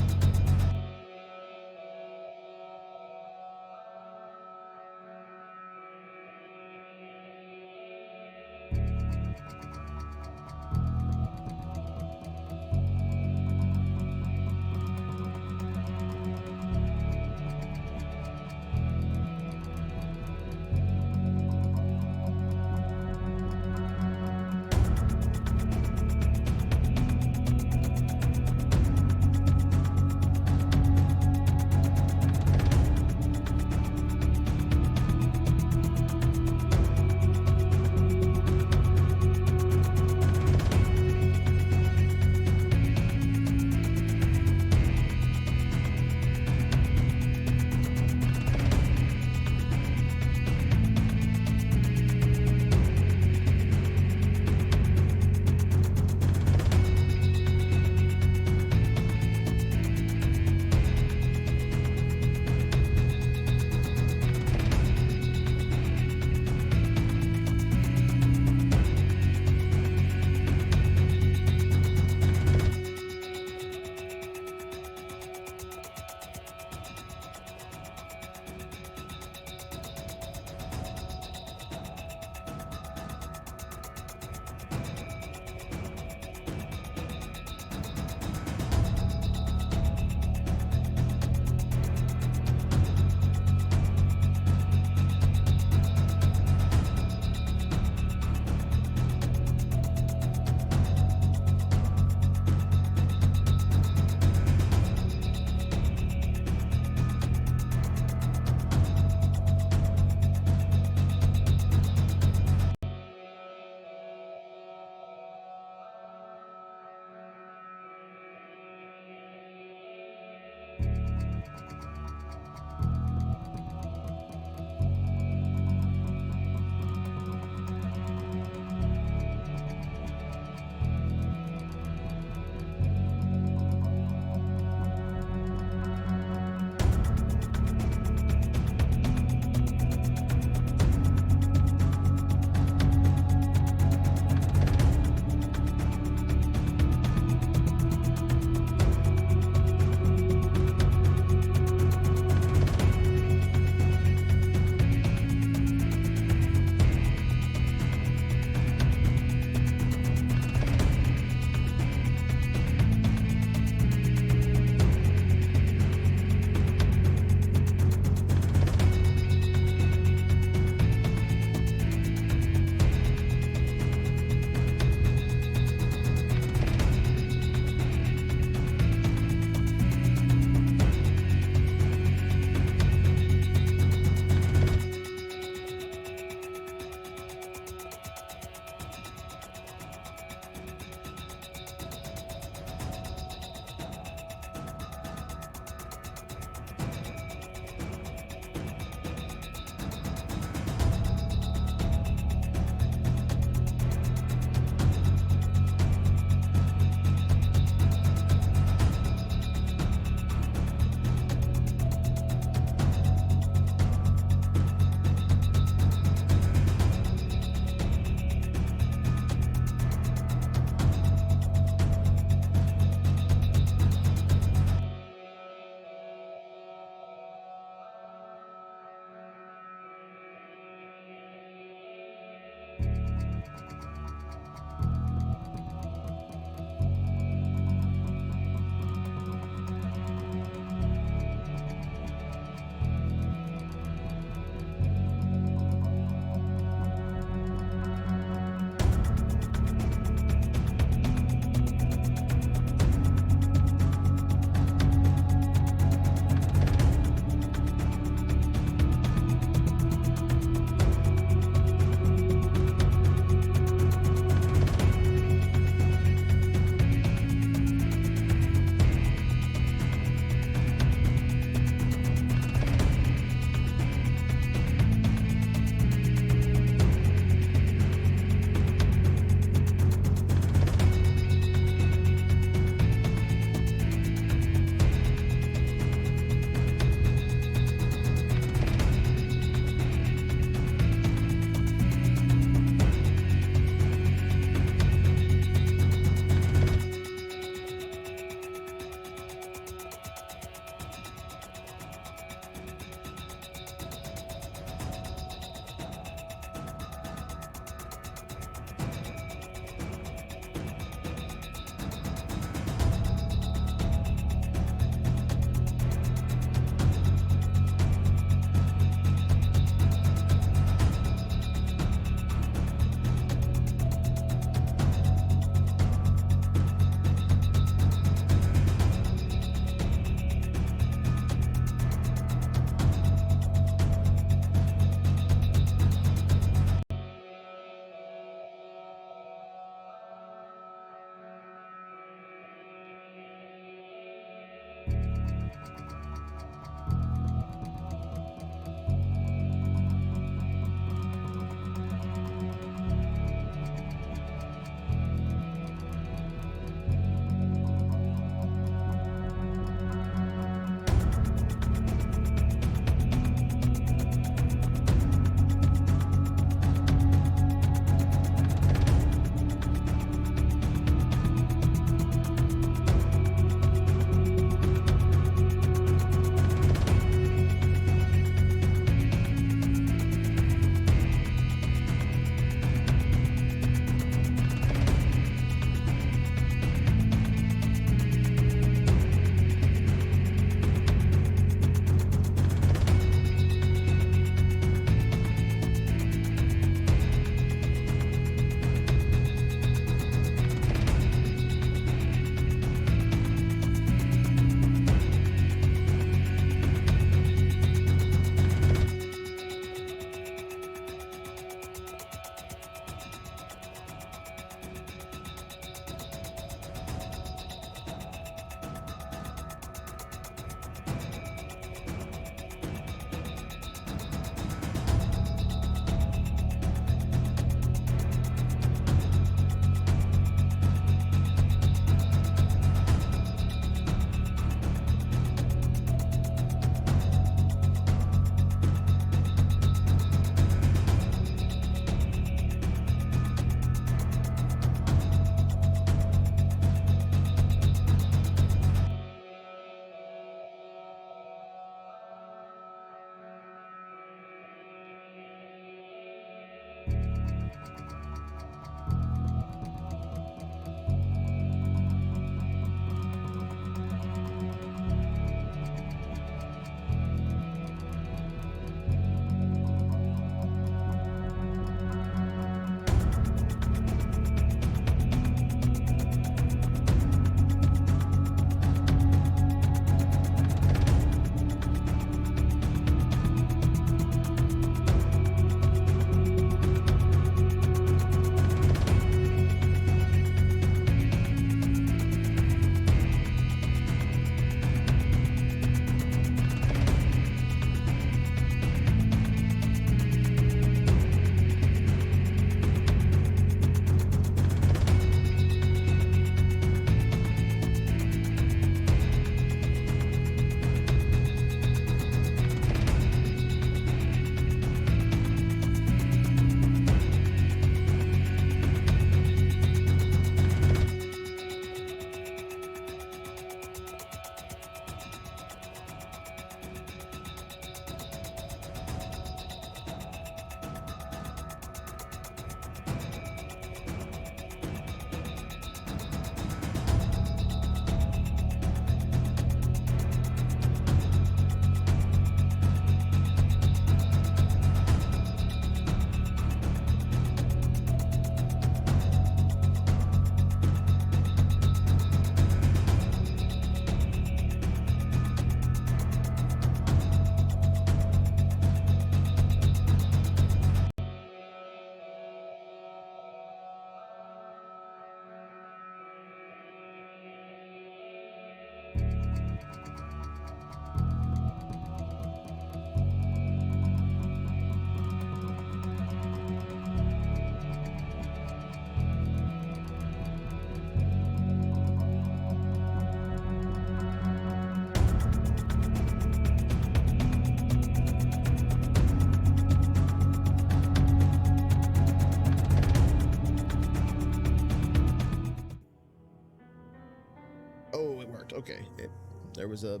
there was a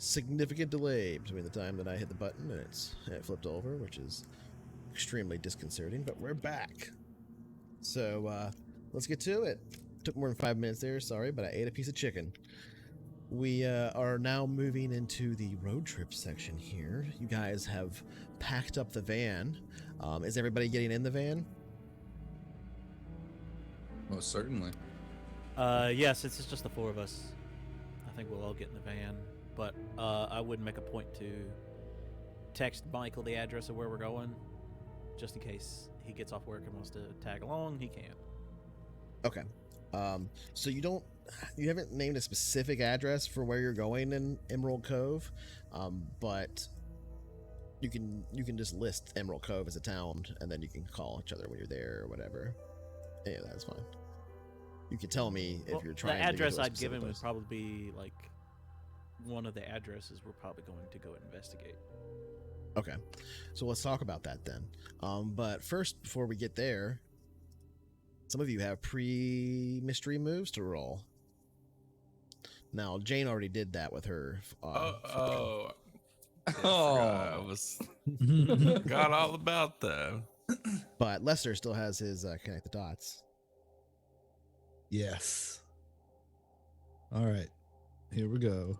significant delay between the time that I hit the button and it flipped over, which is extremely disconcerting, but we're back. So let's get to it. Took more than 5 minutes there, sorry, but I ate a piece of chicken. We are now moving into the road trip section here. You guys have packed up the van. Is everybody getting in the van? Most certainly. Yes, it's just the four of us. I think we'll all get in the van, but I would make a point to text Michael the address of where we're going, just in case he gets off work and wants to tag along. He can. Okay. So you haven't named a specific address for where you're going in Emerald Cove, but you can just list Emerald Cove as a town, and then you can call each other when you're there or whatever. Yeah, that's fine. You can tell me if you're trying. The address to go to a I'd given specific would place. probably be like one of the addresses we're probably going to go investigate. Okay, so let's talk about that then. But first, before we get there, some of you have pre-mystery moves to roll. Now, Jane already did that with her. Oh, Oh, I was forgot all about that. But Lester still has his connect the dots. Yes. All right. Here we go.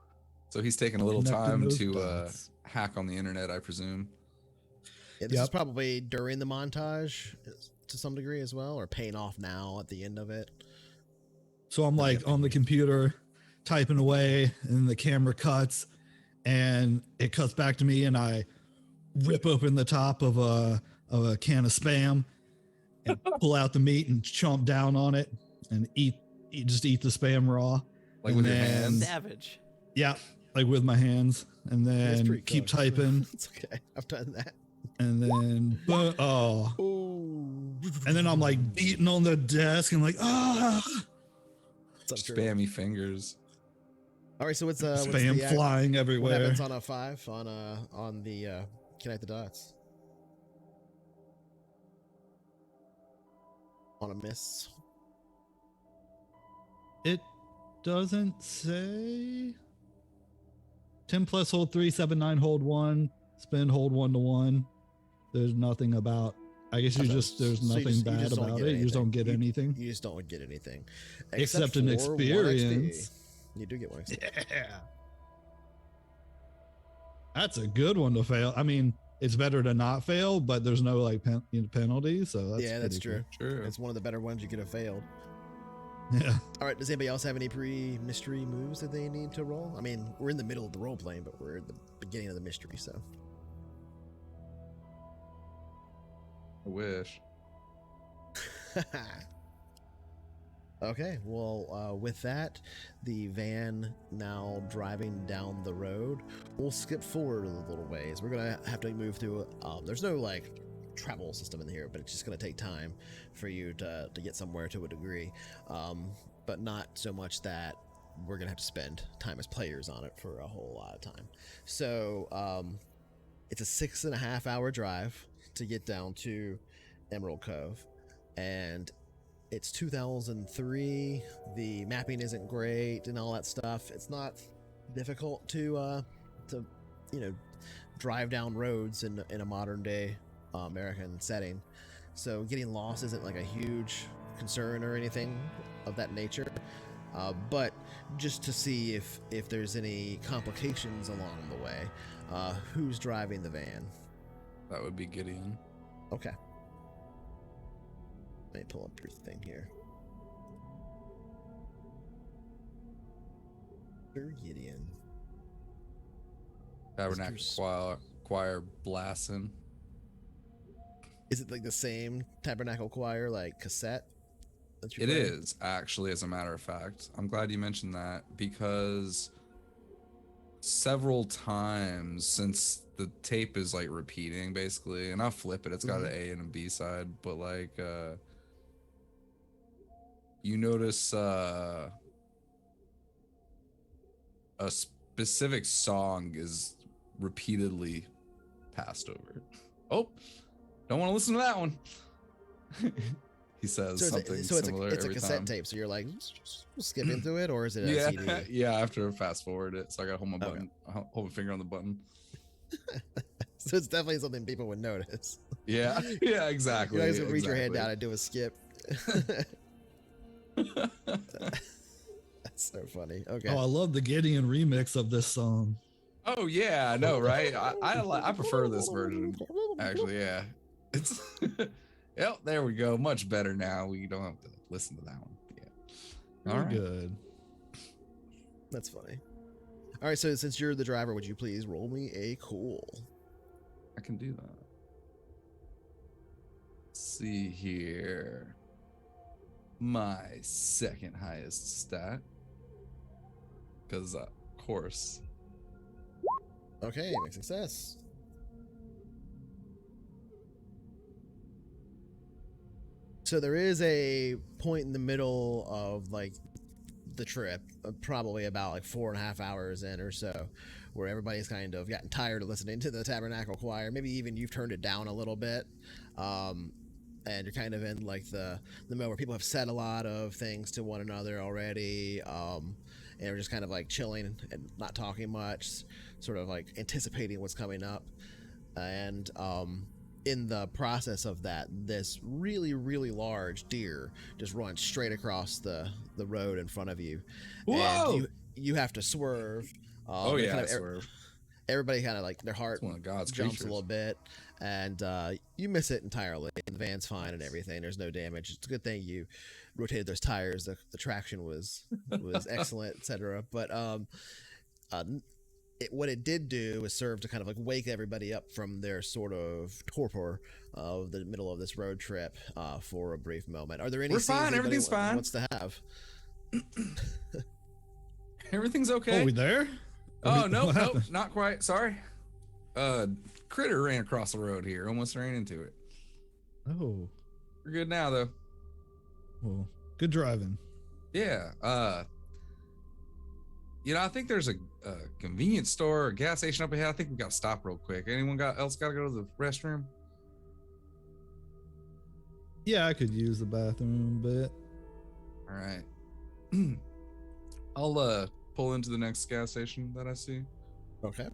so he's taking a little Connecting time those to dots. hack on the internet, I presume. Yeah, this is Yep. probably during the montage to some degree as well, or paying off now at the end of it. So I'm like on the computer typing away, and the camera cuts, and it cuts back to me, and I rip open the top of a can of Spam and pull out the meat and chomp down on it and just eat the Spam raw. Like And with your then- hands. Savage. Yeah, like with my hands, and That's then pretty keep close. typing, It's okay. I've done that. and then Oh. and then I'm like beating on the desk and like What's up, Trevor? Spammy fingers. All right, so what's Spam the flying What everywhere. happens on a 5 on the connect the dots? On a miss. It doesn't say. 10 plus hold 3, 7, 9 hold 1, spin hold 1 to 1. There's nothing about. I guess Okay, there's so you nothing just bad don't about get it. You just don't get anything. You just don't get anything. Except an for 1 experience. XP. You do get 1 XP. Yeah. That's a good one to fail. I mean, it's better to not fail, but there's no like penalty. So that's Yeah, that's pretty true. True. It's one of the better ones you could have failed. cool. Yeah. All right, does anybody else have any pre-mystery moves that they need to roll? I mean, we're in the middle of the role playing, but we're at the beginning of the mystery, so. I wish. Okay, well, with that, the van now driving down the road, we'll skip forward a little ways. We're gonna have to move through. There's no like travel system in here, but it's just gonna take time for you to get somewhere to a degree, but not so much that we're gonna have to spend time as players on it for a whole lot of time. So it's a 6.5 hour drive to get down to Emerald Cove, and it's 2003. The mapping isn't great and all that stuff. It's not difficult to drive down roads in a modern day American setting. So getting lost isn't like a huge concern or anything of that nature. But just to see if there's any complications along the way, who's driving the van? That would be Gideon. Okay. Let me pull up your thing here. Sir Gideon. Tabernacle Mr. choir blasting. Is it like the same Tabernacle Choir, like cassette? That you It play? is, actually, as a matter of fact. I'm glad you mentioned that because several times since the tape is like repeating basically, and I'll flip it, it's got an A and a B side, but like you notice a specific song is repeatedly passed over. Oh, don't want to listen to that one. He says So something it's similar a every cassette time. tape. So you're like skipping through it, or is it a Yeah, CD? yeah. I have to fast forward it, so I gotta hold my Okay. button, hold my finger on the button. So it's definitely something people would notice. Yeah, yeah, exactly. You guys would reach your hand down and do a skip. That's so funny. Okay. Oh, I love the Gideon remix of this song. Oh yeah, I know, right? I prefer this version, actually. Yeah, it's yep. There we go. Much better now. We don't have to listen to that one. Yeah. All right. Good. That's funny. All right, so since you're the driver, would you please roll me a cool? I can do that. Let's see here. My second highest stat. Because, of course. Okay, make success. So there is a point in the middle of like the trip, probably about like 4.5 hours in or so, where everybody's kind of gotten tired of listening to the Tabernacle Choir. Maybe even you've turned it down a little bit. And you're kind of in like the middle where people have said a lot of things to one another already. And we're just kind of like chilling and not talking much, sort of like anticipating what's coming up. And in the process of that, this really, really large deer just runs straight across the road in front of you. Whoa! And you have to swerve. Oh yeah, kind of, swerve. Everybody kind of like their heart It's one of God's jumps creatures. a little bit, and you miss it entirely. The van's fine and everything. There's no damage. It's a good thing you rotated those tires. The traction was excellent, etc. But what it did do was serve to kind of like wake everybody up from their sort of torpor of the middle of this road trip for a brief moment. Are there any? We're scenes fine. anybody Everything's fine. wants to have? Everything's Oh, okay. we there? Oh, no, What nope, happened? not quite. Sorry. Critter ran across the road here. Almost ran into it. Oh, We're good now, though. well, good driving. Yeah. I think there's a convenience store or gas station up ahead. I think we got to stop real quick. Anyone else got to go to the restroom? Yeah, I could use the bathroom a bit. All right. I'll pull into the next gas station that I see. Okay.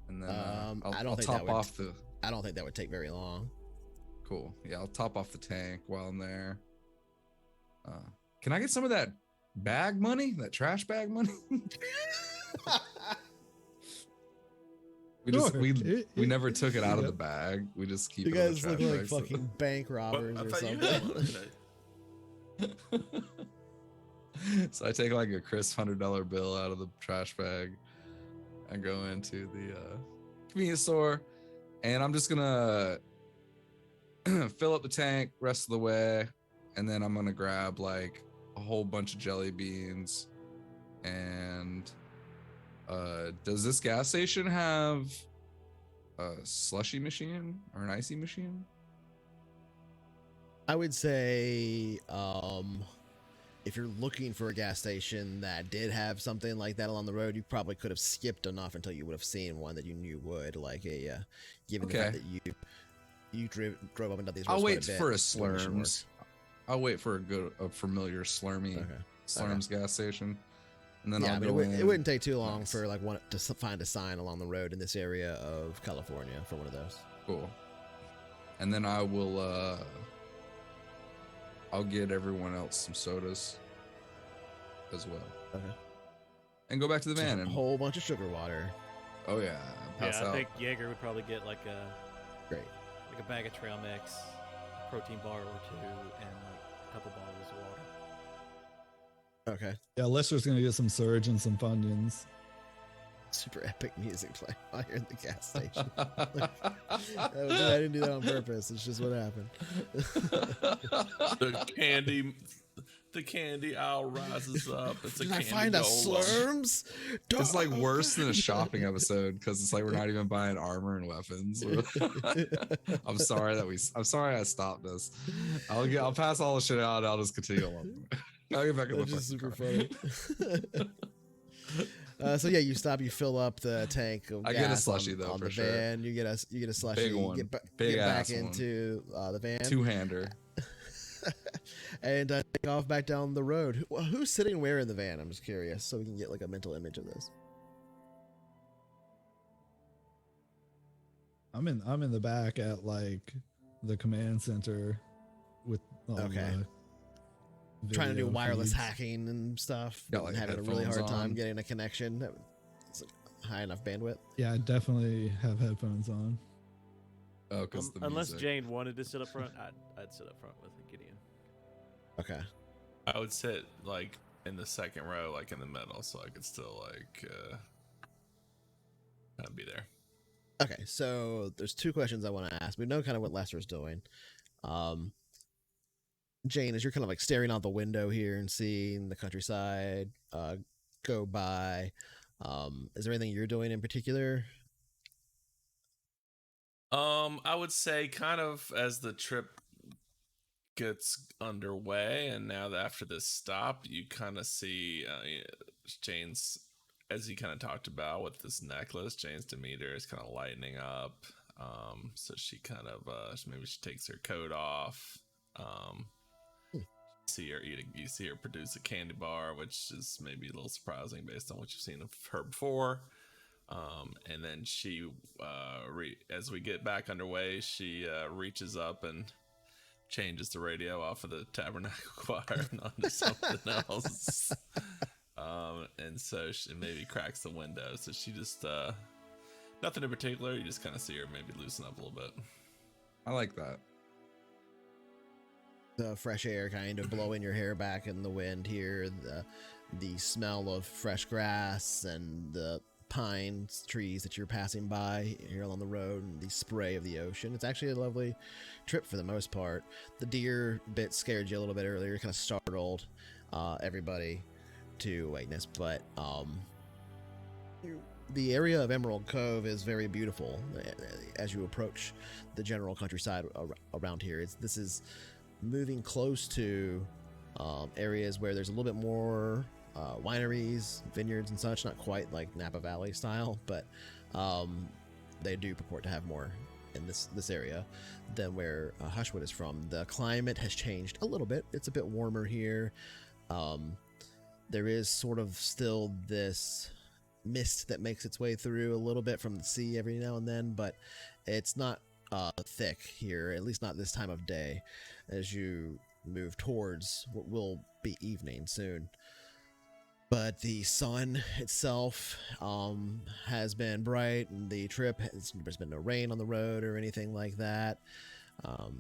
And then I don't I'll think top that would- off the... I don't think that would take very long. Cool. Yeah, I'll top off the tank while I'm there. Can I get some of that bag money? That trash bag money? We never took it out of the bag. We just keep You it in the guys trash look like bag, so- fucking bank robbers I or thought you something. had one today. So I take like a crisp $100 bill out of the trash bag and go into the convenience store, and I'm just gonna fill up the tank rest of the way, and then I'm gonna grab like a whole bunch of jelly beans. And does this gas station have a slushy machine or an icy machine? I would say if you're looking for a gas station that did have something like that along the road, you probably could have skipped enough until you would have seen one that you knew would, like a given the fact that you drove up and down these roads. I'll quite wait bit, for a before mission work. Slurms. I'll wait for a familiar Slurmy Okay. Slurms gas station, and then Yeah, I'll I mean, go it wouldn't take too long Nice. for like one to find a sign along the road in this area of California for one of those. Cool. And then I will I'll get everyone else some sodas as well. Okay. And go back to the Just van a and whole bunch of sugar water. oh yeah, pass I out. think Jaeger would probably get like a Great. a bag of trail mix, a protein bar or two, and like a couple bottles of water. Okay. Yeah, Lester's gonna get some Surge and some Funyuns. Super epic music playing while you're in the gas station. I didn't do that on purpose. It's just what happened. The candy aisle rises up. It's a Did I candy find a golem. Slurms? It's like worse than a shopping episode because it's like we're not even buying armor and weapons. I'm sorry I stopped this. I'll pass all the shit out and I'll just continue along. I'll get back in the That's just fucking super car. funny. So yeah, you stop. You fill up the tank of I gas get a slushie, on, though, on for the sure. van. You get a slushie. Big one. Big get back ass one. into the van. Two-hander. And take off back down the road. Who's sitting where in the van? I'm just curious, so we can get like a mental image of this. I'm in the back at like the command center with all the Trying to do video wireless feeds. hacking and stuff. Got, like, having a really hard headphones time on. getting a connection. It's like high enough bandwidth. Yeah, I definitely have headphones on. Oh, because the Unless music. Jane wanted to sit up front, I'd sit up front with Gideon. Okay. I would sit like in the second row, like in the middle, so I could still like kind of be there. Okay, so there's two questions I want to ask. We know kind of what Lester's doing. Jane, as you're kind of like staring out the window here and seeing the countryside go by, is there anything you're doing in particular? I would say kind of as the trip gets underway, and now that after this stop, you kind of see Jane's, as he kind of talked about with this necklace, Jane's demeanor is kind of lightening up. So she kind of maybe she takes her coat off. You see her produce a candy bar, which is maybe a little surprising based on what you've seen of her before. And then she, as we get back underway, she reaches up and changes the radio off of the Tabernacle Choir and onto something else. And so she maybe cracks the window. So she just, nothing in particular. You just kind of see her maybe loosen up a little bit. I like that. The fresh air kind of blowing your hair back in the wind here, the smell of fresh grass and the pine trees that you're passing by here along the road, and the spray of the ocean. It's actually a lovely trip for the most part. The deer bit scared you a little bit earlier, kind of startled everybody to awakeness, but the area of Emerald Cove is very beautiful as you approach the general countryside around here. This is moving close to areas where there's a little bit more wineries, vineyards, and such. Not quite like Napa Valley style, but they do purport to have more in this area than where Hushwood is from. The climate has changed a little bit. It's a bit warmer here. There is sort of still this mist that makes its way through a little bit from the sea every now and then, but it's not thick here, at least not this time of day, as you move towards what will be evening soon. But the sun itself has been bright, and the trip there's been no rain on the road or anything like that.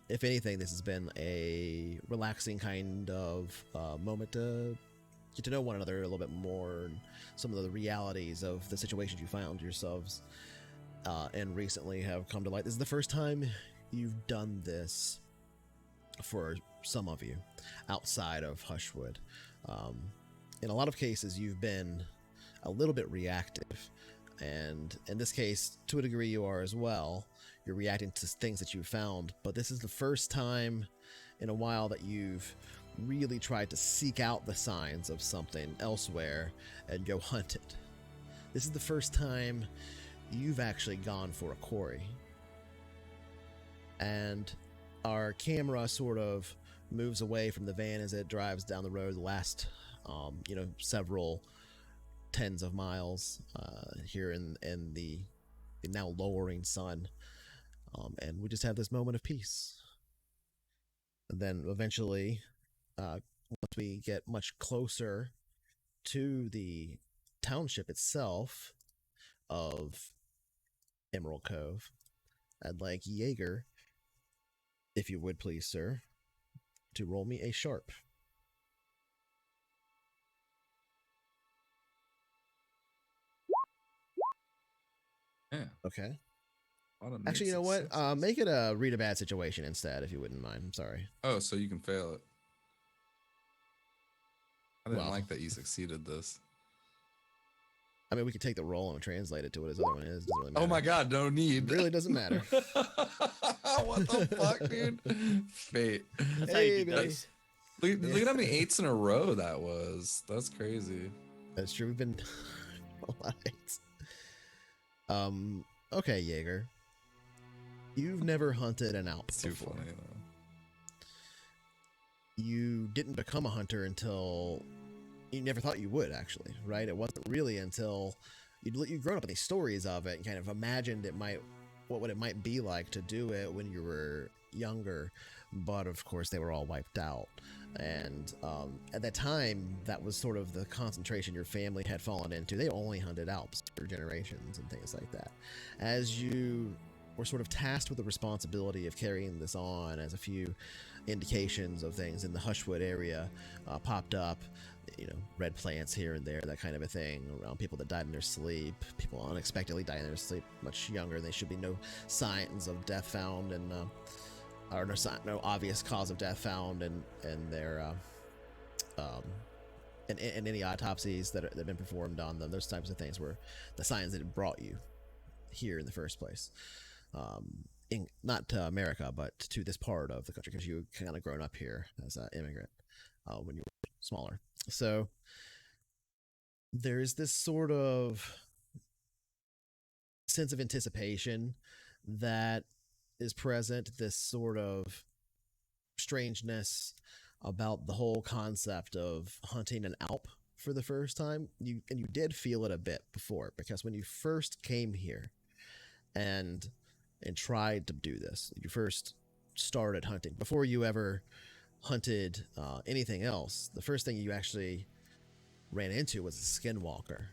If anything, this has been a relaxing kind of moment to get to know one another a little bit more, and some of the realities of the situations you found yourselves and recently have come to light. This is the first time you've done this for some of you outside of Hushwood. In a lot of cases, you've been a little bit reactive, and in this case, to a degree, you are as well. You're reacting to things that you found, but this is the first time in a while that you've really tried to seek out the signs of something elsewhere and go hunt it. This is the first time you've actually gone for a quarry. And our camera sort of moves away from the van as it drives down the road the last several tens of miles here in the now lowering sun, and we just have this moment of peace. And then eventually, once we get much closer to the township itself of Emerald Cove, I'd like Jaeger, if you would please, sir, to roll me a sharp. Yeah. Okay. A lot of Actually, you know mixed what? successes. Make it a read a bad situation instead, if you wouldn't mind. I'm sorry. Oh, so you can fail it. I didn't Well. like that you succeeded this. I mean, we could take the roll and translate it to what his other one is. Doesn't really Oh my matter. god, no need. It really doesn't matter. What the fuck, dude? Fate. That's how you Hey, do buddy. dice. Look at how many 8s in a row that was. That's crazy. That's true. We've been right. Okay, Jaeger. You've never hunted an Alp It's too before. funny though. You didn't become a hunter until you never thought you would, actually, right? It wasn't really until you'd grown up in these stories of it and kind of imagined what it might be like to do it when you were younger, but of course they were all wiped out. And at that time, that was sort of the concentration your family had fallen into. They only hunted Alps for generations and things like that. As you were sort of tasked with the responsibility of carrying this on, as a few indications of things in the Hushwood area popped up, red plants here and there, that kind of a thing, around people that died in their sleep, people unexpectedly died in their sleep much younger. There should be no signs of death found, and or no obvious cause of death found in their in any autopsies that have been performed on them. Those types of things were the signs that had brought you here in the first place. Not to America, but to this part of the country, because you kind of grown up here as an immigrant when you were smaller. So there's this sort of sense of anticipation that is present, this sort of strangeness about the whole concept of hunting an Alp for the first time. You did feel it a bit before, because when you first came here and tried to do this, you first started hunting, before you ever hunted anything else, the first thing you actually ran into was a skinwalker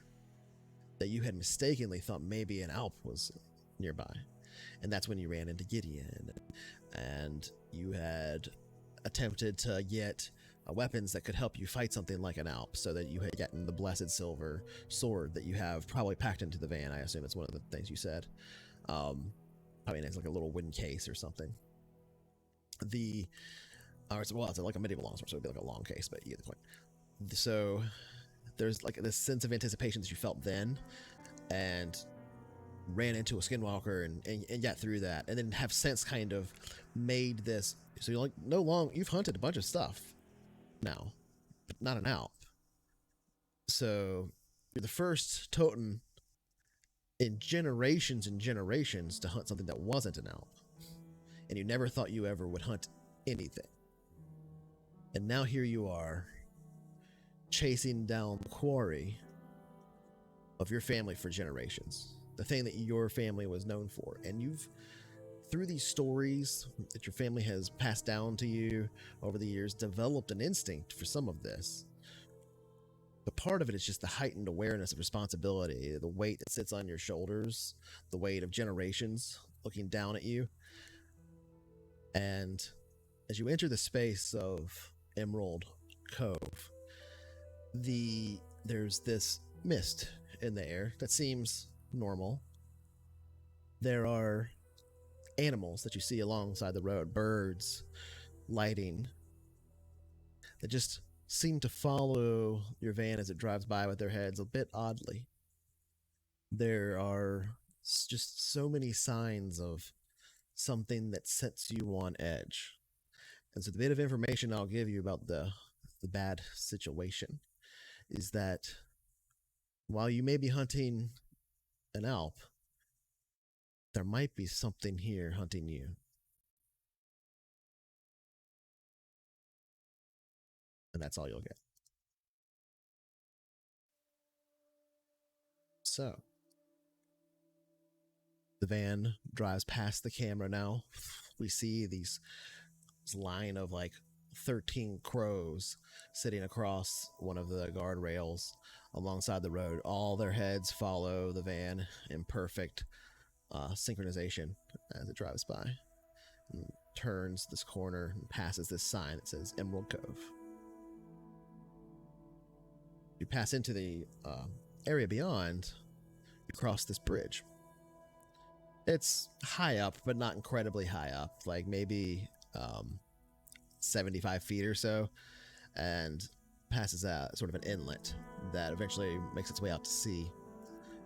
that you had mistakenly thought maybe an Alp was nearby. And that's when you ran into Gideon, and you had attempted to get weapons that could help you fight something like an Alp, so that you had gotten the blessed silver sword that you have probably packed into the van. I assume it's one of the things you said. Probably it's like a little wooden case or something. It's like a medieval longsword, so it'd be like a long case, but you get the point. So there's like this sense of anticipation that you felt then, and ran into a skinwalker and got through that, and then have since kind of made this. So you're like, you've hunted a bunch of stuff now, but not an Alp. So you're the first Toten in generations and generations to hunt something that wasn't an Alp. And you never thought you ever would hunt anything. And now here you are, chasing down the quarry of your family for generations. The thing that your family was known for. And you've, through these stories that your family has passed down to you over the years, developed an instinct for some of this. But part of it is just the heightened awareness of responsibility, the weight that sits on your shoulders, the weight of generations looking down at you. And as you enter the space of Emerald Cove, there's this mist in the air that seems normal. There are animals that you see alongside the road, birds, lighting, that just seem to follow your van as it drives by with their heads a bit oddly. There are just so many signs of something that sets you on edge. And so the bit of information I'll give you about the bad situation is that while you may be hunting an Alp, there might be something here hunting you. And that's all you'll get. So, the van drives past the camera now. We see this line of like 13 crows sitting across one of the guardrails alongside the road. All their heads follow the van in perfect synchronization as it drives by. And turns this corner and passes this sign that says Emerald Cove. You pass into the area beyond, you cross this bridge. It's high up, but not incredibly high up, like maybe 75 feet or so, and passes out sort of an inlet that eventually makes its way out to sea.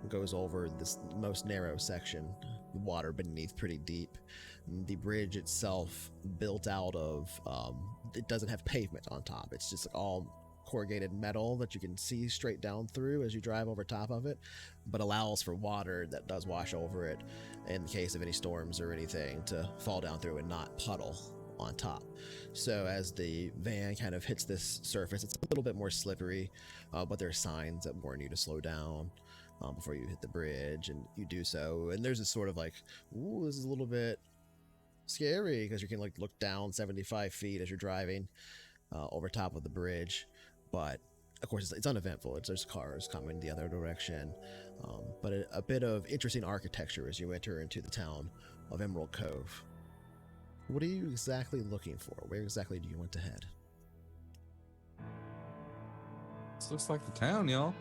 Goes over this most narrow section, the water beneath pretty deep. The bridge itself built out of, it doesn't have pavement on top. It's just all corrugated metal that you can see straight down through as you drive over top of it, but allows for water that does wash over it in case of any storms or anything to fall down through and not puddle on top. So as the van kind of hits this surface, it's a little bit more slippery, but there are signs that warn you to slow down before you hit the bridge, and you do so. And there's this sort of like, ooh, this is a little bit scary because you can like look down 75 feet as you're driving over top of the bridge, but of course it's uneventful. There's cars coming the other direction, but a bit of interesting architecture as you enter into the town of Emerald Cove. What are you exactly looking for? Where exactly do you want to head? This looks like the town, y'all.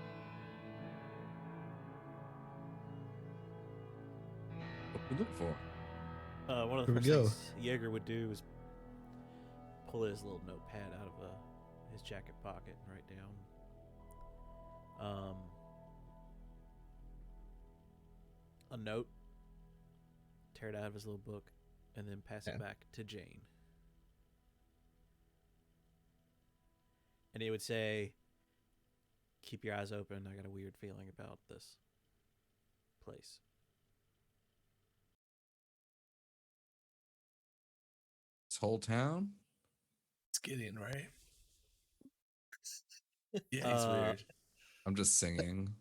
What we look for? One of the Here we first go. things Jaeger would do is pull his little notepad out of his jacket pocket and write down a note, tear it out of his little book, and then pass it back to Jane. And he would say, "Keep your eyes open. I got a weird feeling about this place." This whole town? It's Gideon, right? Yeah, he's weird. I'm just singing.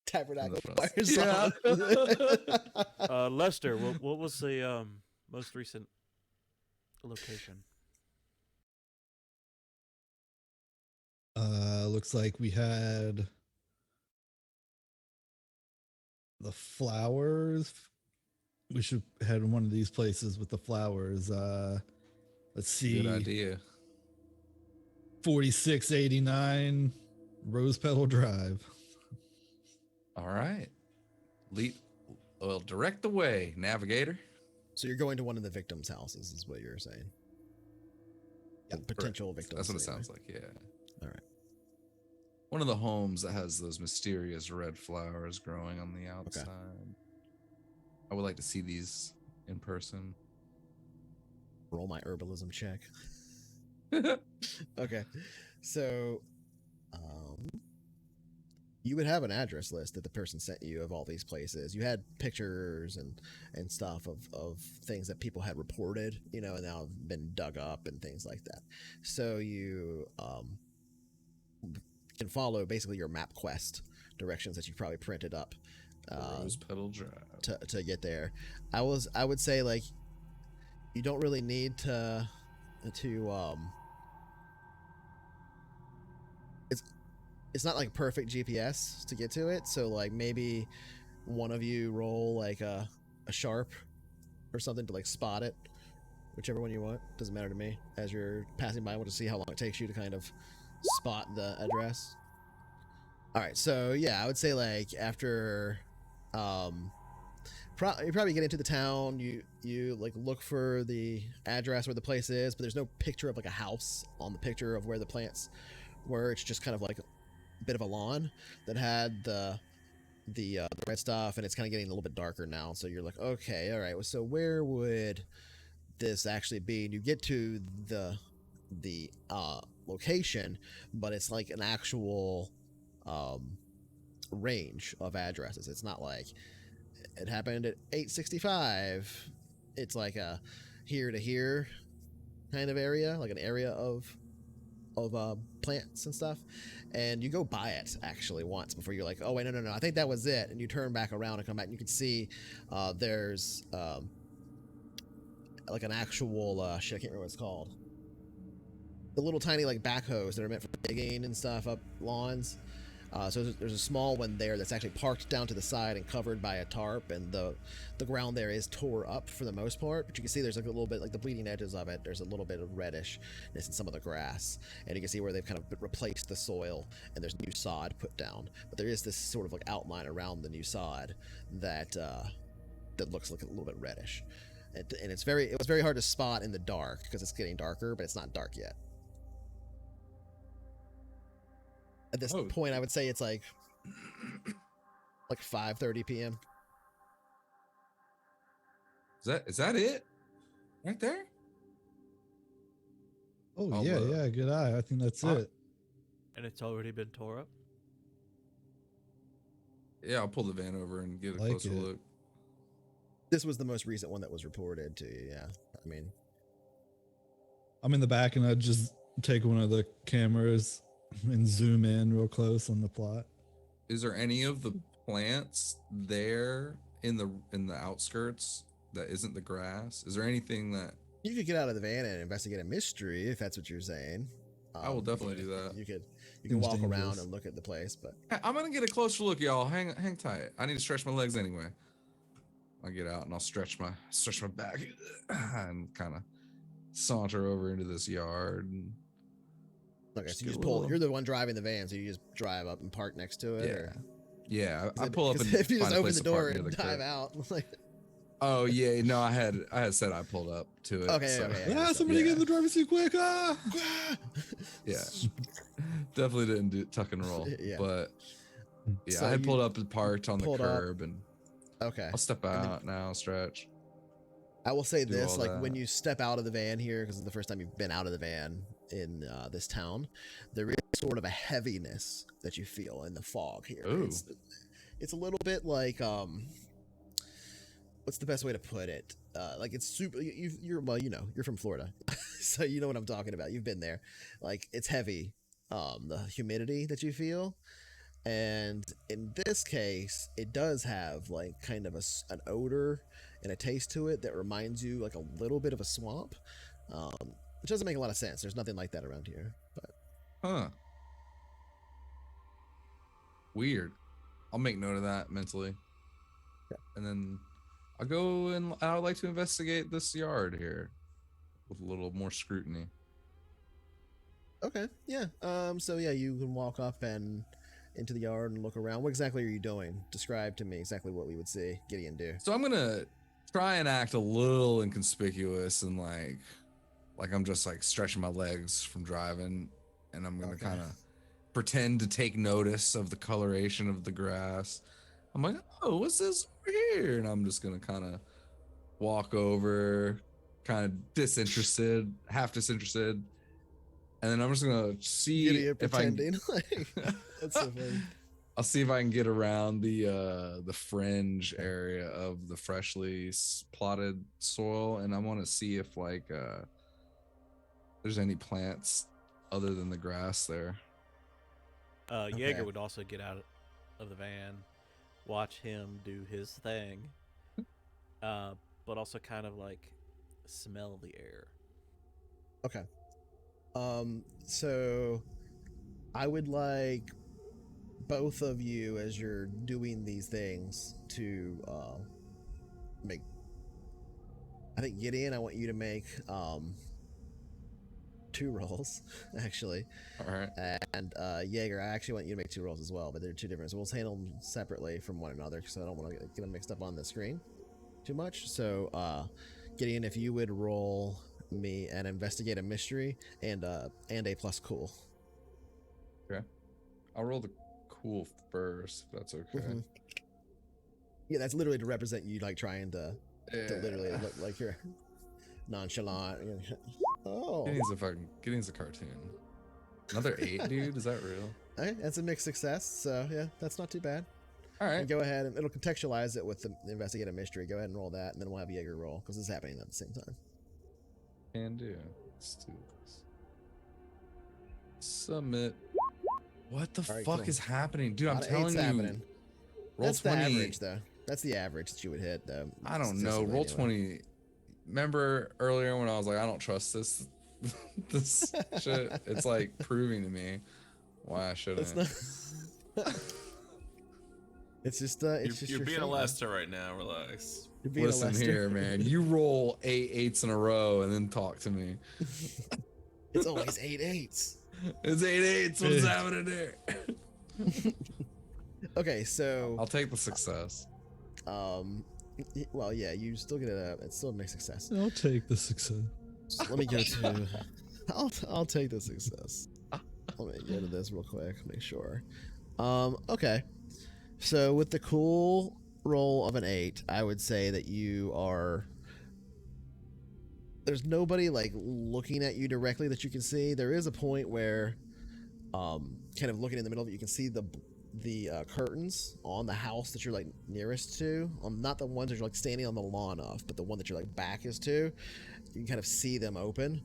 Tabernacle Nothing Fire else. song. Lester, what was the most recent location? Looks like we had the flowers. We should head in one of these places with the flowers. Let's see. Good idea. 4689 Rose Petal Drive. All right. Direct the way, navigator. So you're going to one of the victims' houses, is what you're saying. Yeah, potential victims. That's what it anyway. sounds like, yeah. All right. One of the homes that has those mysterious red flowers growing on the outside. I would like to see these in person. Roll my herbalism check. Okay. So, you would have an address list that the person sent you of all these places. You had pictures and stuff of things that people had reported, and now have been dug up and things like that. So you can follow basically your map quest directions that you probably printed up Rose Petal Drive. to get there. I would say like you don't really need to it's not like perfect GPS to get to it, so like maybe one of you roll like a sharp or something to like spot it, whichever one you want, doesn't matter to me. As you're passing by, I want to see how long it takes you to kind of spot the address. All right, so yeah, I would say like after you probably get into the town, you like look for the address where the place is, but there's no picture of like a house on the picture of where the plants were. It's just kind of like a bit of a lawn that had the red stuff, and it's kind of getting a little bit darker now. So you're like, okay, all right, so where would this actually be? And you get to the location, but it's like an actual range of addresses. It's not like it happened at 865. It's like a here to here kind of area, like an area of plants and stuff. And you go by it actually once before you're like, oh wait, no, I think that was it. And you turn back around and come back, and you can see there's like an actual shit, I can't remember what it's called. The little tiny like backhoes that are meant for digging and stuff up lawns. So there's a small one there that's actually parked down to the side and covered by a tarp, and the ground there is tore up for the most part, but you can see there's like a little bit, like the bleeding edges of it, there's a little bit of redishness in some of the grass, and you can see where they've kind of replaced the soil and there's new sod put down, but there is this sort of like outline around the new sod that looks like a little bit reddish, and it was very hard to spot in the dark because it's getting darker, but it's not dark yet. At this point, I would say it's like 5:30 p.m. Is that it? Right there? Oh, I'll, yeah, good eye. I think that's it. And it's already been tore up? Yeah, I'll pull the van over and get a Like closer it. look. This was the most recent one that was reported to you. Yeah, I mean, I'm in the back and I just take one of the cameras and zoom in real close on the plot. Is there any of the plants there in the outskirts that isn't the grass? Is there anything that you could get out of the van and investigate a mystery if that's what you're saying. I will definitely do that. You can Seems walk around dangerous. and look at the place, but I'm gonna get a closer look, y'all. Hang tight. I need to stretch my legs anyway. I'll get out and I'll stretch my back and kind of saunter over into this yard. And okay, just so you get just a pull. little- You're the one driving the van, so you just drive up and park next to it. Yeah, Or? yeah. I pull up and Because if you just find a open place the to park door near and the dive curb. out, like Oh yeah, no, I had said I pulled up to it. Okay, so, okay. Ah, somebody yeah. get in the driver's seat quick! Ah! Yeah, definitely didn't do tuck and roll. Yeah. But yeah, So I had you pulled up and parked on the pulled up. curb, and okay. I'll step And then- out now, stretch. I will say do this: all like when that. you step out of the van here, because it's the first time you've been out of the van in this town, there is sort of a heaviness that you feel in the fog here. Ooh. It's a little bit like what's the best way to put it? Like it's super. You're you're from Florida, so you know what I'm talking about. You've been there. Like it's heavy. The humidity that you feel. And in this case, it does have like kind of an odor and a taste to it that reminds you like a little bit of a swamp, which doesn't make a lot of sense. There's nothing like that around here. But Huh. Weird. I'll make note of that mentally. And then I'll go and I would like to investigate this yard here with a little more scrutiny. okay, yeah. So yeah, you can walk up and into the yard and look around. What exactly are you doing? Describe to me exactly what we would see Gideon do. So I'm gonna try and act a little inconspicuous and like I'm just like stretching my legs from driving, and I'm gonna Okay. kind of pretend to take notice of the coloration of the grass. I'm like, oh, what's this over here? And I'm just gonna kind of walk over, kind of half disinterested, and then I'm just gonna see Gideon if I can. pretending. Like, that's so funny. I'll see if I can get around the fringe area of the freshly plotted soil, and I want to see if like there's any plants other than the grass there. Jaeger would also get out of the van, watch him do his thing, but also kind of like smell the air. Okay. So I would like both of you, as you're doing these things, to make. I think Gideon, I want you to make 2 rolls, actually, All right. and Jaeger, I actually want you to make 2 rolls as well, but they're 2 different. So we'll handle them separately from one another, because I don't want to get them mixed up on the screen too much. So Gideon, if you would roll me and investigate a mystery and a plus cool. Okay. I'll roll the cool first, if that's okay. Mhm. Yeah, that's literally to represent you, like trying to literally look like you're nonchalant. Oh, Gideon's a cartoon. Another 8, dude. Is that real? okay, that's a mixed success. So yeah, that's not too bad. All And right. go ahead and it'll contextualize it with the investigate a mystery. Go ahead and roll that, and then we'll have Jaeger roll because it's happening at the same time. Can do. Let's do this. Submit. What the All right, fuck cool. is happening, dude? A I'm lot of telling eights you. happening. Roll That's 20. the average, though. That's the average that you would hit, though. I don't know. statistically Roll anyway. 20. Remember earlier when I was like, I don't trust this this shit? It's like proving to me why I shouldn't. It's not. It's just You're your being a thing. Lester right now. Relax. You're being a Listen Lester. here, man. You roll 8 8s in a row and then talk to me. It's always 8 8s. It's 8 8s. What's happening there? Okay, so I'll take the success. well, yeah, you still get it's still a mixed success. I'll take the success. Let me go to. I'll take the success. Let me go to this real quick. Make sure. Okay. So with the cool roll of an 8, I would say that you are. There's nobody like looking at you directly that you can see. There is a point where, kind of looking in the middle of it, you can see the curtains on the house that you're like nearest to, not the ones that you're like standing on the lawn of, but the one that your like back is to. You can kind of see them open.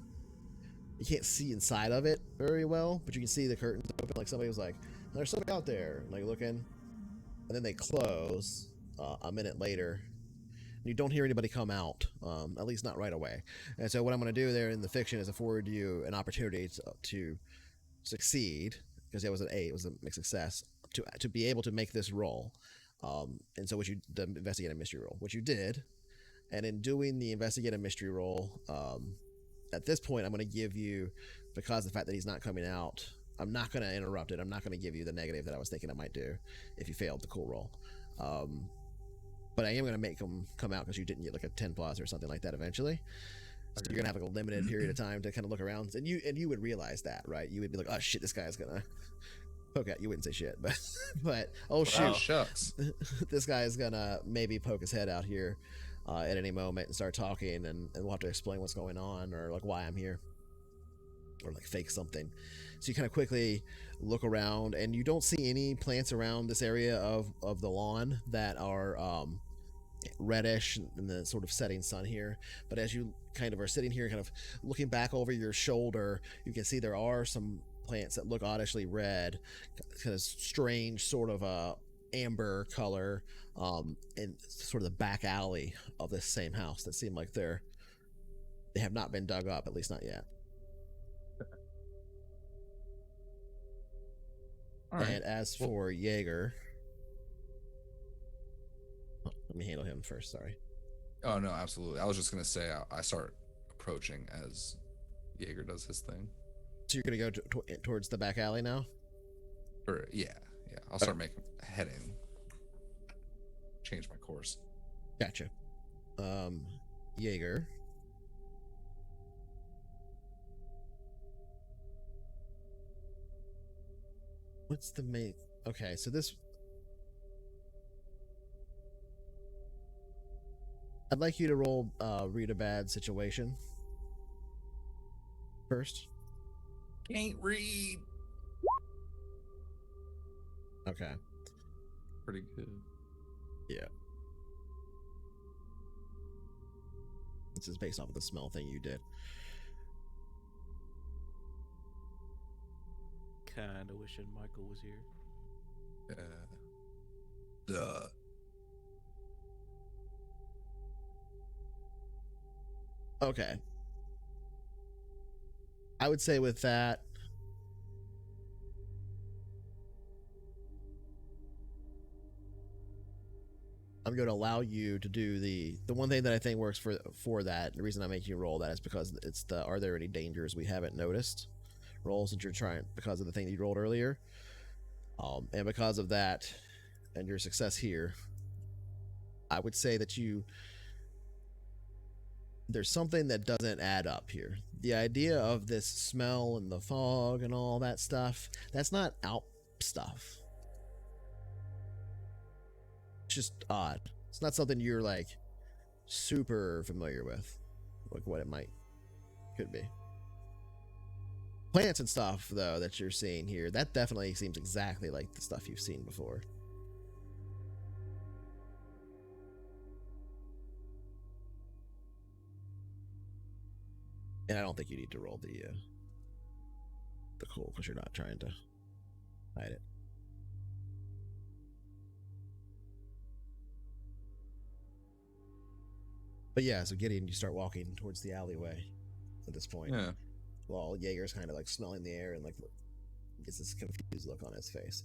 You can't see inside of it very well, but you can see the curtains open. Like somebody was like, "There's somebody out there," like looking, and then they close a minute later. You don't hear anybody come out, at least not right away. And so what I'm going to do there in the fiction is afford you an opportunity to succeed, because it was a mixed success, to be able to make this roll. And so the investigative mystery roll, which you did, and in doing the investigative mystery roll, at this point I'm going to give you, because of the fact that he's not coming out, I'm not going to interrupt it. I'm not going to give you the negative that I was thinking I might do if you failed the cool roll. But I am going to make him come out because you didn't get like a 10 plus or something like that eventually. So you're gonna have like a limited period of time to kind of look around, and you would realize that, right? You would be like, "Oh shit, this guy's gonna poke at." You wouldn't say shit, but oh shoot, Wow, shucks. this guy is gonna maybe poke his head out here at any moment and start talking, and we'll have to explain what's going on, or like why I'm here, or like fake something. So you kind of quickly look around, and you don't see any plants around this area of the lawn that are reddish in the sort of setting sun here. But as you kind of are sitting here kind of looking back over your shoulder, you can see there are some plants that look oddishly red, kind of strange sort of amber color, in sort of the back alley of this same house that seem like they have not been dug up, at least not yet. All right. And as for Jaeger, let me handle him first, sorry. Oh no, absolutely. I was just gonna say I start approaching as Jaeger does his thing. So you're gonna go towards the back alley now? Or yeah. I'll start heading. Change my course. Gotcha. Jaeger. What's the main? Okay, so this. I'd like you to roll read a bad situation first. Can't read. Okay. Pretty good. Yeah. This is based off of the smell thing you did. Kinda wishing Michael was here. Duh. Okay. I would say with that, I'm going to allow you to do the one thing that I think works for that. The reason I make you roll that is because it's the are there any dangers we haven't noticed roll, since you're trying, because of the thing that you rolled earlier, and because of that and your success here, I would say that there's something that doesn't add up here. The idea of this smell and the fog and all that stuff, that's not out stuff. It's just odd. It's not something you're like super familiar with, like what it could be. Plants and stuff, though, that you're seeing here, that definitely seems exactly like the stuff you've seen before. And I don't think you need to roll the cool, because you're not trying to hide it. But yeah, so Gideon, you start walking towards the alleyway at this point. Yeah. While Jaeger's kind of like smelling the air and like gets this confused look on his face.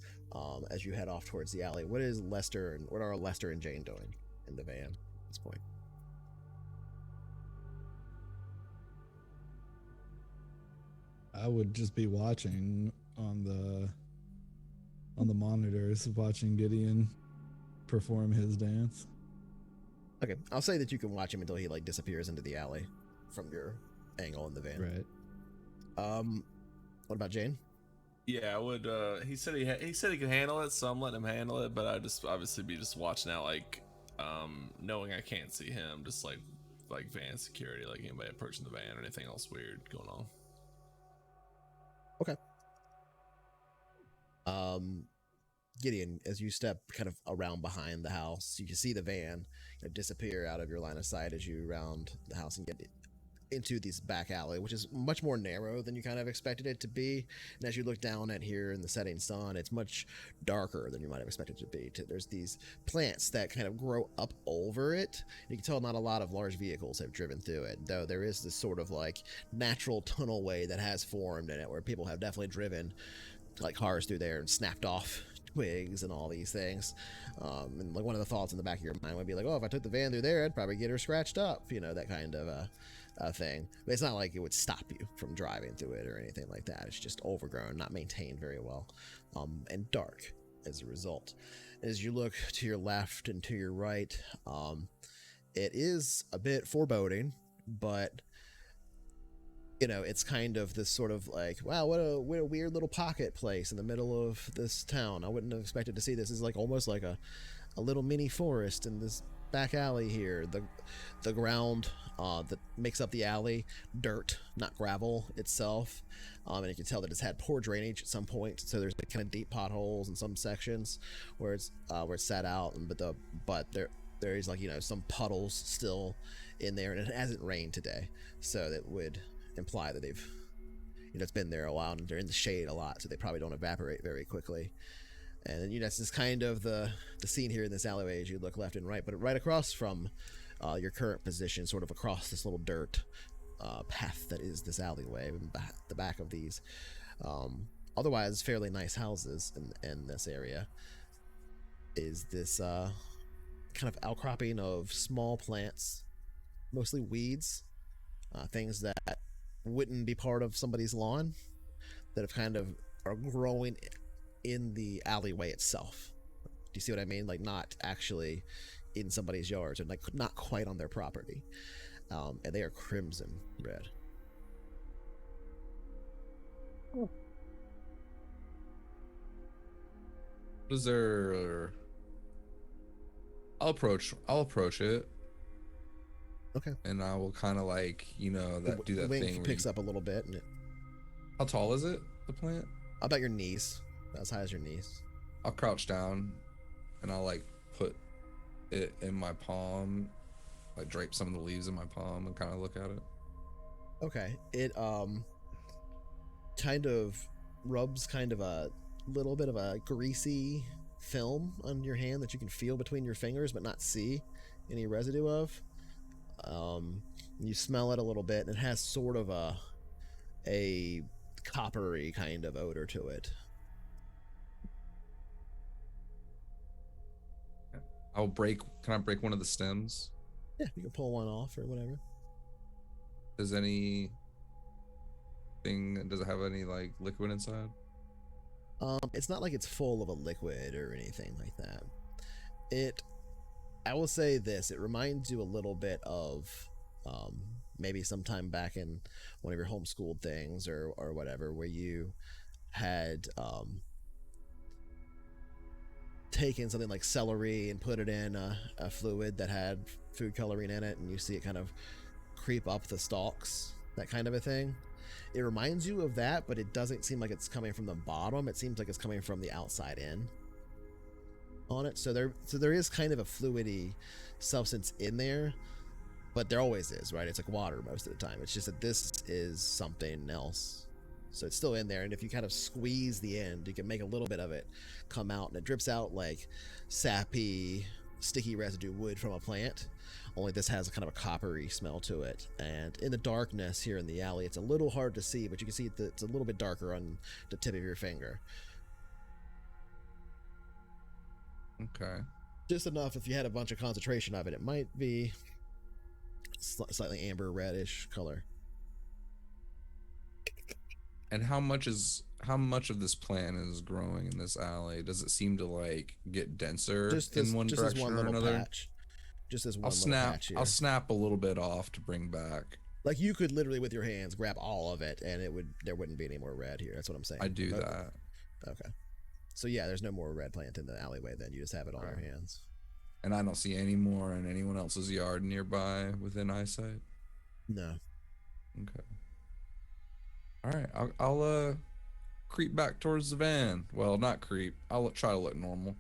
As you head off towards the alley, what are Lester and Jane doing in the van at this point? I would just be watching on the monitors, watching Gideon perform his dance. Okay, I'll say that you can watch him until he like disappears into the alley from your angle in the van. Right. What about Jane? Yeah, I would. He said he could handle it, so I'm letting him handle it. But I just obviously be just watching out, like, knowing I can't see him, just like van security, like anybody approaching the van or anything else weird going on. Okay. Um, Gideon, as you step kind of around behind the house, you can see the van disappear out of your line of sight as you round the house and get into this back alley, which is much more narrow than you kind of expected it to be. And as you look down at here in the setting sun, it's much darker than you might have expected it to be. There's these plants that kind of grow up over it. You can tell not a lot of large vehicles have driven through it, though there is this sort of like natural tunnel way that has formed in it where people have definitely driven like cars through there and snapped off twigs and all these things. And like one of the thoughts in the back of your mind would be like, oh, if I took the van through there, I'd probably get her scratched up, that kind of thing. But it's not like it would stop you from driving through it or anything like that. It's just overgrown, not maintained very well, and dark as a result. As you look to your left and to your right, it is a bit foreboding, but it's kind of this sort of like, wow, what a weird little pocket place in the middle of this town. I wouldn't have expected to see this. It's like almost like a little mini forest in this back alley here. The ground that makes up the alley, dirt, not gravel itself, and you can tell that it's had poor drainage at some point. So there's like kind of deep potholes in some sections where it's sat out, but there is like some puddles still in there, and it hasn't rained today, so that would imply that they've it's been there a while and they're in the shade a lot, so they probably don't evaporate very quickly. And then that's just kind of the scene here in this alleyway as you look left and right, but right across from your current position, sort of across this little dirt path that is this alleyway, the back of these otherwise fairly nice houses in this area, is this kind of outcropping of small plants, mostly weeds, things that wouldn't be part of somebody's lawn, that have kind of are growing in the alleyway itself. Do you see what I mean? Like not actually in somebody's yards, and like not quite on their property. And they are crimson red. Is there? I'll approach it. Okay. And I will kind of like, do that wing thing. Picks up a little bit, and How tall is it? The plant? About your knees, as high as your knees. I'll crouch down, and I'll like put it in my palm, like drape some of the leaves in my palm, and kind of look at it. Okay. It kind of rubs kind of a little bit of a greasy film on your hand that you can feel between your fingers, but not see any residue of. You smell it a little bit, and it has sort of a coppery kind of odor to it. Can I break one of the stems? Yeah, you can pull one off or whatever. Does it have any like liquid inside? It's not like it's full of a liquid or anything like that. I will say this, it reminds you a little bit of maybe sometime back in one of your homeschooled things or whatever, where you had taken something like celery and put it in a fluid that had food coloring in it, and you see it kind of creep up the stalks, that kind of a thing. It reminds you of that, but it doesn't seem like it's coming from the bottom. It seems like it's coming from the outside in on it. So there is kind of a fluidy substance in there, but there always is, right? It's like water most of the time. It's just that this is something else. So it's still in there, and if you kind of squeeze the end, you can make a little bit of it come out, and it drips out like sappy, sticky residue would from a plant. Only this has a kind of a coppery smell to it, and in the darkness here in the alley, it's a little hard to see, but you can see that it's a little bit darker on the tip of your finger. Okay. Just enough if you had a bunch of concentration of it, it might be slightly amber reddish color. And how much of this plant is growing in this alley? Does it seem to like get denser in one direction or another? Patch. Just as one little patch here. I'll snap a little bit off to bring back. Like you could literally with your hands grab all of it, and there wouldn't be any more red here. That's what I'm saying. I do that. Okay. So yeah, there's no more red plant in the alleyway then. You just have it on your hands. And I don't see any more in anyone else's yard nearby within eyesight? No. Okay. All right. I'll creep back towards the van. Well, not creep. I'll try to look normal.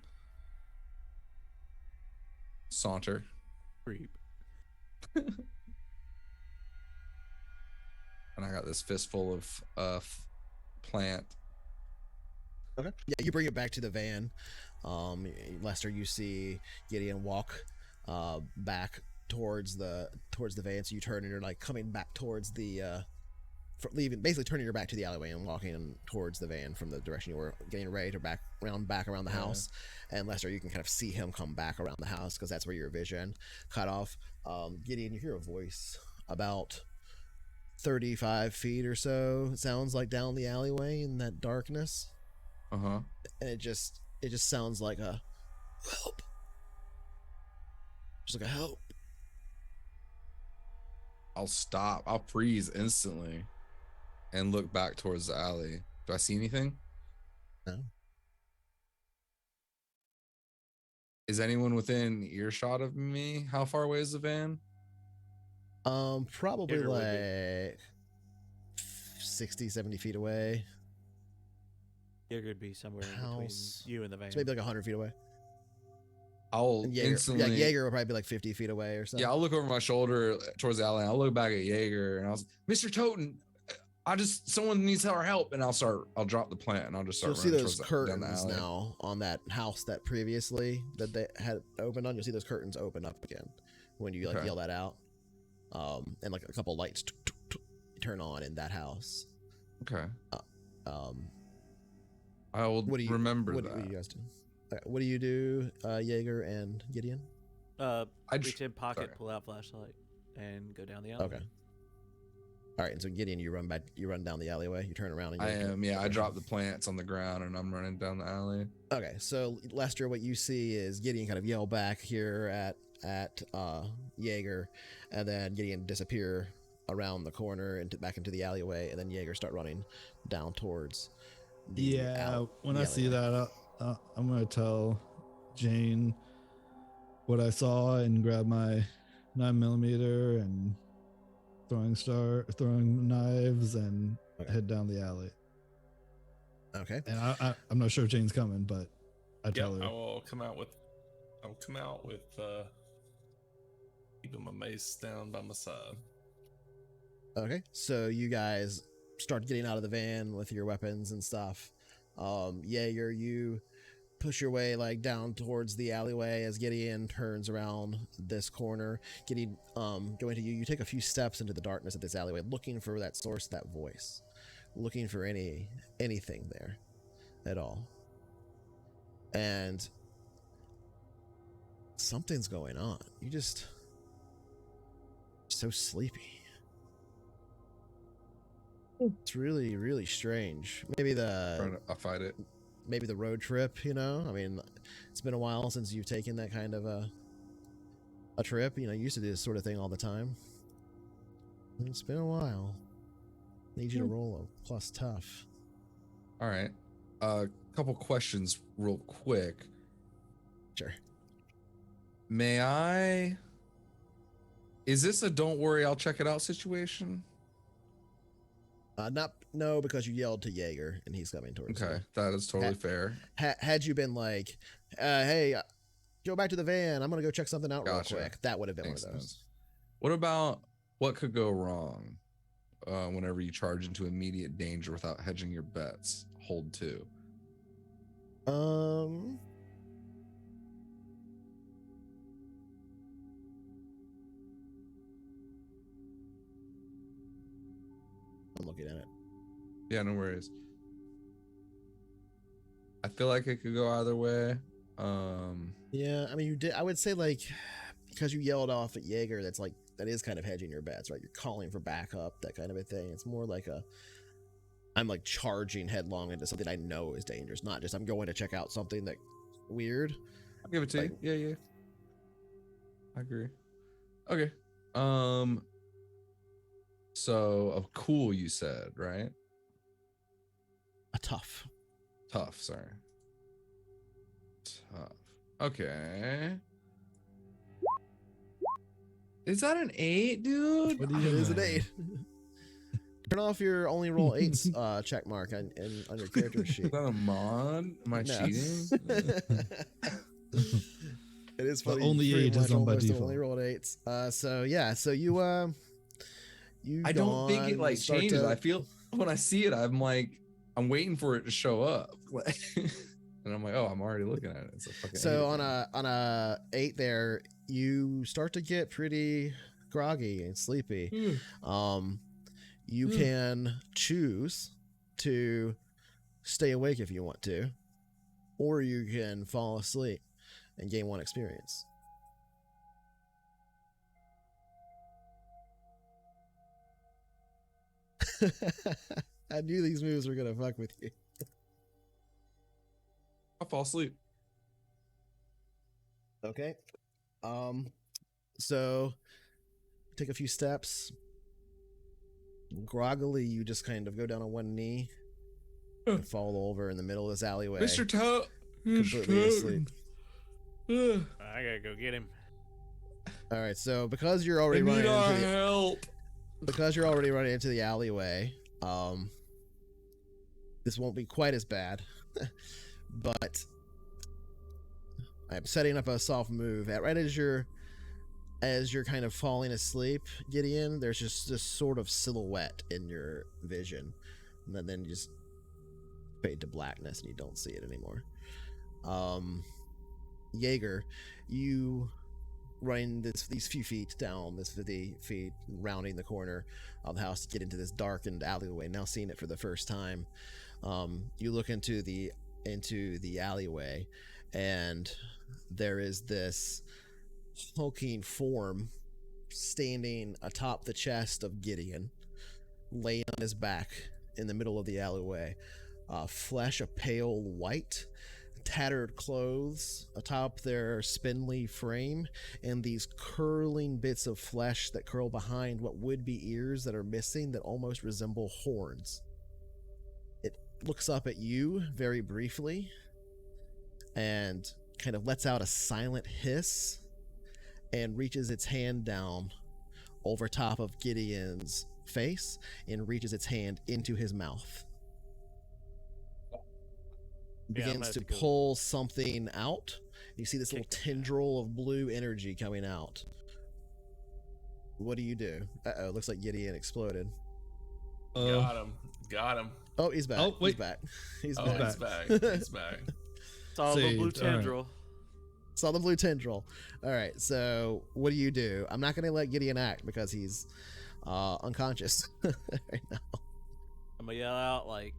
Saunter. Creep. And I got this fistful of plant. Okay. Yeah, you bring it back to the van. Lester, you see Gideon walk back towards the van. So you turn and you're like coming back towards the basically turning your back to the alleyway and walking towards the van from the direction you were getting ready to back around the house. And Lester, you can kind of see him come back around the house because that's where your vision cut off. Gideon, you hear a voice about 35 feet or so. It sounds like down the alleyway in that darkness. Uh-huh. And it just sounds like a help. Just like a help. I'll stop. I'll freeze instantly and look back towards the alley. Do I see anything? No. Is anyone within earshot of me? How far away is the van? Probably Bigger would like 60, 70 feet away. You're gonna be somewhere in House. between you and the van. It's maybe like 100 feet away. I'll And Jaeger, instantly. yeah, Jaeger will probably be like 50 feet away or something. Yeah, I'll look over my shoulder towards the alley. And I'll look back at Jaeger and I was, Mr. Toten, someone needs our help. And I'll drop the plant and I'll just So start you'll see running those down the curtains alley. now on that house that previously that they had opened on. You'll see those curtains open up again when you like Okay. yell that out. And like a couple lights turn on in that house. Okay. Um, I will what do you remember what, that. What do you guys do? What do you do, Jaeger and Gideon? Reach in pocket, sorry. pull out flashlight, and go down the alley. Okay. All right, and so Gideon, you run down the alleyway. You turn around. And I drop the plants on the ground and I'm running down the alley. Okay, so Lester, what you see is Gideon kind of yell back here at Jaeger, and then Gideon disappear around the corner and back into the alleyway, and then Jaeger start running down towards. When the I see alleyway. that, I'm gonna tell Jane what I saw and grab my 9mm and throwing knives and Okay. head down the alley. Okay. And I'm not sure if Jane's coming, but I Yeah, tell her. I'll come out with keeping my mace down by my side. Okay, so you guys start getting out of the van with your weapons and stuff. Jaeger, you push your way like down towards the alleyway as Gideon turns around this corner. Gideon, going to you, you take a few steps into the darkness of this alleyway, looking for that source, that voice, looking for anything there at all. And something's going on. You just so sleepy. It's really, really strange. Maybe I'll fight it. maybe the road trip, you know? I mean, it's been a while since you've taken that kind of a trip. You know, you used to do this sort of thing all the time. It's been a while. Need you to roll a plus tough. All right. A couple questions real quick. Sure. Is this a don't worry, I'll check it out situation? No, because you yelled to Jaeger and he's coming towards Okay, you. that is totally fair. Had you been like, hey, go back to the van, I'm going to go check something out Gotcha. real quick, that would have been Makes one of those. sense. What about what could go wrong whenever you charge into immediate danger without hedging your bets? Hold 2. I'm looking at it. Yeah, no worries. I feel like it could go either way. Yeah, I mean, you did. I would say like because you yelled off at Jaeger, that is kind of hedging your bets, right? You're calling for backup, that kind of a thing. It's more like I'm like charging headlong into something I know is dangerous, not just I'm going to check out something that weird. I'll give it to Like- you. Yeah. I agree. Okay. So of cool, you said, right? A tough. Tough, sorry. Tough. Okay. Is that an 8, dude? What do It you is an know? 8. Turn off your only roll 8s check mark on your character sheet. Is that a mod? Am I No. cheating? It is But funny. only pretty 8 is much on by almost default. only rolled 8s. So you I don't think it like start changes. to- I feel when I see it, I'm waiting for it to show up. And I'm like, oh, I'm already looking at it. It's a fucking So 8 again. on a 8 there, you start to get pretty groggy and sleepy. You can choose to stay awake if you want to, or you can fall asleep and gain 1 experience. I knew these moves were gonna fuck with you. I'll fall asleep. Okay. So take a few steps. Groggily, you just kind of go down on one knee and fall over in the middle of this alleyway. Mr. Toad. Completely asleep. I gotta go get him. All right, so because you're I already need our running help. into the alleyway, this won't be quite as bad. But I'm setting up a soft move. Right as you're kind of falling asleep, Gideon, there's just this sort of silhouette in your vision. And then you just fade to blackness and you don't see it anymore. Jaeger, you running these few feet down, this 50 feet, rounding the corner of the house to get into this darkened alleyway, now seeing it for the first time. You look into the alleyway, and there is this hulking form standing atop the chest of Gideon, laying on his back in the middle of the alleyway. Flesh a pale white, tattered clothes atop their spindly frame, and these curling bits of flesh that curl behind what would be ears that are missing that almost resemble horns. It looks up at you very briefly and kind of lets out a silent hiss and reaches its hand down over top of Gideon's face and reaches its hand into his mouth. Yeah, I'm Begins gonna to have to go pull something out. You see this kick little the tendril of blue energy coming out. What do you do? Uh-oh, looks like Gideon exploded. Got him. Oh, he's back. Oh, wait. He's back. He's Oh, back. he's back. He's back. Saw the blue Saved, all right. tendril. Saw the blue tendril. All right, so what do? I'm not going to let Gideon act because he's unconscious right now. I'm gonna yell out like,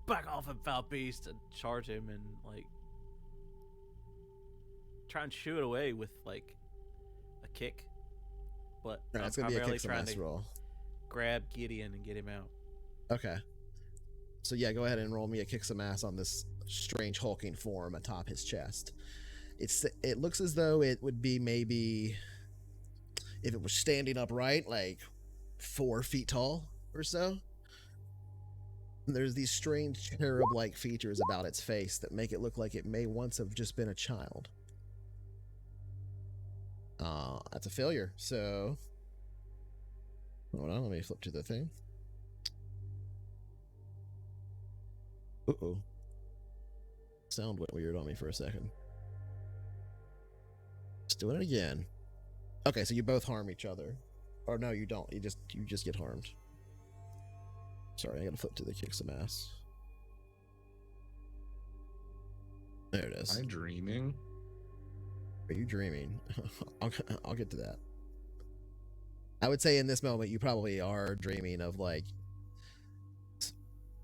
"Back off, him, foul beast!" and charge him and like try and shoo it away with like a kick. But All right, I'm it's going to be a primarily kick some trying ass to roll. grab Gideon and get him out. Okay. So yeah, go ahead and roll me a kick some ass on this strange hulking form atop his chest. It looks as though it would be maybe, if it was standing upright, like 4 feet tall or so. And there's these strange cherub-like features about its face that make it look like it may once have just been a child. That's a failure. So hold on, let me flip to the thing. Uh-oh. Sound went weird on me for a second. Let's do it again. Okay, so you both harm each other. Or no, you don't. You just get harmed. Sorry, I gotta flip to the kick some ass. There it is. Am I dreaming? Are you dreaming? I'll get to that. I would say in this moment you probably are dreaming of like,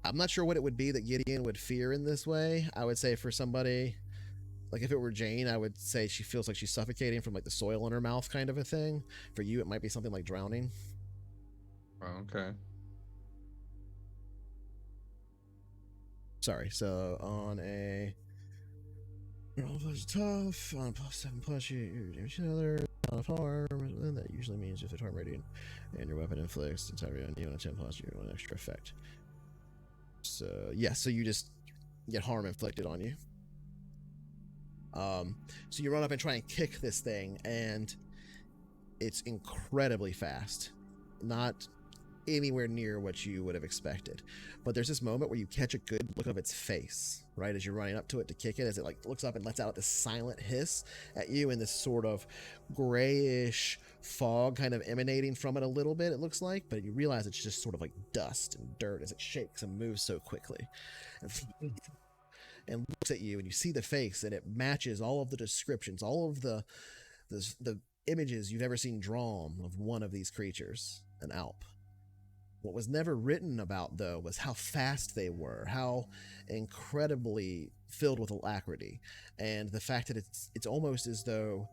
I'm not sure what it would be that Gideon would fear in this way. I would say for somebody, like if it were Jane, I would say she feels like she's suffocating from like the soil in her mouth kind of a thing. For you, it might be something like drowning. Oh, okay. Sorry, so on a roll plus tough, on a +7+, you damage another of harm, and that usually means if the harm radiant and your weapon inflicts the entire on you on a 10+, you get 1 extra effect. So yeah, so you just get harm inflicted on you. So you run up and try and kick this thing, and it's incredibly fast. Not anywhere near what you would have expected. But there's this moment where you catch a good look of its face, right, as you're running up to it to kick it, as it like looks up and lets out this silent hiss at you, and this sort of grayish fog kind of emanating from it a little bit, it looks like, but you realize it's just sort of like dust and dirt as it shakes and moves so quickly. And looks at you, and you see the face, and it matches all of the descriptions, all of the images you've ever seen drawn of one of these creatures, an Alp. What was never written about, though, was how fast they were, how incredibly filled with alacrity, and the fact that it's almost as though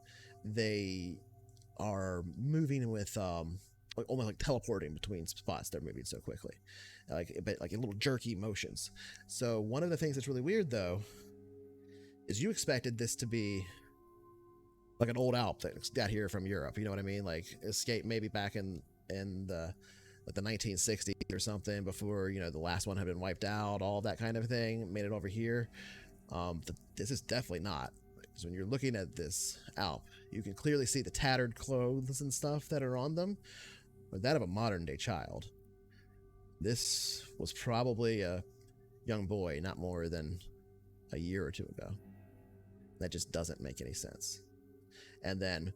they are moving with almost like teleporting between spots. They're moving so quickly, like in little jerky motions. So one of the things that's really weird, though, is you expected this to be like an old Alp that got here from Europe. You know what I mean? Like escaped maybe back in the 1960s or something, before the last one had been wiped out, all that kind of thing, made it over here. This is definitely not, because when you're looking at this Alp, you can clearly see the tattered clothes and stuff that are on them, but that of a modern day child. This was probably a young boy not more than a year or two ago. That just doesn't make any sense. And then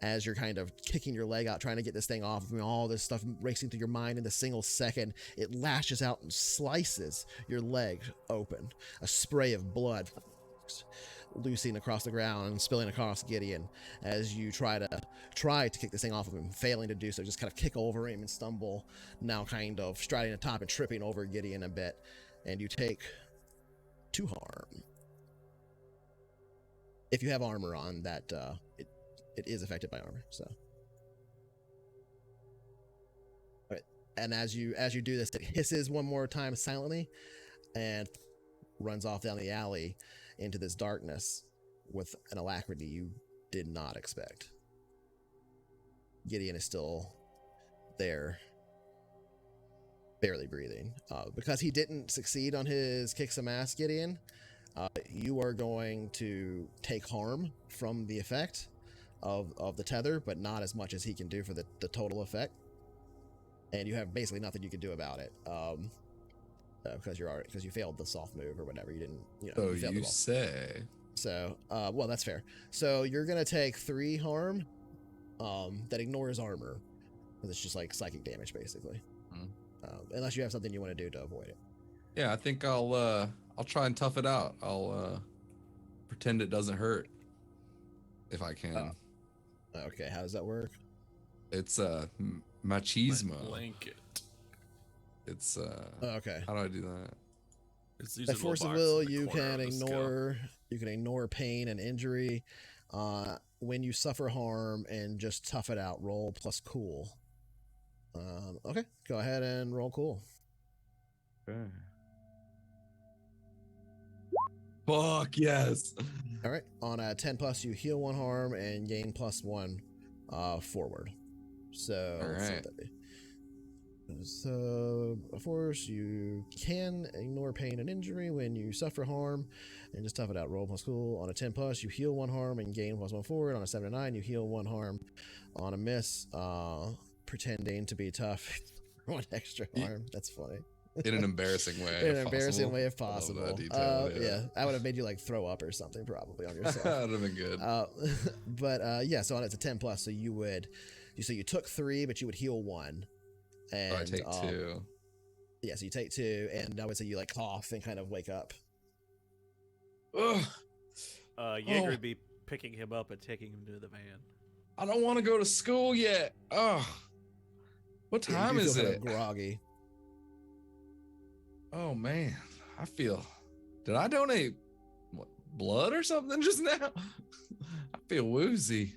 as you're kind of kicking your leg out, trying to get this thing off, all this stuff racing through your mind in a single second, it lashes out and slices your leg open. A spray of blood loosing across the ground and spilling across Gideon as you try to kick this thing off of him, failing to do so. Just kind of kick over him and stumble, now kind of striding atop and tripping over Gideon a bit, and you take 2 harm. If you have armor on, that it is affected by armor. So, all right. And as you do this, it hisses one more time silently and runs off down the alley into this darkness with an alacrity you did not expect. Gideon is still there, barely breathing. Because he didn't succeed on his kick some ass, Gideon, you are going to take harm from the effect of the tether, but not as much as he can do for the total effect. And you have basically nothing you can do about it. Because you failed the soft move or whatever. You didn't, So you failed you the roll. say. So, well, that's fair. So you're gonna take 3 harm, that ignores armor, because it's just like psychic damage basically. Unless you have something you want to do to avoid it. Yeah, I think I'll try and tough it out. I'll pretend it doesn't hurt if I can. Okay, how does that work? It's machismo. Blanket. It's Okay. how do I do that? It's usually At a force of little box will, in the you corner can of the skill. ignore pain and injury. When you suffer harm, and just tough it out. Roll plus cool. Okay, go ahead and roll cool. Okay. Fuck yes. All right, on a 10 plus, you heal 1 harm and gain +1 forward. So All let's see right. what that be. So, of course, you can ignore pain and injury when you suffer harm, and just tough it out. Roll plus cool. On a 10 plus, you heal 1 harm and gain +1 forward. On a 7 to 9, you heal 1 harm. On a miss, pretending to be tough, 1 extra harm. That's funny. In an embarrassing way. In an embarrassing possible. way if I love possible. that detail, Yeah, I would have made you like throw up or something probably on yourself. That would have been good. But yeah, so on it's a 10 plus, so you took 3, but you would heal 1. And I take 2. Yeah, so you take 2, and I would say you like cough and kind of wake up. Ugh, Jaeger would be picking him up and taking him to the van. I don't want to go to school yet. Ugh. What Yeah, you time do is feel kind it? of groggy. Oh man, I feel. Did I donate blood or something just now? I feel woozy.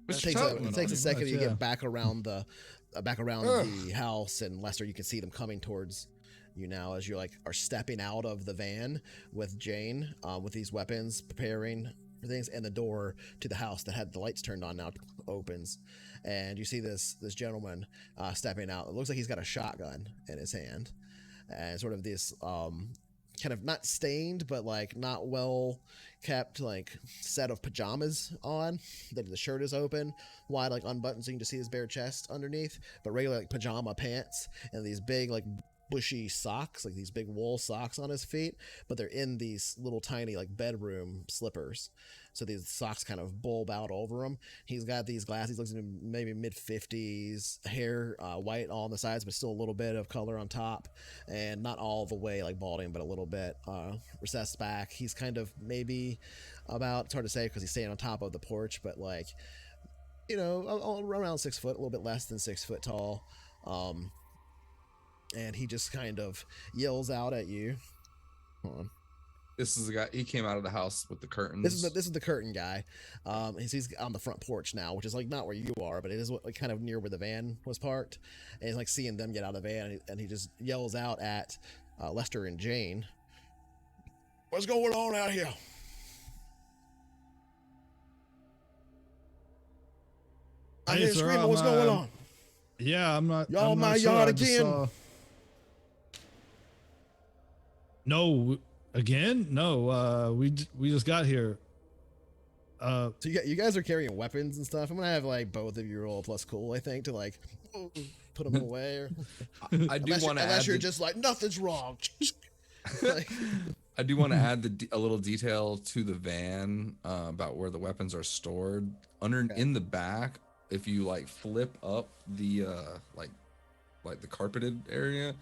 It Mr. takes Tubman, a Pretty second much, to yeah. get back around the house, and Lester, you can see them coming towards you now as you are stepping out of the van with Jane, with these weapons, preparing for things, and the door to the house that had the lights turned on now opens, and you see this gentleman stepping out. It looks like he's got a shotgun in his hand, and sort of this kind of not stained, but like not well kept, like set of pajamas on. The shirt is open, wide, like unbuttoned, so you can just see his bare chest underneath. But regular like pajama pants and these big like bushy socks, like these big wool socks on his feet, but they're in these little tiny like bedroom slippers. So these socks kind of bulb out over him. He's got these glasses, looks like maybe mid-50s, hair white all on the sides, but still a little bit of color on top, and not all the way like balding, but a little bit recessed back. He's kind of maybe about, it's hard to say because he's staying on top of the porch, but like, you know, around 6 foot, a little bit less than 6 foot tall. And he just kind of yells out at you. Hold on. This is the guy. He came out of the house with the curtains. This is the curtain guy. He's on the front porch now, which is like not where you are, but it is like kind of near where the van was parked. And he's like seeing them get out of the van, and he just yells out at Lester and Jane. What's going on out here? I hear screaming. What's going on? Yeah, I'm not. Y'all I'm my not sure. yard I just again? saw- No, again? No, we just got here. So you guys are carrying weapons and stuff. I'm gonna have like both of you roll plus cool, I think, to like put them away. Or I do want to add. Unless you're just like nothing's wrong. Like, I do want to add a little detail to the van about where the weapons are stored. In the back, if you like flip up the like the carpeted area,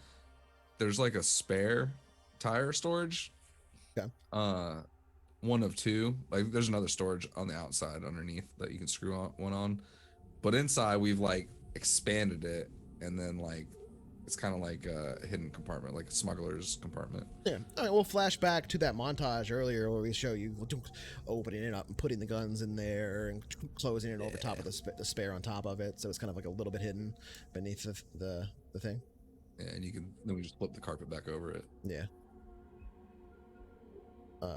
there's like a spare tire storage. Okay. One of two. Like there's another storage on the outside underneath that you can screw one on. But inside we've like expanded it, and then like it's kind of like a hidden compartment, like a smuggler's compartment. yeah. All right, we'll flash back to that montage earlier where we show you opening it up and putting the guns in there and closing it over top of the spare on top of it, so it's kind of like a little bit hidden beneath the thing. Yeah, and then we just flip the carpet back over it. Yeah.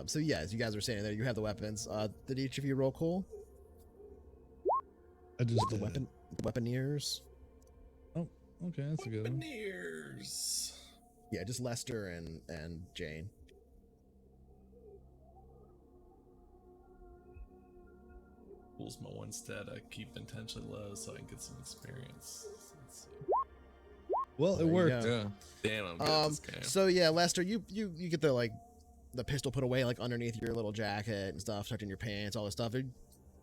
So yeah, as you guys were saying there, you have the weapons. Did each of you roll cool? I just The did. weaponeers. Oh, okay, that's a good one. Veneers. Yeah, just Lester and Jane. Cool's my one stat I keep intentionally low so I can get some experience. Let's see. Well, it There you worked. go. Yeah. Damn, I'm good at this game. So yeah, Lester, you get the pistol put away like underneath your little jacket and stuff, tucked in your pants, all this stuff.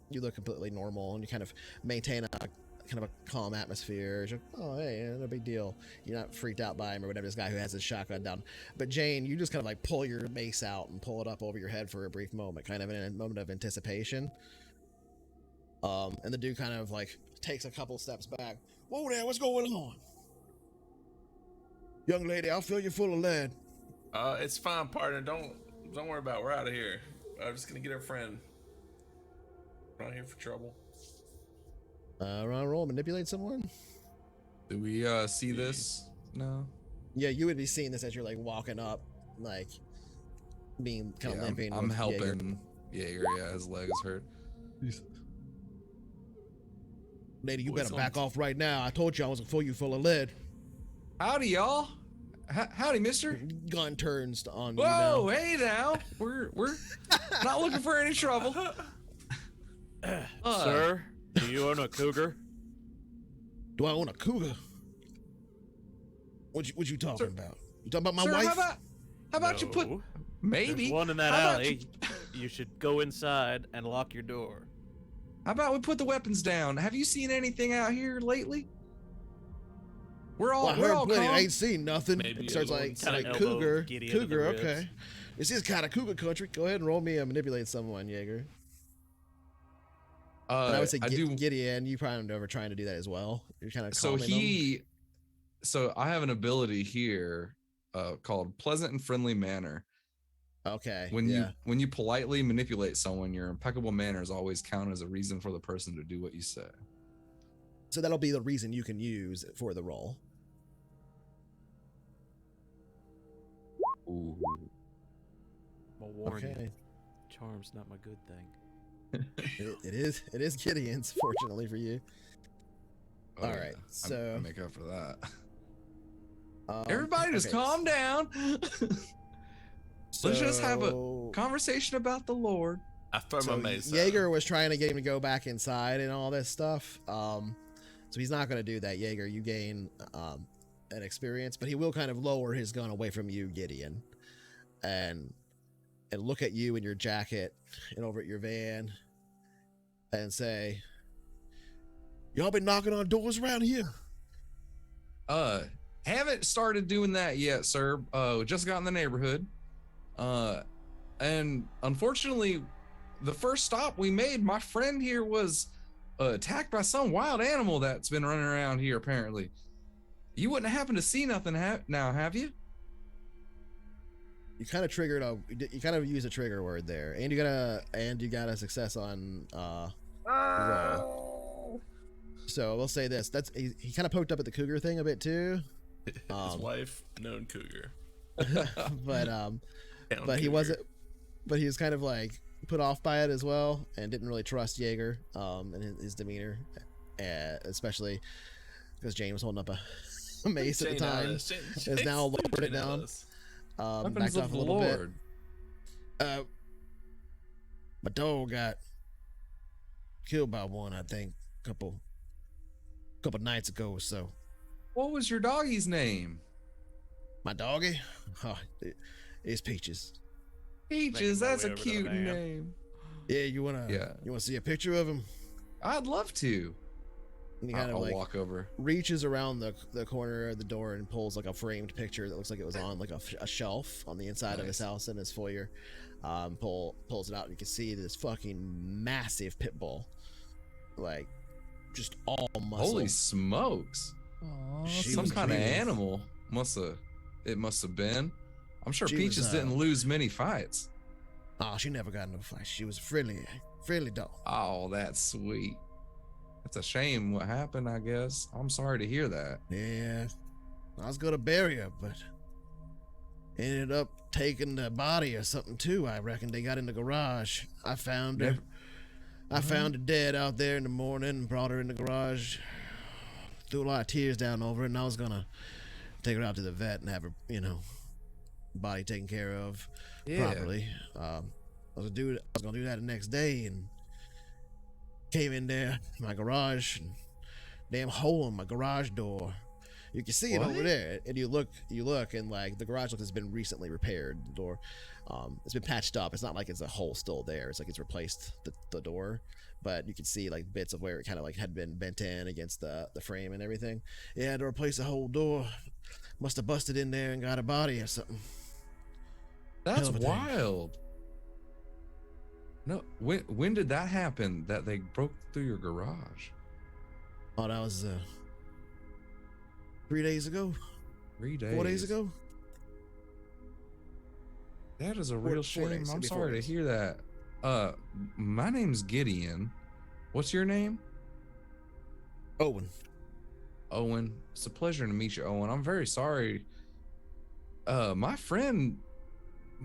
You look completely normal, and you kind of maintain a kind of a calm atmosphere. You're, oh hey, no big deal. You're not freaked out by him or whatever. This guy who has his shotgun down. But Jane, you just kind of like pull your mace out and pull it up over your head for a brief moment, kind of in a moment of anticipation. And the dude kind of like takes a couple steps back. Whoa there, what's going on? Young lady, I'll fill you full of lead. It's fine, partner. Don't worry about it. We're out of here. I'm just gonna get our friend. We're not here for trouble. Roll manipulate someone. Do we see this? No. Yeah, you would be seeing this as you're like walking up, like being kind of limping. I'm with helping Jaeger. Yeah, his leg is hurt. Lady, you What's better on back off right now. I told you I was gonna fill you full of lead. Howdy, y'all. Howdy, mister. Gun turns on you Whoa, now. hey now. We're not looking for any trouble. Sir, do you own a cougar? Do I own a cougar? What you talking about? You talking about my Sir, wife? how about you put No. maybe There's one in that how about alley. You should go inside and lock your door. How about we put the weapons down? Have you seen anything out here lately? We're all Well, I we're heard all plenty. calm. I ain't seen nothing. Maybe It starts a like, little- like Kinda elbow cougar. Gideon in the Cougar, ribs. okay. This is kind of cougar country. Go ahead and roll me a manipulate someone, Jaeger. And I would say Gideon, you probably never trying to do that as well. You're kind of So so I have an ability here called Pleasant and Friendly Manner. Okay. When you politely manipulate someone, your impeccable manners always count as a reason for the person to do what you say. So that'll be the reason you can use for the roll. Ooh. I'll warn Okay. you. Charm's not my good thing. It is Gideon's, fortunately for you. Oh, All yeah. right, I so make up for that. Everybody just okay, calm down. Let's just have a So- conversation about the Lord. I throw So my mace. at Jaeger him. was trying to get him to go back inside and all this stuff. So he's not going to do that. Jaeger, you gain an experience, but he will kind of lower his gun away from you, Gideon, and look at you in your jacket and over at your van, and say, "Y'all been knocking on doors around here?" Haven't started doing that yet, sir. Just got in the neighborhood. And unfortunately, the first stop we made, my friend here was attacked by some wild animal that's been running around here, apparently. You wouldn't happen to see nothing now, have you? You kind of triggered you kind of used a trigger word there, and you got a success on roll. So we'll say this: he kind of poked up at the cougar thing a bit too. His wife, known cougar. but Town he cougar. wasn't, but he was kind of like put off by it as well, and didn't really trust Jaeger and his demeanor, especially because Jane was holding up a mace at the time. Has now lowered it down. Weapons Backed of off a the little Lord. bit. My dog got killed by one, I think, couple nights ago or so. What was your doggy's name? My doggy, it's Peaches. Peaches, my that's way a over to the cute van. name. Yeah, you wanna see a picture of him? I'd love to. And he kind of I'll like walk over. reaches around the corner of the door and pulls like a framed picture that looks like it was on like a shelf on the inside of his house in his foyer. Pulls it out, and you can see this fucking massive pit bull, like just all muscle. Holy smokes. Aw, She Some was kind of really- animal must have been. I'm sure She Peaches was, didn't lose many fights. Oh, she never got into a fight. She was a friendly dog. Oh, that's sweet. That's a shame what happened, I guess. I'm sorry to hear that. Yeah, I was gonna bury her, but ended up taking the body or something too. I reckon they got in the garage. I found her. Never- I found her dead out there in the morning and brought her in the garage. Threw a lot of tears down over it, and I was gonna take her out to the vet and have her, body taken care of properly. I was gonna do that the next day, and came in there, my garage, and damn hole in my garage door. You can see it over What? there, and you look, and like the garage looks has been recently repaired. The door, it's been patched up. It's not like it's a hole still there. It's like it's replaced the door, but you can see like bits of where it kind of like had been bent in against the frame and everything. Yeah, to replace the whole door, must have busted in there and got a body or something. That's Hell of a thing. wild. No, when did that happen? That they broke through your garage? Oh, that was 3 days ago, 3 days. 4 days ago. That is a Four- real 4 shame. days. I'm It'd be 4 sorry to days. hear that. My name's Gideon. What's your name? Owen. Owen. It's a pleasure to meet you, Owen. I'm very sorry. My friend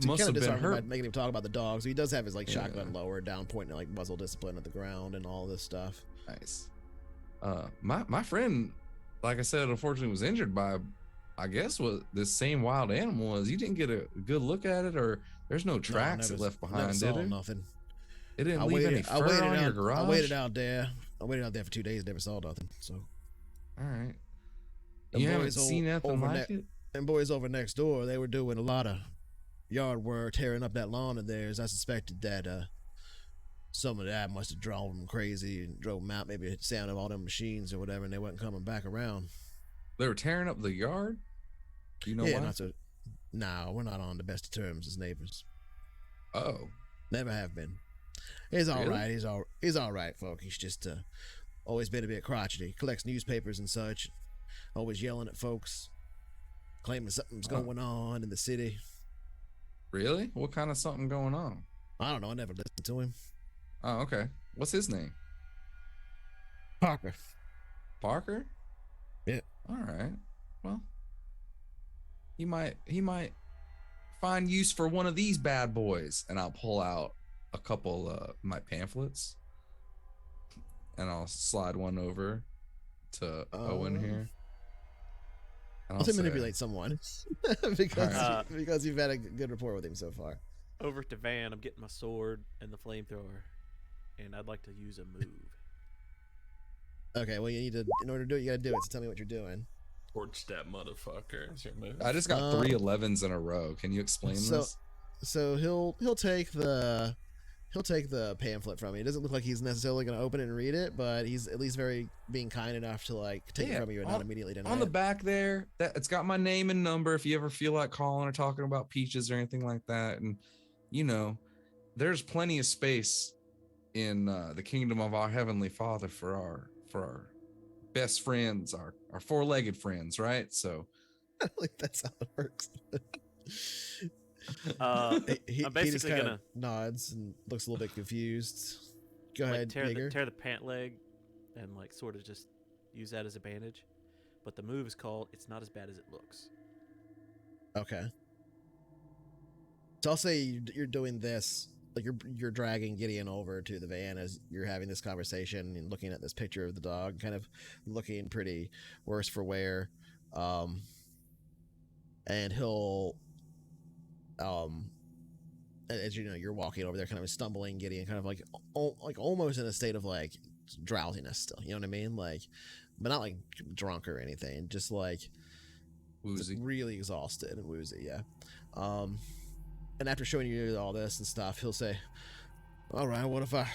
So must you have kind of been disarmed him by hurt. making him talk about the dog. So he does have his like Yeah. shotgun lowered down, pointing at like muzzle discipline at the ground and all this stuff. Nice. My friend, like I said, unfortunately was injured by, I guess, what this same wild animal was. You didn't get a good look at it, or there's no tracks it left Never behind, did saw it? nothing. It didn't I leave any waited. fur on your garage. I waited out there. For 2 days. Never saw nothing. So All right. The You haven't boys seen nothing over like there- it? them boys over next door, they were doing a lot of yard work, tearing up that lawn of theirs. I suspected that some of that must have drawn them crazy and drove them out. Maybe it sounded all them machines or whatever, and they wasn't coming back around. They were tearing up the yard? You know yeah, why? not so. No, we're not on the best of terms as neighbors. Oh. Never have been. He's all Really? right. He's all right, folk. He's just always been a bit crotchety. Collects newspapers and such. Always yelling at folks, claiming something's Oh. going on in the city. Really? What kind of something going on? I don't know. I never listened to him. Oh, okay. What's his name? Parker. Parker? Yeah. All right. Well, he might find use for one of these bad boys, and I'll pull out a couple my pamphlets, and I'll slide one over to Owen here. I'll say manipulate someone because Alright. because you've had a good rapport with him so far. Over to Van, I'm getting my sword and the flamethrower, and I'd like to use a move. Okay, well you need to in order to do it, you gotta do it. So tell me what you're doing. Torch that motherfucker. Is your move. I just got 3 11s in a row. Can you explain this? So he'll take the pamphlet from you. It doesn't look like he's necessarily going to open it and read it, but he's at least very being kind enough to like take it from you and not immediately deny on the it. back there, that it's got my name and number if you ever feel like calling or talking about peaches or anything like that. And you know, there's plenty of space in the kingdom of our heavenly Father for our best friends, our four-legged friends, right? So Like that's how it works. I'm he just basically kind gonna of nods and looks a little bit confused. Go ahead, tear Jaeger. the pant leg and like sort of just use that as a bandage. But the move is called "It's Not as Bad as It Looks." Okay. So I'll say you're doing this, like you're dragging Gideon over to the van as you're having this conversation and looking at this picture of the dog, kind of looking pretty worse for wear. And he'll, as you know, you're walking over there, kind of stumbling, Gideon, kind of like almost in a state of like drowsiness still. You know what I mean? Like, but not like drunk or anything, just like woozy. really exhausted and woozy. Yeah. And after showing you all this and stuff, he'll say, "All right, what if I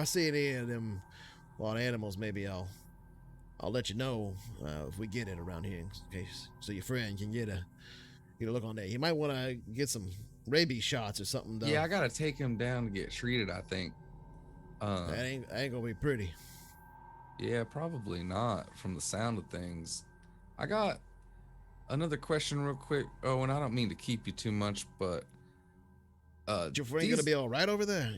see any of them wild animals, maybe I'll let you know if we get it around here, in case so your friend can get a look on that. You might want to get some rabies shots or something, though. Yeah, I gotta take him down to get treated, I think. That ain't gonna be pretty." Yeah, probably not from the sound of things. I got another question real quick. Oh, and I don't mean to keep you too much, but Is your friend gonna be all right over there?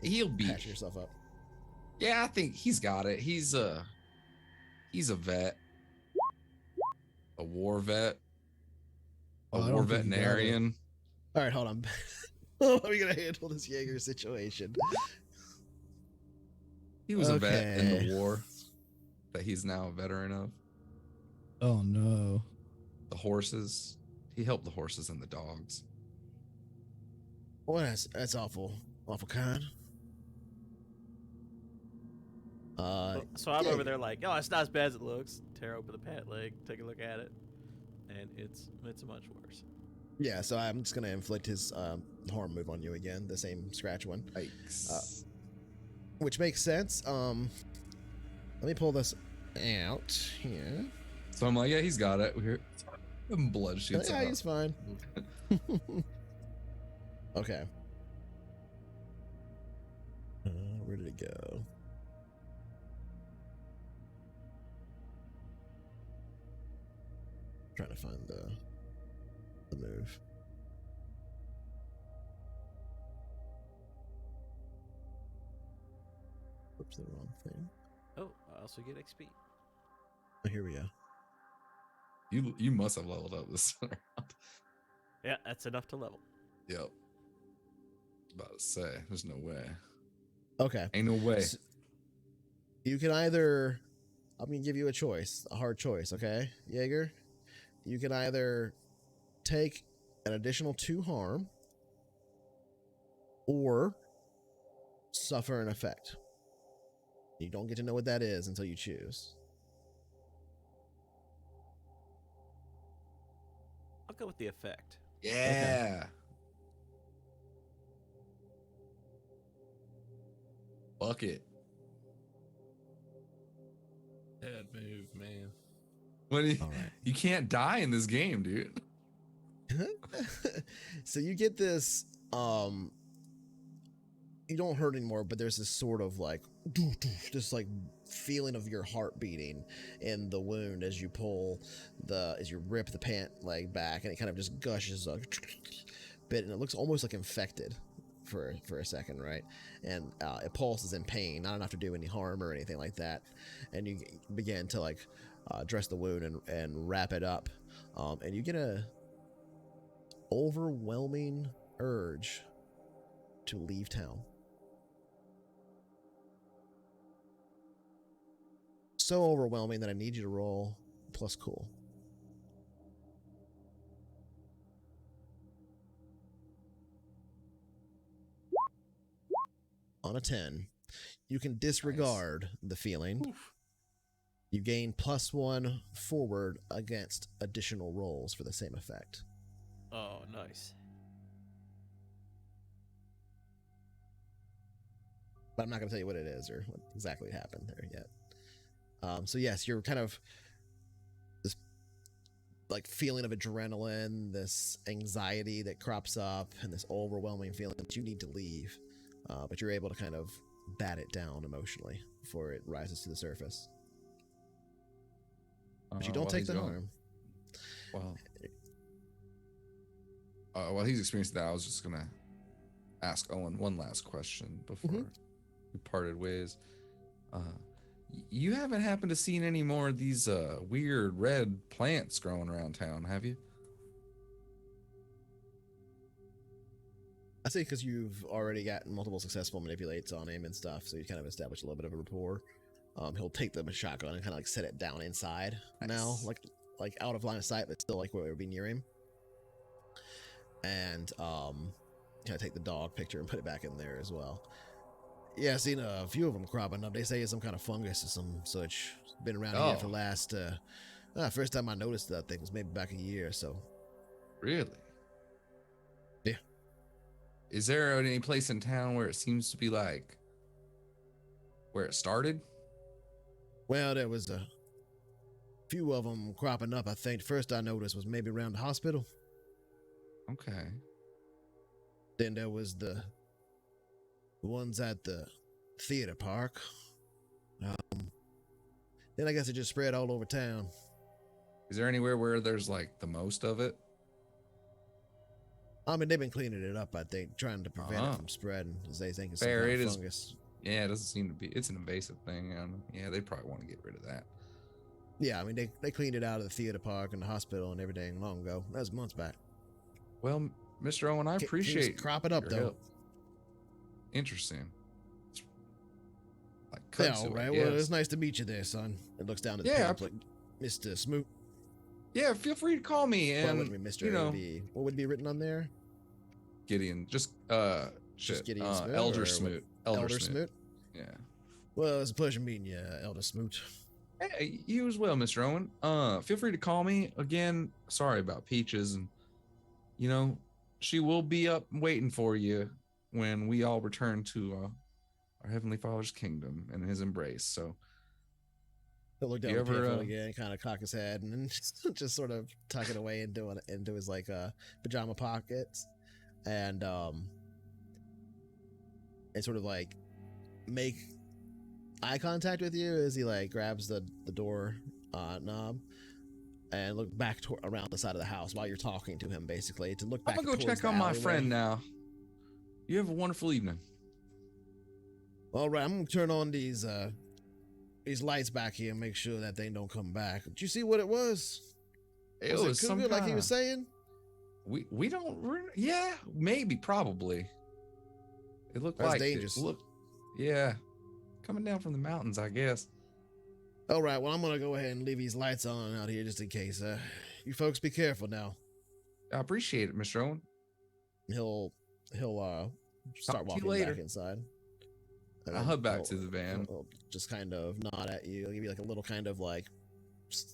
he'll be. Patch yourself up. Yeah, I think he's got it. He's a vet, a war vet, a Well, I war don't think he got it. veterinarian. All right, hold on. How are we gonna handle this Jaeger situation? He was a vet in Okay. the war that he's now a veteran of. Oh no. The horses. He helped the horses and the dogs. Well, that's awful kind. So I'm yeah. over there like, "Oh, it's not as bad as it looks." Tear open the pant leg, take a look at it, and it's much worse. Yeah, so I'm just gonna inflict his harm move on you again, the same scratch one, Yikes. which makes sense. Let me pull this out here. So I'm like, yeah, he's got it. We're blood shoots Yeah, out. he's fine. Okay. Where did it go? Trying to find the move. Oops, the wrong thing. Oh, I also get XP. Oh, here we go. You must have leveled up this round. Yeah, that's enough to level. Yep. About to say, there's no way. Okay. Ain't no way. So you can either, I'm gonna give you a choice, a hard choice, okay, Jaeger? You can either take an additional 2 harm or suffer an effect. You don't get to know what that is until you choose. I'll go with the effect. Yeah. Fuck it. Bad move, man. What do you, All right. you can't die in this game, dude. So you get this, you don't hurt anymore, but there's this sort of like, this like feeling of your heart beating in the wound as you as you rip the pant leg back, and it kind of just gushes a bit, and it looks almost like infected for a second, right? And it pulses in pain, not enough to do any harm or anything like that, and you begin to like dress the wound and wrap it up, and you get a overwhelming urge to leave town. so overwhelming that I need you to roll plus cool. On a 10, you can disregard the feeling. Oof. You gain +1 forward against additional rolls for the same effect. Oh, nice. But I'm not going to tell you what it is or what exactly happened there yet. So yes, you're kind of this like feeling of adrenaline, this anxiety that crops up, and this overwhelming feeling that you need to leave. But you're able to kind of bat it down emotionally before it rises to the surface. But you don't while take he's the going- harm. While he's experiencing that, I was just gonna ask Owen one last question before we parted ways. You haven't happened to seen any more of these weird red plants growing around town, have you? I say because you've already gotten multiple successful manipulates on him and stuff, so you kind of established a little bit of a rapport. He'll take the shotgun and kind of like set it down inside now, Nice. like out of line of sight, but still like where it would be near him. And kind of take the dog picture and put it back in there as well. Yeah, I've seen a few of them cropping up. They say it's some kind of fungus or some such. It's been around here for the last. First time I noticed that thing was maybe back a year or so. Really? Yeah. Is there any place in town where it seems to be like where it started? Well, there was a few of them cropping up. I think first I noticed was maybe around the hospital. Okay. Then there was the ones at the theater park. Then I guess it just spread all over town. Is there anywhere where there's like the most of it? I mean, they've been cleaning it up, I think, trying to prevent it from spreading, as they think it's some Fair, kind it of is- fungus. Yeah, it doesn't seem to be. It's an invasive thing. Yeah, they probably want to get rid of that. Yeah, I mean, they cleaned it out of the theater park and the hospital and everything long ago. That was months back. Well, Mr. Owen, I Keeps appreciate cropping up, your though. help. Interesting. Like Yeah, kudzu, all I right. Well, guess. it's nice to meet you there, son. It looks down at the Yeah, page like Mr. Smoot. Yeah, feel free to call me. Well, it And wouldn't be Mr. you know, What would be written on there? Gideon, just shit. Gideon Smoot Elder or Smoot. what? Elder Smoot. Smoot? Yeah. Well, it was a pleasure meeting you, Elder Smoot. Hey, you as well, Mr. Owen. Feel free to call me again. Sorry about Peaches, and you know, she will be up waiting for you when we all return to our Heavenly Father's kingdom and His embrace. So, He'll look down You the ever, pamphlet again, kind of cock his head, and then just sort of tuck it away into his like pajama pockets, and sort of like make eye contact with you as he like grabs the door knob and look back around the side of the house while you're talking to him, basically to look I'm back. gonna go towards check on the my alleyway. friend now. You have a wonderful evening. All right, I'm gonna turn on these lights back here and make sure that they don't come back. Did you see what it was? It Was was it some cougar like he kinda- was saying? We don't. Yeah, maybe, probably. It looked That's like dangerous. Yeah, coming down from the mountains, I guess. All right, well, I'm gonna go ahead and leave these lights on out here just in case. You folks be careful now. I appreciate it, Mr. Owen. He'll start to you walking later. back inside. And I'll then head back to the van. He'll just kind of nod at you. He'll give you like a little kind of like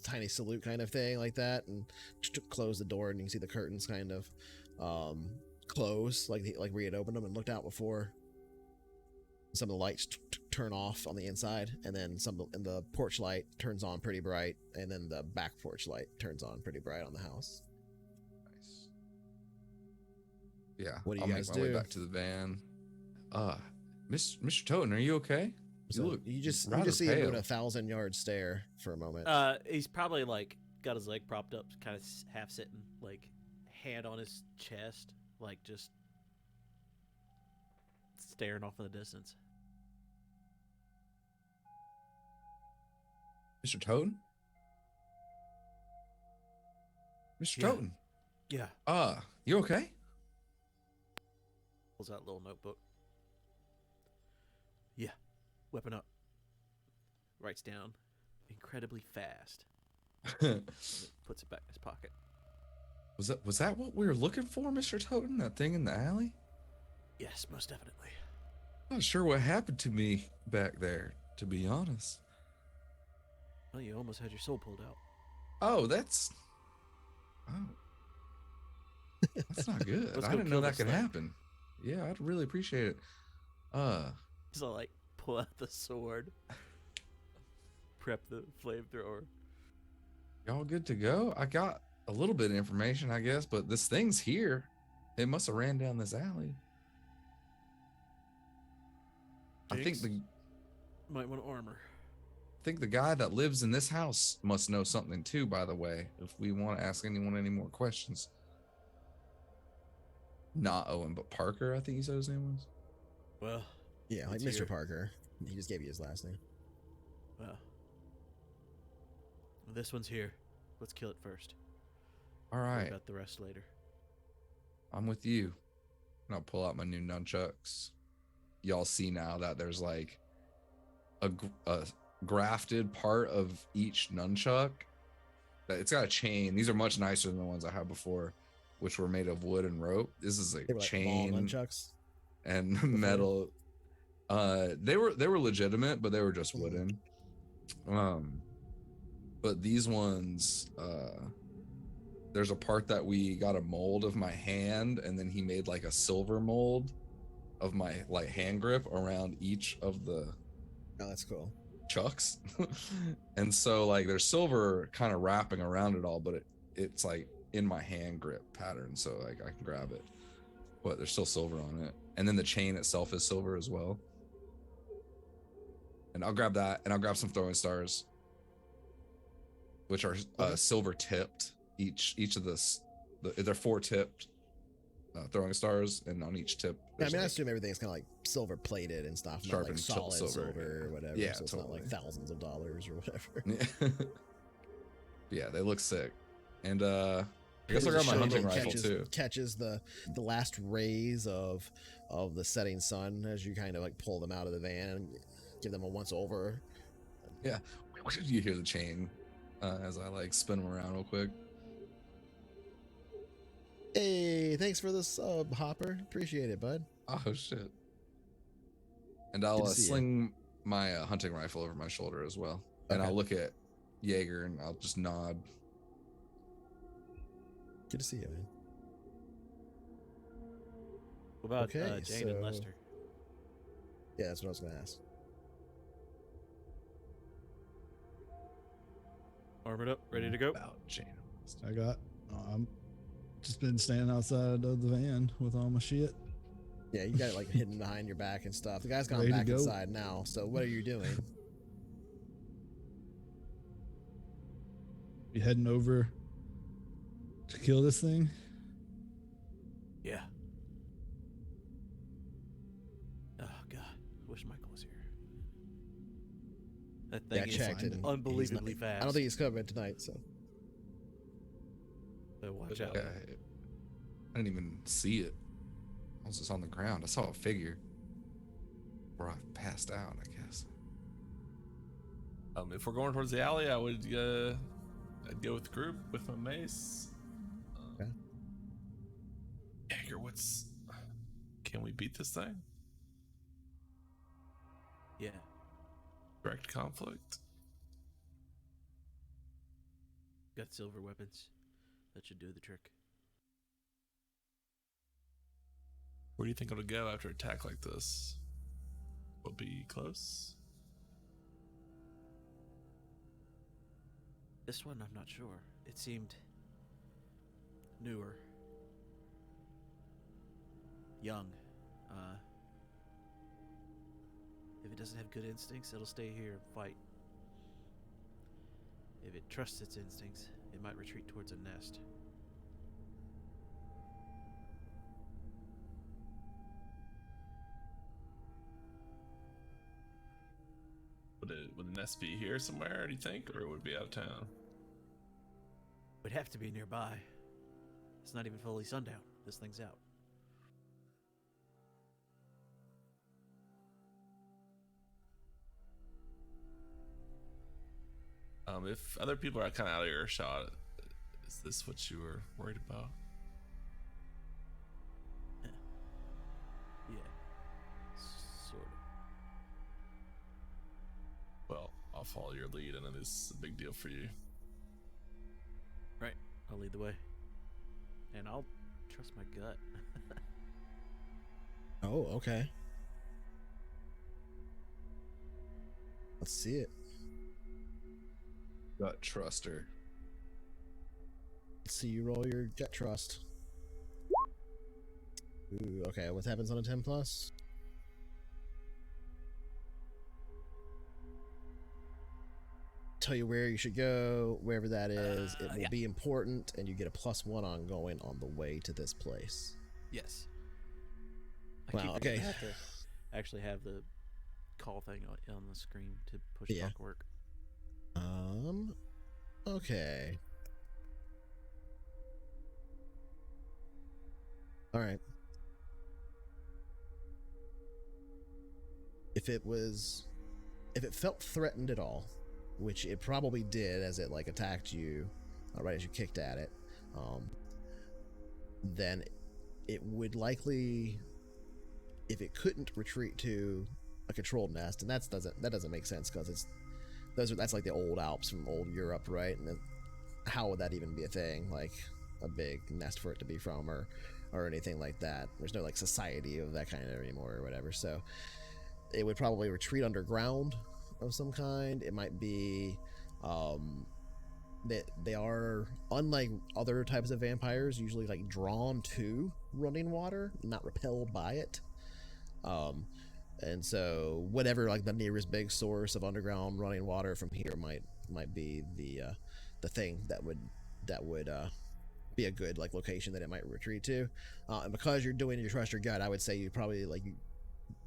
tiny salute kind of thing like that, and close the door, and you can see the curtains kind of close, like where he had opened them and looked out before. Some of the lights turn off on the inside, and then and the porch light turns on pretty bright, and then the back porch light turns on pretty bright on the house. Nice. Yeah. What do you I'll guys make my way do? back to the van. Mr. Toten, are you okay? So you just rather see him pale. go 1,000-yard stare for a moment. He's probably like got his leg propped up, kind of half sitting, like hand on his chest, like just staring off in the distance. Mr. Toten? Mr. Yeah. Toten? Yeah. You okay? Pulls out a little notebook. Yeah. Weapon up. Writes down incredibly fast. Puts it back in his pocket. Was that what we were looking for, Mr. Toten? That thing in the alley? Yes, most definitely. Not sure what happened to me back there, to be honest. Well, you almost had your soul pulled out. Oh, that's not good. Let's I go didn't know kill that this could thing. happen. Yeah, I'd really appreciate it. So like pull out the sword, prep the flamethrower. Y'all good to go? I got a little bit of information, I guess, but this thing's here. It must have ran down this alley. I think Jinx, might want armor. the guy that lives in this house must know something too, by the way, if we want to ask anyone any more questions. Not Owen, but Parker, I think he said his name was. Well, Yeah, like it's Mr. here. Parker. He just gave you his last name. Well, this one's here. Let's kill it first. All Worry right, about the rest later. I'm with you. And I'll pull out my new nunchucks. Y'all see now that there's like a grafted part of each nunchuck. That it's got a chain. These are much nicer than the ones I had before, which were made of wood and rope. This is a They were like chain ball nunchucks. and metal. They were legitimate, but they were just wooden. But these ones, there's a part that we got a mold of my hand, and then he made like a silver mold of my like hand grip around each of the Oh, that's cool. chucks. And so like there's silver kind of wrapping around it all, but it's like in my hand grip pattern, so like I can grab it, but there's still silver on it. And then the chain itself is silver as well. And I'll grab that, and I'll grab some throwing stars, which are silver tipped. Each of they're 4 tipped throwing stars, and on each tip Yeah, I mean, I like assume everything's kind of like silver plated and stuff, not like sharpened solid silver, silver or whatever. Yeah, so it's totally. not like thousands of dollars or whatever. Yeah, they look sick. And I guess I got my Show hunting that rifle too. Catches the last rays of the setting sun as you kind of like pull them out of the van and give them a once over. Yeah, you hear the chain as I like spin them around real quick. Hey, thanks for the sub, Hopper. Appreciate it, bud. Oh shit! And I'll Good to see sling my hunting rifle over my shoulder as well, and Okay. I'll look at Jaeger and I'll just nod. Good to see you, man. What about Okay, Jane and so- Lester? Yeah, that's what I was gonna ask. Armored up, ready to go. About Jane. I got. I'm just been standing outside of the van with all my shit. Yeah, you got it like hidden behind your back and stuff. The guy's gone Ready to back go. inside now. So what are you doing? You heading over to kill this thing? Yeah. Oh god, I wish Michael was here. That Yeah, thing is checked and unbelievably he's not- fast. I don't think he's covered tonight. So So watch out. Yeah, I didn't even see it. I was just on the ground. I saw a figure. Or I passed out, I guess. If we're going towards the alley, I'd go with the group with my mace. Okay. Jaeger, can we beat this thing? Yeah. Direct conflict. Got silver weapons. That should do the trick. Where do you think it'll go after an attack like this? Will it be close? This one, I'm not sure. It seemed newer, young. If it doesn't have good instincts, it'll stay here and fight. If it trusts its instincts, it might retreat towards a nest. Would the nest be here somewhere, do you think? Or would it be out of town? Would have to be nearby. It's not even fully sundown. This thing's out. If other people are kind of out of earshot, is this what you were worried about? Yeah. Sort of. Well, I'll follow your lead. I know this is a big deal for you. Right. I'll lead the way. And I'll trust my gut. Oh, okay. Let's see it. Gut truster. Let's see you roll your gut trust. Ooh, okay. What happens on a 10 plus? Tell you where you should go, wherever that is. It will be important, and you get a +1 on going on the way to this place. Yes. Wow, okay. I have to actually have the call thing on the screen to push Yeah. talk work. Okay. All right. If it felt threatened at all, which it probably did as it like attacked you right as you kicked at it, then it would likely, if it couldn't retreat to a controlled nest, and that doesn't make sense because that's like the old Alps from old Europe, right? And then how would that even be a thing, like a big nest for it to be from, or anything like that? There's no like society of that kind of anymore or whatever. So it would probably retreat underground of some kind. It might be that they are, unlike other types of vampires, usually like drawn to running water, not repelled by it. And so whatever like the nearest big source of underground running water from here might be the thing that would be a good like location that it might retreat to. And because you're doing your trust your gut, I would say you probably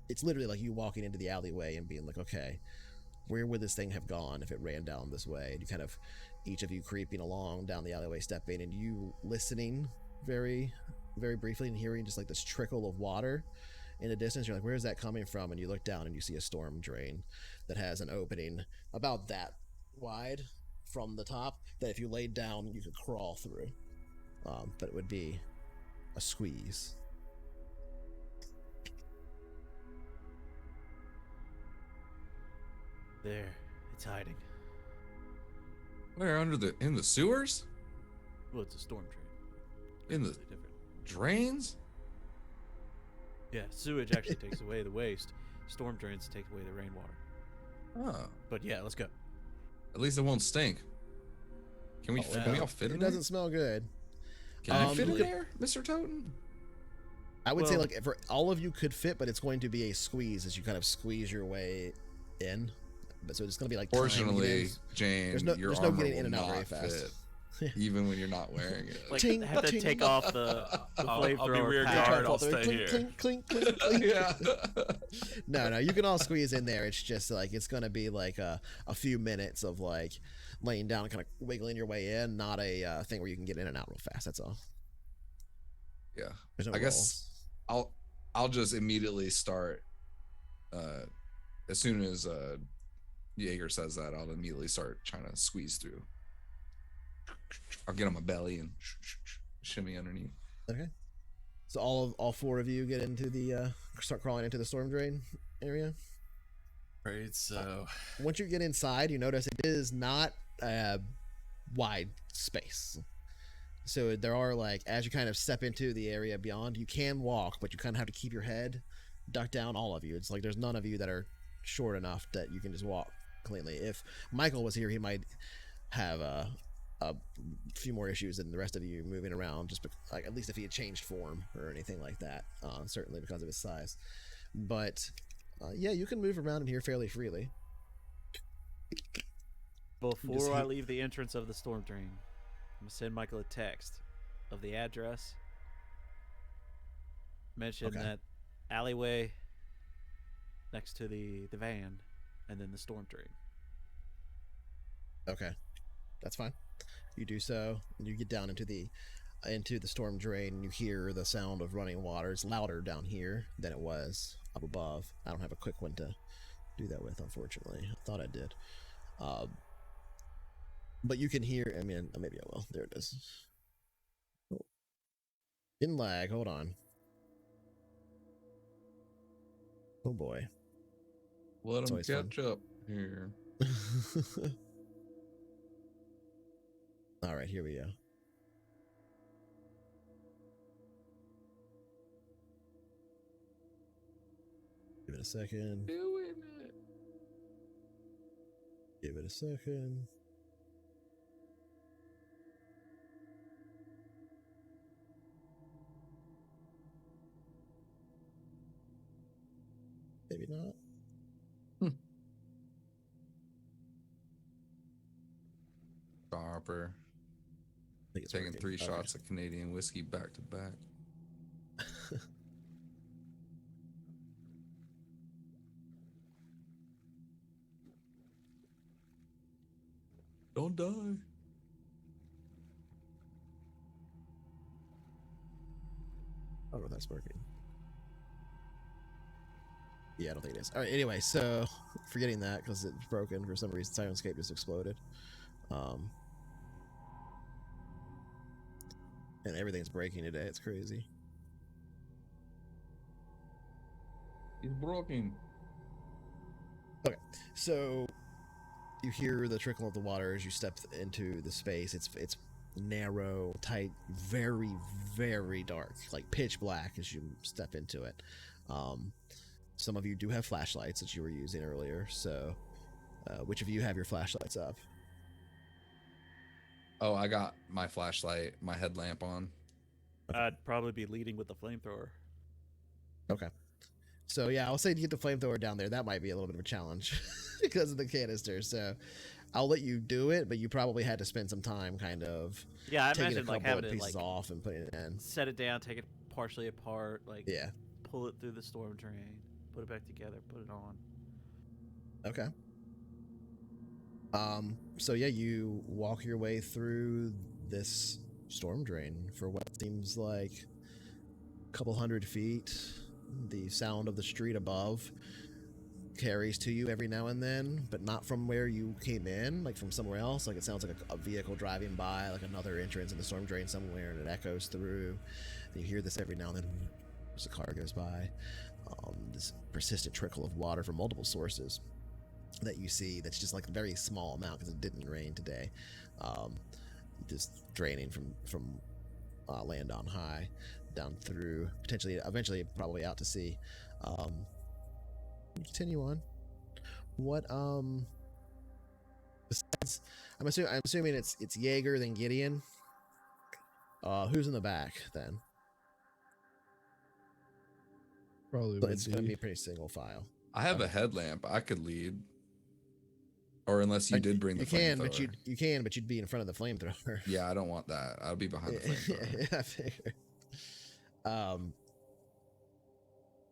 it's literally like you walking into the alleyway and being like, okay, where would this thing have gone if it ran down this way? And you kind of, each of you creeping along down the alleyway, stepping, and you listening very, very briefly and hearing just like this trickle of water in the distance. You're like, where is that coming from? And you look down and you see a storm drain that has an opening about that wide from the top that if you laid down, you could crawl through. But it would be a squeeze. There. It's hiding. Where, in the sewers? Well, it's a storm drain. In the Completely different. drains? Yeah, sewage actually takes away the waste. Storm drains take away the rainwater. Oh, But yeah, let's go. at least it won't stink. Can we all fit in It there? doesn't smell good. Can you fit you in could- there, Mr. Toten? I would say Well- like for all of you could fit, but it's going to be a squeeze as you kind of squeeze your way in. But so it's going to be like time to get Fortunately, in. Jane, There's no armor getting will in and out very not fast. fit, even when you're not wearing it. Like, Ting, have to ting. take off the I'll be flamethrower rear pack. guard. I'll Clink, stay here. clink, clink, clink, clink. Yeah. No, you can all squeeze in there. It's just like it's going to be like a few minutes of like laying down and kind of wiggling your way in, not a thing where you can get in and out real fast. That's all. Yeah. There's no I guess I'll just immediately start as soon as Jaeger says that, I'll immediately start trying to squeeze through. I'll get on my belly and shimmy underneath. Okay. So all four of you get into the start crawling into the storm drain area. Right, so Once you get inside, you notice it is not a wide space. So there are like, as you kind of step into the area beyond, you can walk, but you kind of have to keep your head ducked down, all of you. It's like there's none of you that are short enough that you can just walk cleanly. If Michael was here, he might have a few more issues than the rest of you moving around, just like at least if he had changed form or anything like that, certainly because of his size. But yeah, you can move around in here fairly freely. Before I leave the entrance of the storm drain, I'm going to send Michael a text of the address. Mention Okay. that alleyway next to the van, and then the storm drain. Okay, that's fine. You do so, and you get down into the storm drain, and you hear the sound of running water. It's louder down here than it was up above. I don't have a quick one to do that with, unfortunately. I thought I did. But you can hear. I mean, maybe I will. There it is. Oh. In lag. Hold on. Oh boy. Let It's them always fun. catch up here. All right, here we go. Give it a second. Doing it. Give it a second. Maybe not. Sharper. I think it's Taking working. 3 Okay. shots of Canadian whiskey back to back. Don't die. Oh, that's working. Yeah, I don't think it is. All right, anyway, so forgetting that because it's broken for some reason, Sirenscape just exploded. And everything's breaking today. It's crazy. He's broken. Okay, so you hear the trickle of the water as you step into the space. It's narrow, tight, very, very dark, like pitch black as you step into it. Some of you do have flashlights that you were using earlier. So, which of you have your flashlights up? Oh, I got my flashlight, my headlamp on. I'd probably be leading with the flamethrower. Okay. So yeah, I'll say to get the flamethrower down there, that might be a little bit of a challenge because of the canister. So I'll let you do it, but you probably had to spend some time kind of Yeah, I taking a imagine like couple having of to pieces like off and putting it in. set it down, take it partially apart, like Yeah. pull it through the storm drain, put it back together, put it on. Okay. So yeah, you walk your way through this storm drain for what seems like a couple 100 feet. The sound of the street above carries to you every now and then, but not from where you came in, like from somewhere else. Like it sounds like a vehicle driving by, like another entrance in the storm drain somewhere, and it echoes through. And you hear this every now and then as a car goes by. This persistent trickle of water from multiple sources that you see that's just like a very small amount because it didn't rain today. Just draining from land on high down through, potentially eventually probably out to sea. Continue on. What besides, I'm assuming it's Jaeger then Gideon. Who's in the back then? Probably So would it's going to be. be a pretty single file. I have a headlamp. I could lead. Or unless you did bring the flamethrower. You can, but you'd be in front of the flamethrower. Yeah, I don't want that. I'll be behind the flamethrower. Yeah, I figured.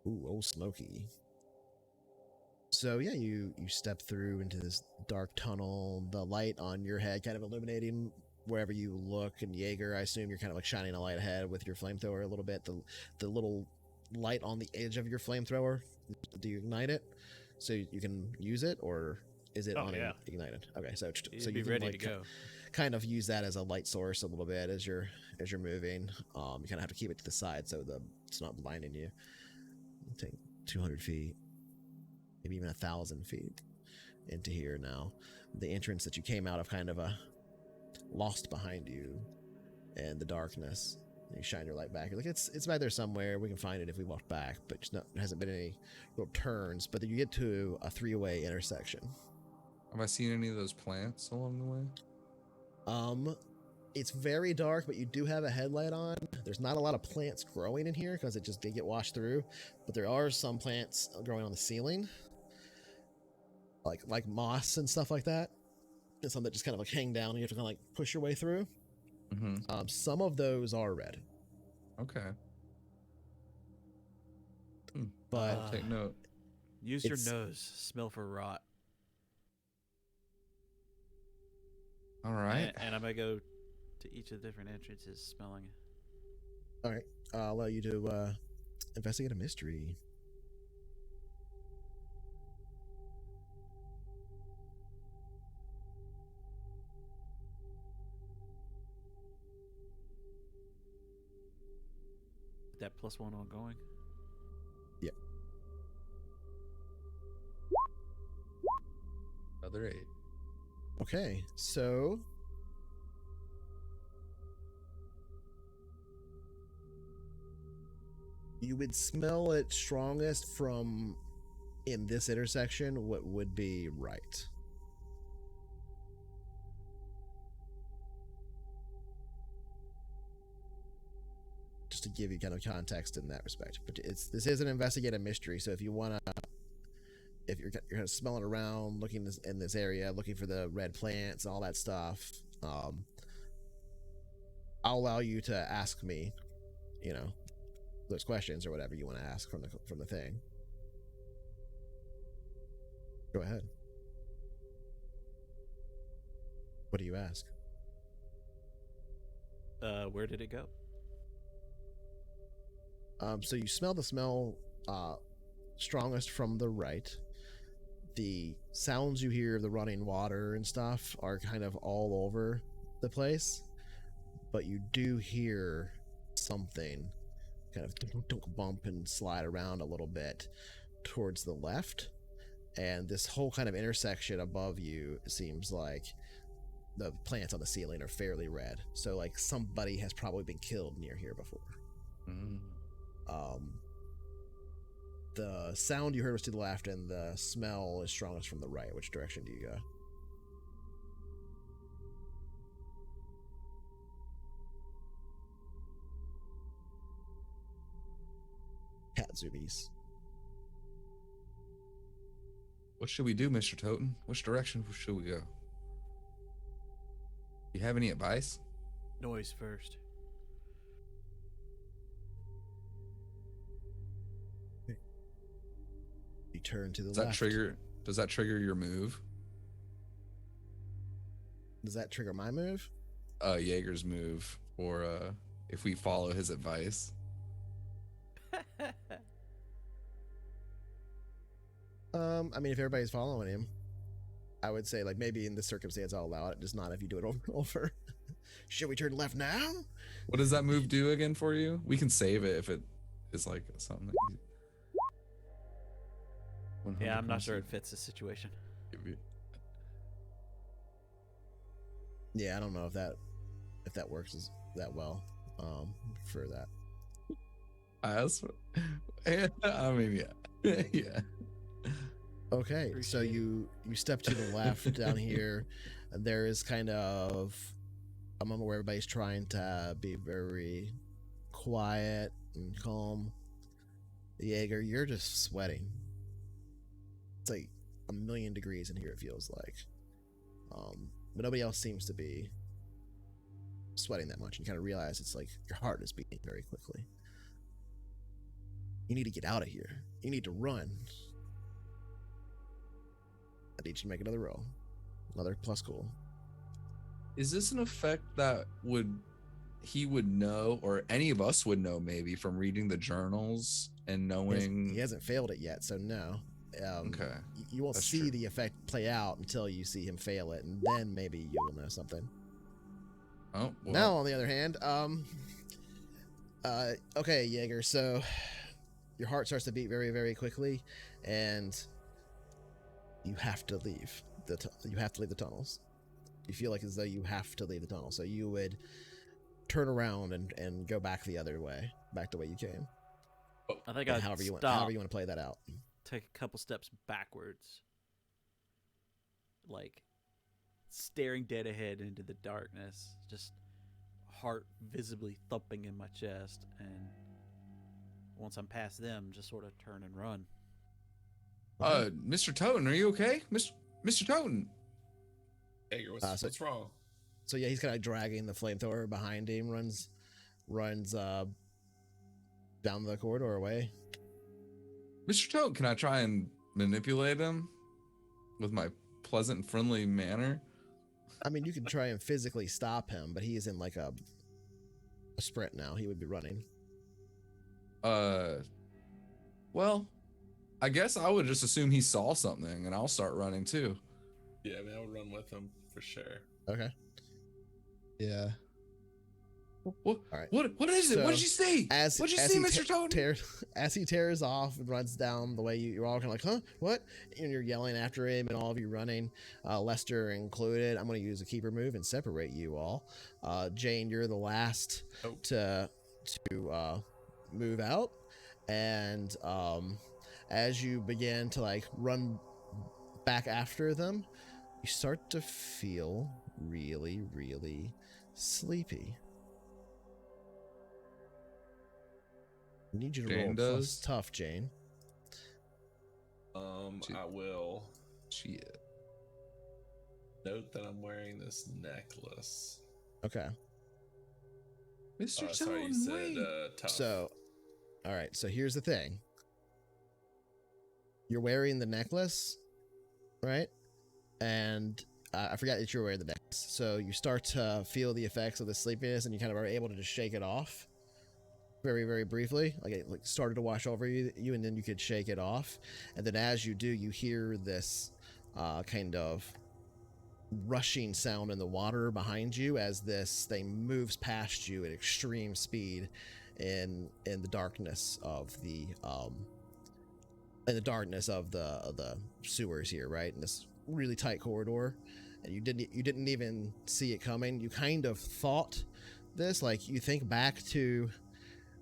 Ooh, old Smoky. So yeah, you step through into this dark tunnel. The light on your head kind of illuminating wherever you look. And Jaeger, I assume you're kind of like shining a light ahead with your flamethrower a little bit. The little light on the edge of your flamethrower. Do you ignite it so you can use it, or is it ignited? Okay, so You'd be you can ready like to go. kind of use that as a light source a little bit as you're moving. You kind of have to keep it to the side so it's not blinding you. Take 200 feet, maybe even 1,000 feet into here now. The entrance that you came out of kind of lost behind you in the darkness. You shine your light back. You're like, it's back there somewhere. We can find it if we walk back, but there hasn't been any real turns. But then you get to a 3-way intersection. Have I seen any of those plants along the way? It's very dark, but you do have a headlight on. There's not a lot of plants growing in here because they get washed through, but there are some plants growing on the ceiling, like moss and stuff like that. And some that just kind of like hang down and you have to kind of like push your way through. Mm-hmm. Some of those are red. Okay. But I'll take note. Use your nose. Smell for rot. All right. And I'm going to go to each of the different entrances smelling. All right. I'll allow you to investigate a mystery. That +1 ongoing. Yeah. Another 8. Okay, so you would smell it strongest from in this intersection, what would be right. Just to give you kind of context in that respect. But this is an investigative mystery, so if you want to, if you're kind of smelling around, looking in this area, looking for the red plants and all that stuff, I'll allow you to ask me, you know, those questions or whatever you want to ask from the thing. Go ahead. What do you ask? Where did it go? So you smell the smell strongest from the right. The sounds you hear of the running water and stuff are kind of all over the place, but you do hear something kind of bump and slide around a little bit towards the left, and this whole kind of intersection above you seems like the plants on the ceiling are fairly red, so like somebody has probably been killed near here before. The sound you heard was to the left, and the smell is strongest from the right. Which direction do you go? Cat zoomies. What should we do, Mr. Toten? Which direction should we go? You have any advice? Noise first. You turn to the Does left. Does that trigger your move? Does that trigger my move? Jaeger's move, or if we follow his advice. I mean, if everybody's following him, I would say, like, maybe in this circumstance I'll allow it, just not if you do it over and over. Should we turn left now? What does that move do again for you? We can save it if it is like something that you... Yeah, I'm not sure it fits the situation. Yeah, I don't know if that works that well for that. I mean, yeah. Yeah. Okay, so you step to the left down here. There is kind of a moment where everybody's trying to be very quiet and calm. Jaeger, you're just sweating. It's like 1,000,000 degrees in here, it feels like. But nobody else seems to be sweating that much. You kind of realize it's like your heart is beating very quickly. You need to get out of here. You need to run. I need you to make another roll. Another plus cool. Is this an effect that he would know, or any of us would know maybe from reading the journals and knowing? He hasn't failed it yet, so no. Okay. You won't That's see true. the effect play out until you see him fail it, and then maybe you will know something. Oh, well. Now, on the other hand, okay, Jaeger, so your heart starts to beat very, very quickly, and you have to leave the tunnels. You feel like as though you have to leave the tunnel, so you would turn around and go back the other way, back the way you came. I think I'd However you want to play that out. take a couple steps backwards, like staring dead ahead into the darkness, just heart visibly thumping in my chest, and once I'm past them, just sort of turn and run. Mr. Toten, are you okay? Mr. Toten. Hey, what's wrong? So yeah, he's kind of dragging the flamethrower behind him, runs down the corridor away. Mr. Toten, can I try and manipulate him with my pleasant and friendly manner? I mean, you can try and physically stop him, but he is in like a sprint now. He would be running. Well, I guess I would just assume he saw something, and I'll start running too. Yeah, I mean, I would run with him for sure. Okay. Yeah. What? All right. What is it? What did you see? As What'd you as see, he Mr. Totem? as he tears off and runs down the way, you're all kind of like, huh, what? And you're yelling after him, and all of you running, Lester included. I'm going to use a keeper move and separate you all. Jane, you're the last to move out, and as you begin to like run back after them, you start to feel really, really sleepy. I need you to Jane roll plus does? tough, Jane. I will Shit. note that I'm wearing this necklace. Okay. Mr. Sorry, you Totem, said wait. tough. So, all right. So here's the thing. You're wearing the necklace, right? And I forgot that you were wearing the necklace. So you start to feel the effects of the sleepiness, and you kind of are able to just shake it off. Very, very briefly, like it like started to wash over you, and then you could shake it off. And then as you do, you hear this kind of rushing sound in the water behind you as this thing moves past you at extreme speed in the darkness of the sewers here, right? In this really tight corridor, and you didn't even see it coming. You kind of thought this, like you think back to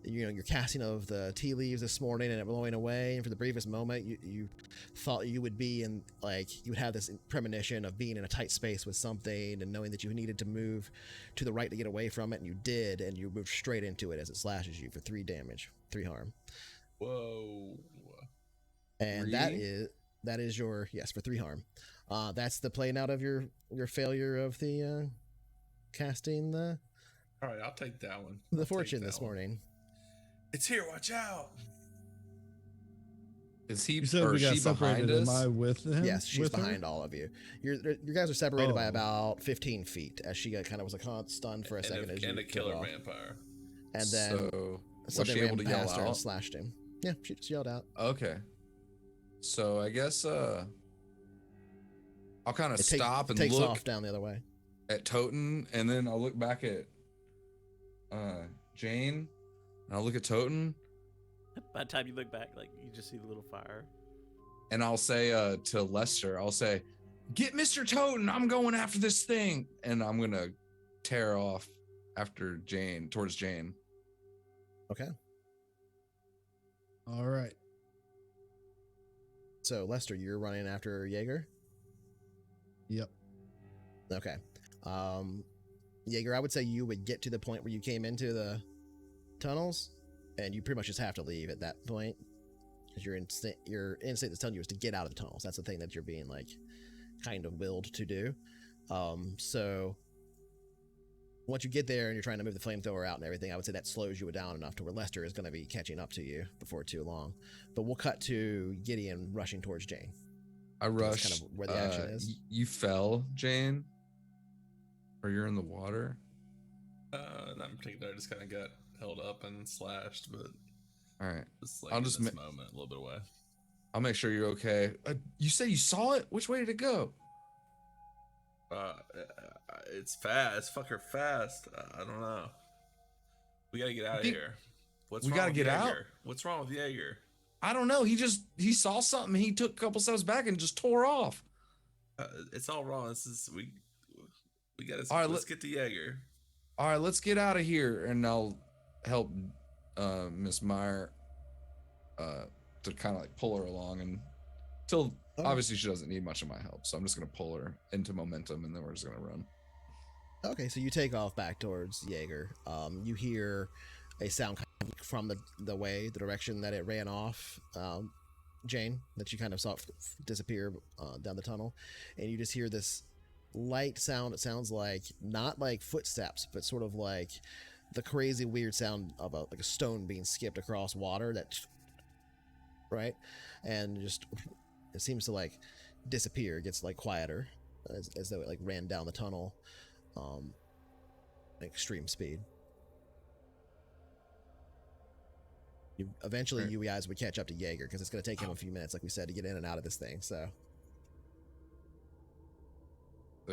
your casting of the tea leaves this morning and it blowing away, and for the briefest moment you thought you would be in, like, you would have this premonition of being in a tight space with something and knowing that you needed to move to the right to get away from it, and you did, and you moved straight into it as it slashes you for 3 damage, 3 harm. Whoa. And that is your, yes, for 3 harm. That's the playing out of your failure of the casting the All right, I'll take that one. the fortune this morning. It's here, watch out. Is he You said or we is got she separated. behind Am us? I with him? Yes, she's with her? behind all of you. You guys are separated by Oh. about 15 feet as she kind of was like stunned for a second as you And a took killer off. vampire. And then So was something she ran able to yell past her and out? slashed him. Yeah, she just yelled out. Okay. So I guess I'll kind of stop and takes look off down the other way. at Toten, and then I'll look back at Jane, and I'll look at Toten, By the time you look back, like you just see the little fire. and I'll say to Lester, I'll say, "Get Mr. Toten, I'm going after this thing," and I'm gonna tear off after Jane, towards Jane. Okay. All right. So Lester, you're running after Jaeger? Yep. Okay. Jaeger, I would say you would get to the point where you came into the tunnels, and you pretty much just have to leave at that point, because your instinct is telling you is to get out of the tunnels. That's the thing that you're being like kind of willed to do. So once you get there and you're trying to move the flamethrower out and everything, I would say that slows you down enough to where Lester is going to be catching up to you before too long. But we'll cut to Gideon rushing towards Jane. I rush. Kind of where the action is. You fell, Jane, or you're in the water. Not in particular. I just kind of got held up and slashed, but All right. just like I'll in just this moment, a little bit away. I'll make sure you're okay. You said you saw it? Which way did it go? It's fast. It's fucker fast. I don't know. We gotta get out of here. We gotta get out? What's wrong with Jaeger? I don't know. He saw something. He took a couple steps back and just tore off. It's all wrong. This is we gotta. All right, let's get to Jaeger. All right, let's get out of here, and I'll help Miss Meyer to kind of like pull her along until obviously she doesn't need much of my help. So I'm just gonna pull her into momentum, and then we're just gonna run. Okay, so you take off back towards Jaeger. You hear a sound from the direction that it ran off, Jane, that you kind of saw disappear down the tunnel, and you just hear this light sound. It sounds like not like footsteps, but sort of like the crazy weird sound of a stone being skipped across water. That right, and just it seems to like disappear. It gets like quieter as though it like ran down the tunnel at extreme speed. Eventually, you guys would catch up to Jaeger because it's going to take him a few minutes, like we said, to get in and out of this thing. So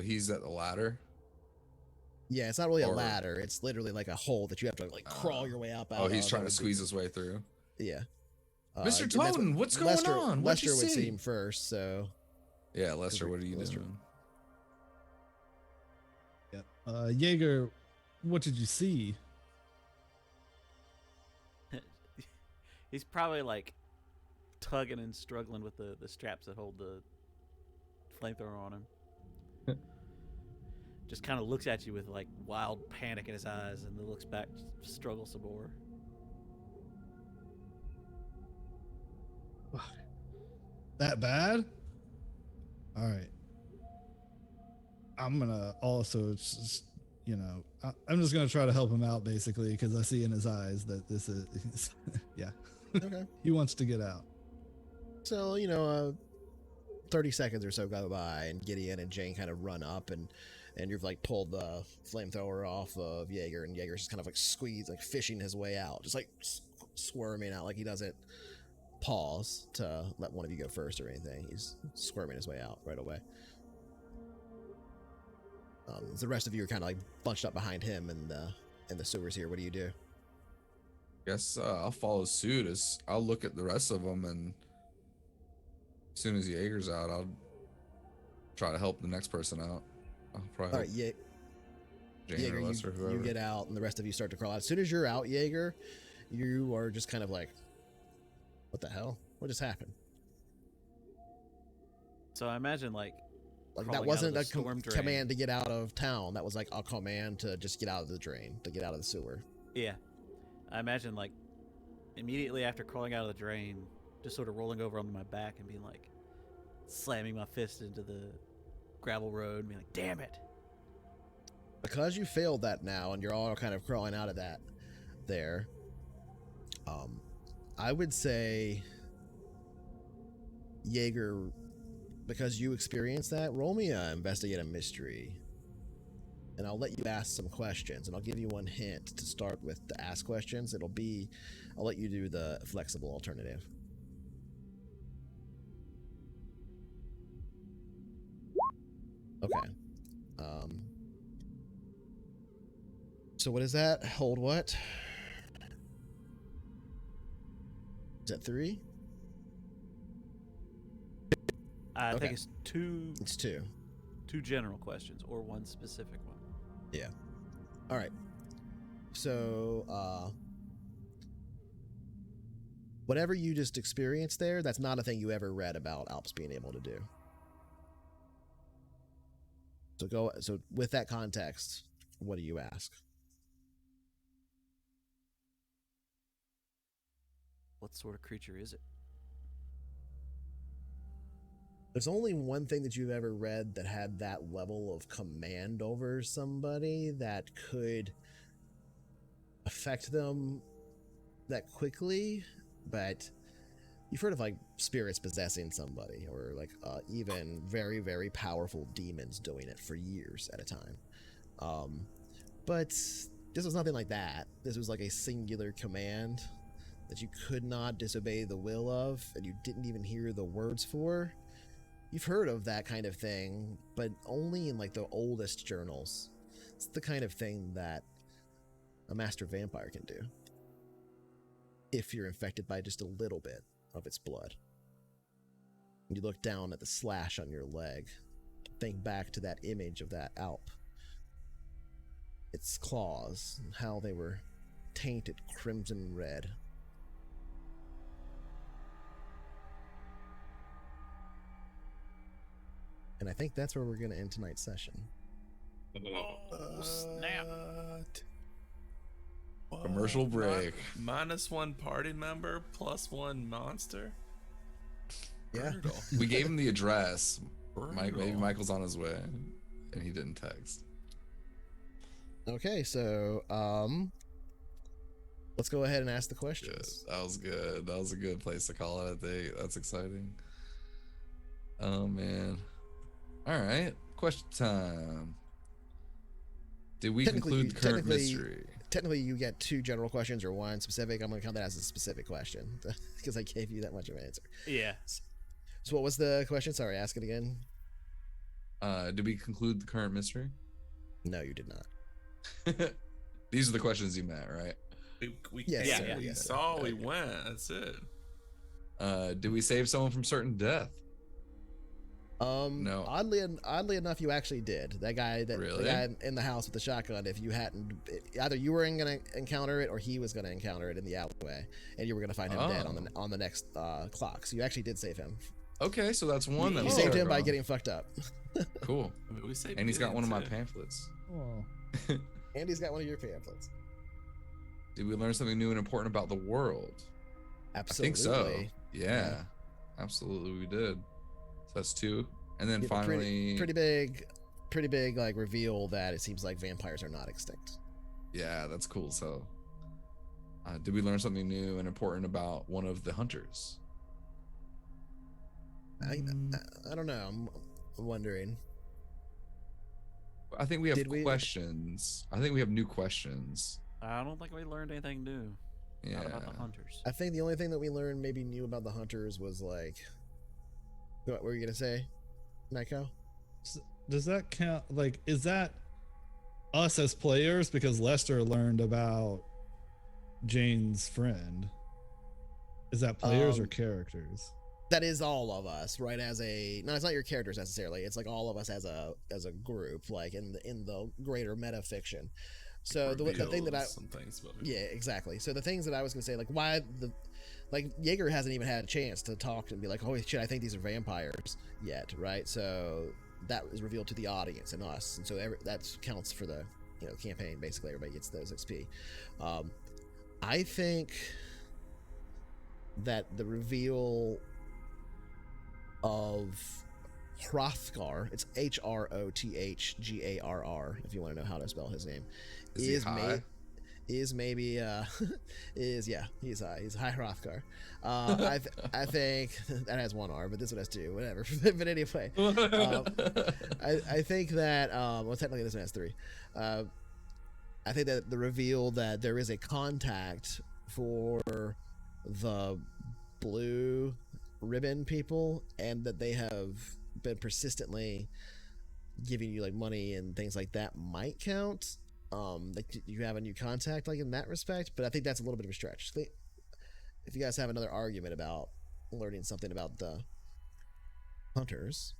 he's at the ladder. Yeah, it's not really a Or- ladder. It's literally like a hole that you have to like crawl your way up out Oh, of. he's trying That to would squeeze his way through. be, yeah. Mr. And that's Toten, what's going Lester, on? What'd you Lester would see? seem first, so Yeah, Lester, what are you Lester. doing? Yep. Jaeger, what did you see? He's probably like tugging and struggling with the straps that hold the flamethrower on him. Just kind of looks at you with like wild panic in his eyes, and then looks back, struggles some more. That bad? All right. I'm gonna also, I'm just gonna try to help him out basically because I see in his eyes that this is, yeah, okay. he wants to get out. So 30 seconds or so go by, and Gideon and Jane kind of run up, and you've like pulled the flamethrower off of Jaeger, and Jaeger's just kind of like squeezed, like fishing his way out, just like squirming out, like he doesn't pause to let one of you go first or anything. He's squirming his way out right away. The rest of you are kind of like bunched up behind him in the sewers here. What do you do? Guess I'll follow suit. I'll look at the rest of them, and as soon as Jaeger's out, I'll try to help the next person out. I'll probably All right, help Jane Jaeger, or Lester, whoever. you get out, and the rest of you start to crawl out. As soon as you're out, Jaeger, you are just kind of like, what the hell? What just happened? So I imagine like Like crawling that wasn't out a of the storm drain. command to get out of town. That was like a command to just get out of the drain, to get out of the sewer. Yeah, I imagine like immediately after crawling out of the drain, just sort of rolling over onto my back and being like, slamming my fist into the gravel road and being like, damn it. Because you failed that now, and you're all kind of crawling out of that there, I would say, Jaeger, because you experienced that, roll me a investigate a mystery. And I'll let you ask some questions, and I'll give you one hint to start with to ask questions. I'll let you do the flexible alternative. Okay. So what is that? Hold what? Is that 3? I Okay. think it's two It's 2. general questions or one specific one. Yeah. All right. So, whatever you just experienced there, that's not a thing you ever read about Alps being able to do. So with that context, what do you ask? What sort of creature is it? There's only one thing that you've ever read that had that level of command over somebody that could affect them that quickly, but you've heard of like spirits possessing somebody, or like even very, very powerful demons doing it for years at a time. But this was nothing like that. This was like a singular command that you could not disobey the will of, and you didn't even hear the words for. You've heard of that kind of thing, but only in like the oldest journals. It's the kind of thing that a master vampire can do, if you're infected by just a little bit of its blood. You look down at the slash on your leg. Think back to that image of that Alp. Its claws, and how they were tainted crimson red. And I think that's where we're going to end tonight's session. Oh, snap. Commercial break. -1 party member, +1 monster. Yeah. Brutal. We gave him the address. Maybe Brutal. Michael's on his way, and he didn't text. Okay, so let's go ahead and ask the Good. questions. That was good. That was a good place to call it a day. That's exciting. Oh man. All right. Question time. Did we conclude the current mystery? Technically, you get 2 general questions or 1 specific. I'm going to count that as a specific question because I gave you that much of an answer. Yeah. So what was the question? Sorry, ask it again. Did we conclude the current mystery? No, you did not. These are the questions you met, right? We Yes, came, sir. we Yes, sir. saw, we went. That's it. Did we save someone from certain death? No. Oddly enough, you actually did. That guy, Really? the guy in the house with the shotgun. If you hadn't, either you were gonna encounter it, or he was gonna encounter it in the alleyway, and you were gonna find him dead on the next clock. So you actually did save him. Okay, so that's one that You we saved started him by on. getting fucked up. Cool. I mean, we saved And he's got one of my millions, pamphlets. Oh. And he's got one of your pamphlets. Did we learn something new and important about the world? Absolutely. I think so. Yeah. Absolutely, we did. So that's 2. And then Yeah, finally, pretty big like reveal that it seems like vampires are not extinct. yeah, that's cool. So, did we learn something new and important about one of the hunters? I don't know. I'm wondering. I think we have Did we- questions. I think we have new questions. I don't think we learned anything new. Not about the Yeah. hunters. I think the only thing that we learned maybe new about the hunters was like, what were you gonna say, Nyko? Does that count? Like, is that us as players? Because Lester learned about Jane's friend. Is that players or characters? That is all of us, right? As a no, it's not your characters necessarily. It's like all of us as a group, like in the greater meta fiction. So the thing that I Reveals some things about me. yeah, exactly. So the things that I was gonna say, like why like Jaeger hasn't even had a chance to talk and be like, holy shit, I think these are vampires yet, right? So that was revealed to the audience and us, and so that counts for the campaign. Basically, everybody gets those XP. I think that the reveal of Hrothgar, it's Hrothgarr, if you want to know how to spell his name, Is he high? He's high Hrothgar. I think that has one R, but this one has 2, whatever. But anyway, I think that well, technically this one has 3. I think that the reveal that there is a contact for the blue ribbon people, and that they have been persistently giving you like money and things like that might count. Like you have a new contact like in that respect, but I think that's a little bit of a stretch. If you guys have another argument about learning something about the hunters,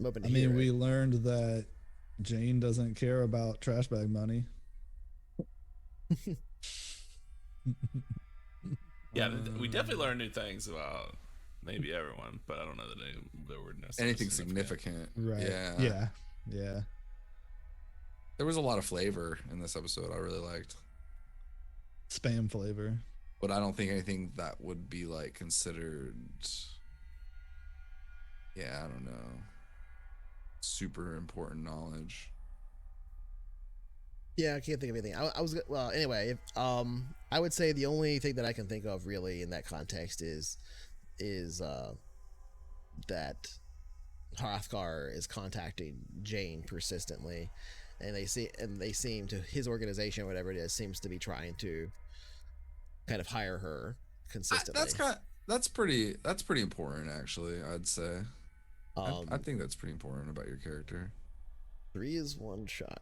I'm open to hear we it. learned that Jane doesn't care about trash bag money. Yeah, we definitely learned new things about maybe everyone, but I don't know that they were necessarily Anything significant? Right. Yeah. Yeah. There was a lot of flavor in this episode. I really liked, Spam flavor. but I don't think anything that would be like considered. Yeah, I don't know. Super important knowledge. Yeah, I can't think of anything. I was well. Anyway, I would say the only thing that I can think of really in that context is that Hrothgar is contacting Jane persistently, and they seem to his organization, whatever it is, seems to be trying to kind of hire her consistently. That's pretty important, actually. I'd say. Um, I think that's pretty important about your character. 3 is one shot.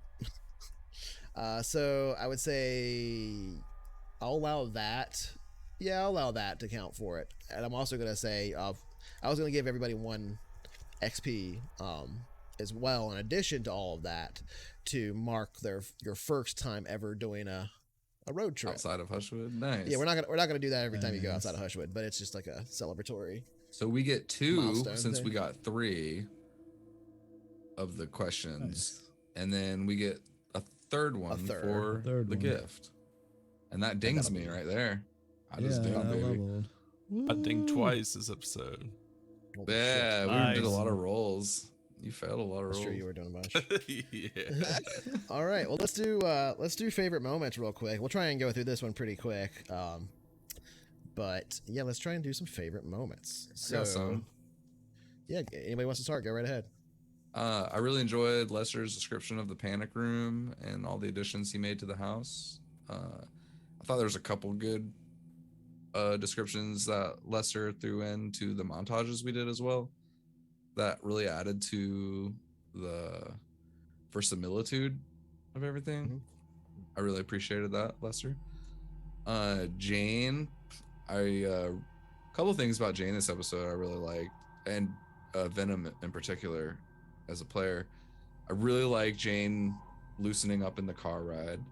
So I would say I'll allow that. Yeah, I'll allow that to count for it. And I'm also going to say I was going to give everybody 1 XP as well, in addition to all of that, to mark your first time ever doing a road trip. Outside of Hushwood. Nice. Yeah, we're not gonna do that every time you go Nice. outside of Hushwood, but it's just like a celebratory. So we get 2 Milestone since thing. we got 3 of the questions. Nice. And then we get a third one third. for Third the one. gift. And that dings that'll me be- right there. I Yeah, just ding, I baby. leveled. I dinged Woo. twice this episode. Holy Yeah, shit. we did a Nice. lot of rolls. You failed a lot of That's rolls. true. You were doing a bunch. Yeah. All right. Well, let's do favorite moments real quick. We'll try and go through this one pretty quick. But yeah, let's try and do some favorite moments. I got some. Yeah. Anybody wants to start? Go right ahead. I really enjoyed Lester's description of the panic room and all the additions he made to the house. I thought there was a couple good descriptions that Lester threw into the montages we did as well. That really added to the verisimilitude of everything. Mhm. I really appreciated that, Lester. Jane, couple of things about Jane this episode I really liked, and Venom in particular as a player. I really like Jane loosening up in the car ride.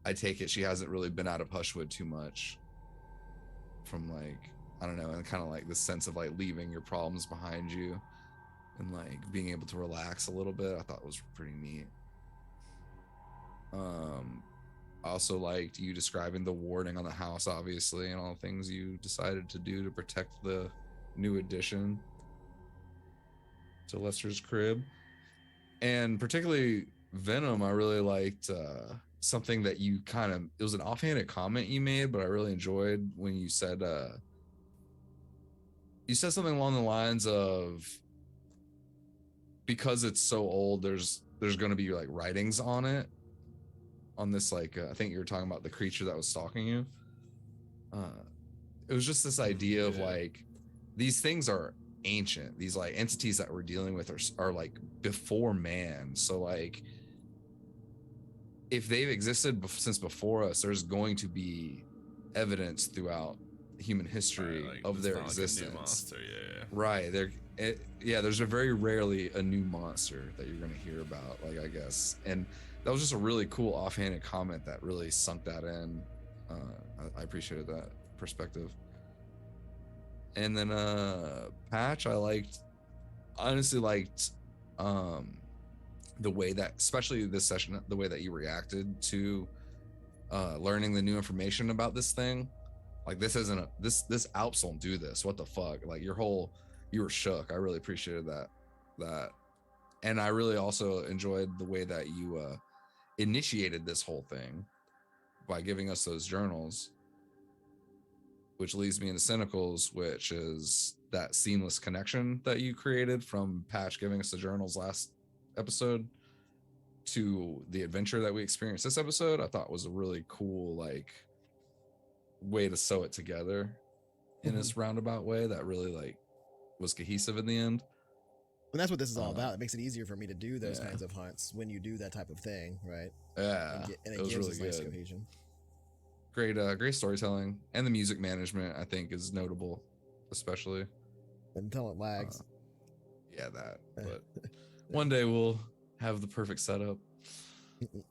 I take it she hasn't really been out of Hushwood too much from like, I don't know, and kind of like this sense of like leaving your problems behind you and like being able to relax a little bit. I thought was pretty neat. I also liked you describing the warding on the house, obviously, and all the things you decided to do to protect the new addition to Lester's crib. And particularly Venom, I really liked something that you kind of, it was an offhanded comment you made, but I really enjoyed when you said something along the lines of, because it's so old, there's going to be like writings on it, on this, like I think you were talking about the creature that was stalking you. It was just this idea of like, these things are ancient, these like entities that we're dealing with are like before man, so like if they've existed since before us, there's going to be evidence throughout human history of their existence. Like a new monster, right, there's a very rarely a new monster that you're going to hear about, like, I guess. And that was just a really cool offhanded comment that really sunk that in. I appreciated that perspective. And then Patch, I honestly liked the way that, especially this session, the way that you reacted to learning the new information about this thing. Like, this isn't this Alps don't do this, what the fuck, like you were shook. I really appreciated that. And I really also enjoyed the way that you initiated this whole thing by giving us those journals, which leads me into Cynicals, which is that seamless connection that you created from Patch giving us the journals last episode to the adventure that we experienced this episode. I thought was a really cool, like, way to sew it together in this roundabout way that really, like, was cohesive in the end. And that's what this is all about. It makes it easier for me to do those kinds of hunts when you do that type of thing, right? Yeah, and it was gives really us nice good. cohesion. Great storytelling, and the music management I think is notable, especially Until it lags. But one day we'll have the perfect setup.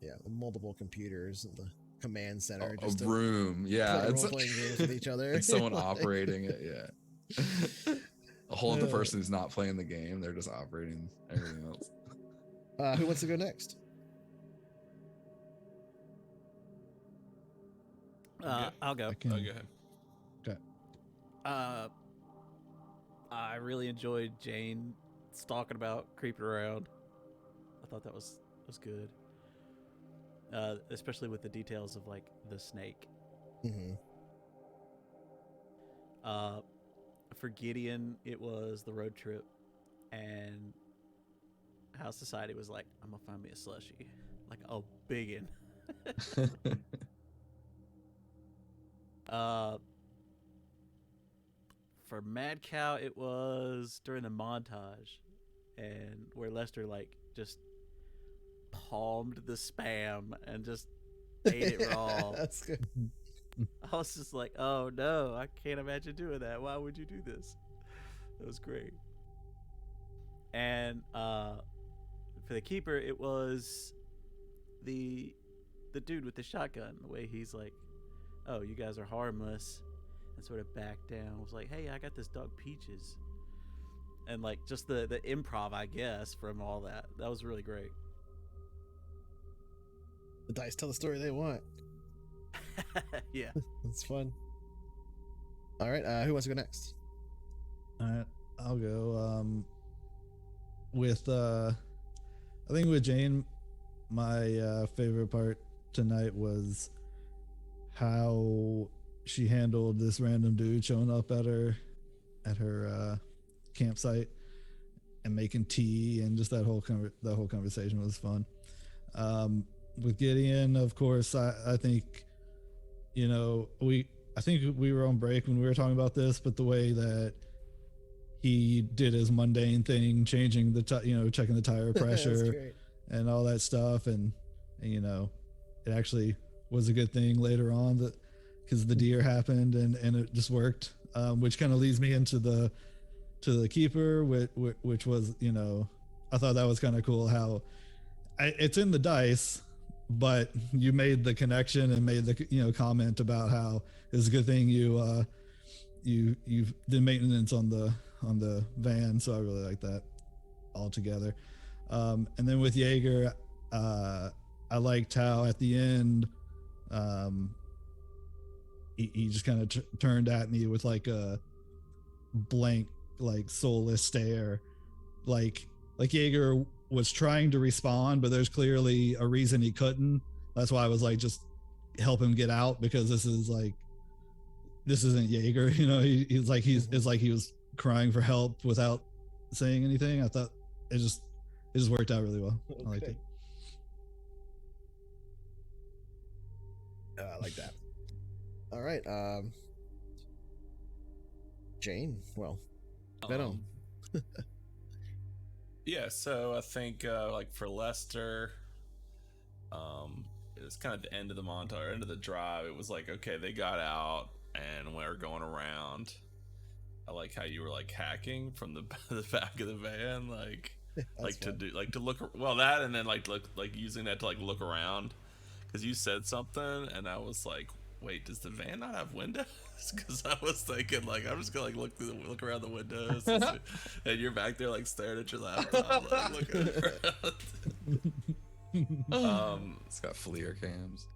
Yeah, multiple computers, the command center, A room, play role-playing games with each other. It's someone operating it, yeah. A whole other person who's not playing the game; they're just operating everything else. Who wants to go next? I'll go. go ahead. Okay. I really enjoyed Jane stalking about, creeping around. I thought that was good. Especially with the details of like the snake. Mm-hmm. For Gideon, it was the road trip, and how society was like, I'm gonna find me a slushie, like a biggin. For Mad Cow, it was during the montage, and where Lester like just palmed the spam and just ate it raw. That's good. I was just like, oh no, I can't imagine doing that. Why would you do this? That was great. And for the keeper, it was the dude with the shotgun. The way he's like, oh, you guys are harmless, and sort of backed down. I was like, hey, I got this dog Peaches. And like just the improv, I guess, from all that. That was really great. The dice tell the story they want. Yeah. That's fun. All right, who wants to go next? All right, I'll go. With I think with Jane, my favorite part tonight was how she handled this random dude showing up at her campsite and making tea, and just that whole conversation was fun. With Gideon, of course, I think, I think we were on break when we were talking about this, but the way that he did his mundane thing, changing the checking the tire That's pressure great. and all that stuff, and it actually was a good thing later on that because the deer happened and it just worked, which kind of leads me into the keeper, which was I thought that was kind of cool how it's in the dice, but you made the connection and made the comment about how it's a good thing you did maintenance on the van, so I really like that altogether. And then with Jaeger, I liked how at the end he just kind of turned at me with like a blank, like soulless stare, like Jaeger was trying to respond, but there's clearly a reason he couldn't. That's why I was like, just help him get out, because this isn't Jaeger. It's like he was crying for help without saying anything. I thought it just worked out really well. Okay. I liked it. I like that. All right, Jane. Well, Venom. Yeah, so I think like for Lester, it was kind of the end of the montage, end of the drive. It was like, okay, they got out and we're going around. I like how you were like hacking from the back of the van, like to look well that, and then like using that to like look around, because you said something and I was like, wait, does the van not have windows? Because I was thinking like I'm just gonna like look around the windows, and you're back there like staring at your laptop, like looking around. It's got FLIR cams.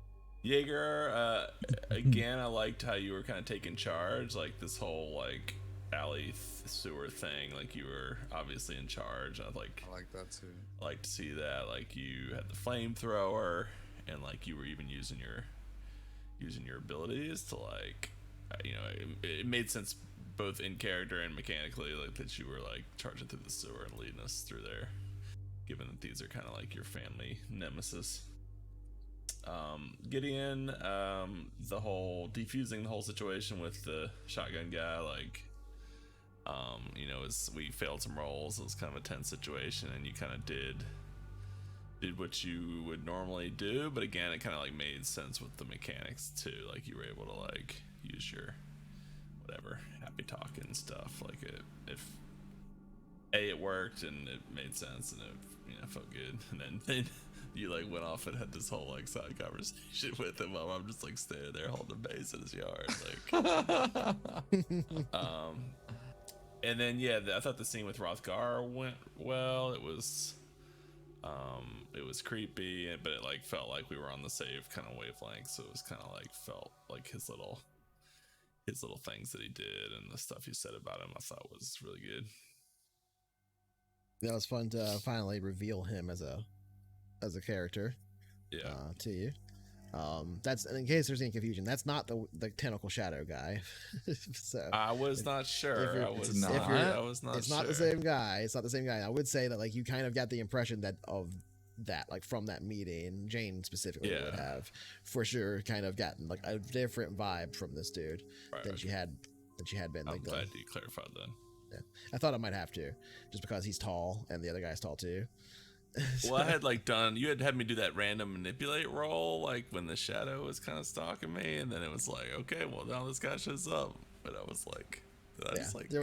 Jaeger, again, I liked how you were kind of taking charge, like this whole like alley sewer thing. Like you were obviously in charge. I like that too. I like to see that. Like you had the flamethrower, and like you were even using your abilities to like, it made sense both in character and mechanically, like that you were like charging through the sewer and leading us through there, given that these are kind of like your family nemesis. Gideon, the whole defusing the whole situation with the shotgun guy, like as we failed some rolls, it was kind of a tense situation, and you kind of did what you would normally do, but again, it kind of like made sense with the mechanics too. Like you were able to like use your whatever happy talk and stuff. Like it worked and it made sense and it felt good. And then you like went off and had this whole like side conversation with him while I'm just like standing there holding base in his yard, like. And then I thought the scene with Rothgar went well. It was creepy, but it like felt like we were on the same kind of wavelength. So it was kind of like felt like his little things that he did and the stuff you said about him, I thought was really good. That was fun to finally reveal him as a character. Yeah. To you. That's, in case there's any confusion, that's not the tentacle shadow guy. So I was not sure. I was not it's sure. not the same guy. It's not the same guy. I would say that like you kind of got the impression that like from that meeting, Jane specifically would have for sure kind of gotten like a different vibe from this dude than she had been. I'm glad you clarified that. Yeah, I thought I might have to, just because he's tall and the other guy's tall too. Well, I had like you had me do that random manipulate roll, like when the shadow was kind of stalking me, and then it was like, okay, well now this guy shows up, but I was like,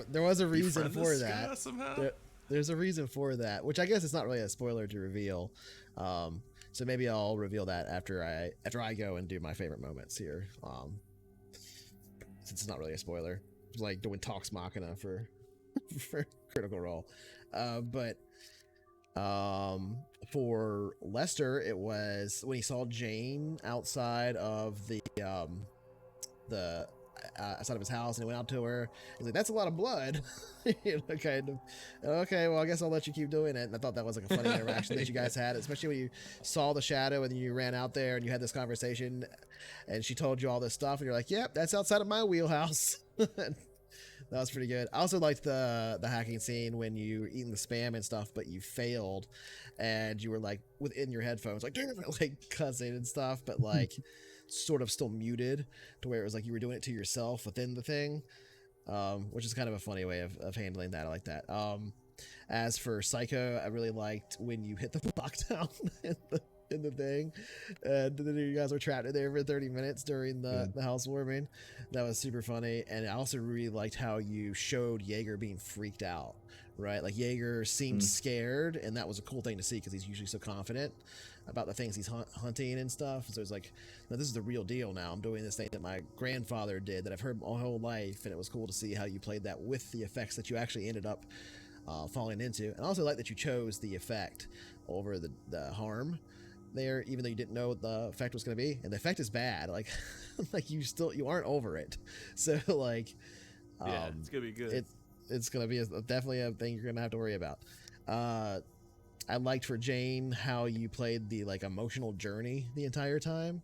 there was a reason for that. Somehow? There's a reason for that, which I guess it's not really a spoiler to reveal. So maybe I'll reveal that after I go and do my favorite moments here. Since it's not really a spoiler, it's like doing Talks Machina for Critical Role, but. For Lester, it was when he saw Jane outside of the outside of his house, and he went out to her. He's like, "That's a lot of blood." Kind of. Okay, well, I guess I'll let you keep doing it. And I thought that was like a funny interaction that you guys had, especially when you saw the shadow and you ran out there and you had this conversation, and she told you all this stuff, and you're like, "Yep, that's outside of my wheelhouse." That was pretty good. I also liked the hacking scene when you were eating the spam and stuff, but you failed, and you were like within your headphones, like cussing and stuff, but like sort of still muted to where it was like you were doing it to yourself within the thing. which is kind of a funny way of handling that. I like that. As for Psycho, I really liked when you hit the lockdown in the thing, and then you guys were trapped in there for 30 minutes during the housewarming. That was super funny. And I also really liked how you showed Jaeger being freaked out, right? Like Jaeger seemed scared, and that was a cool thing to see because he's usually so confident about the things he's hunting and stuff. So it's like, no, this is the real deal now. I'm doing this thing that my grandfather did that I've heard my whole life, and it was cool to see how you played that with the effects that you actually ended up falling into. And I also like that you chose the effect over the harm there, even though you didn't know what the effect was going to be, and the effect is bad. Like like you aren't over it. So like it's gonna be good. It's gonna be definitely a thing you're gonna have to worry about. I liked for Jane how you played the like emotional journey the entire time,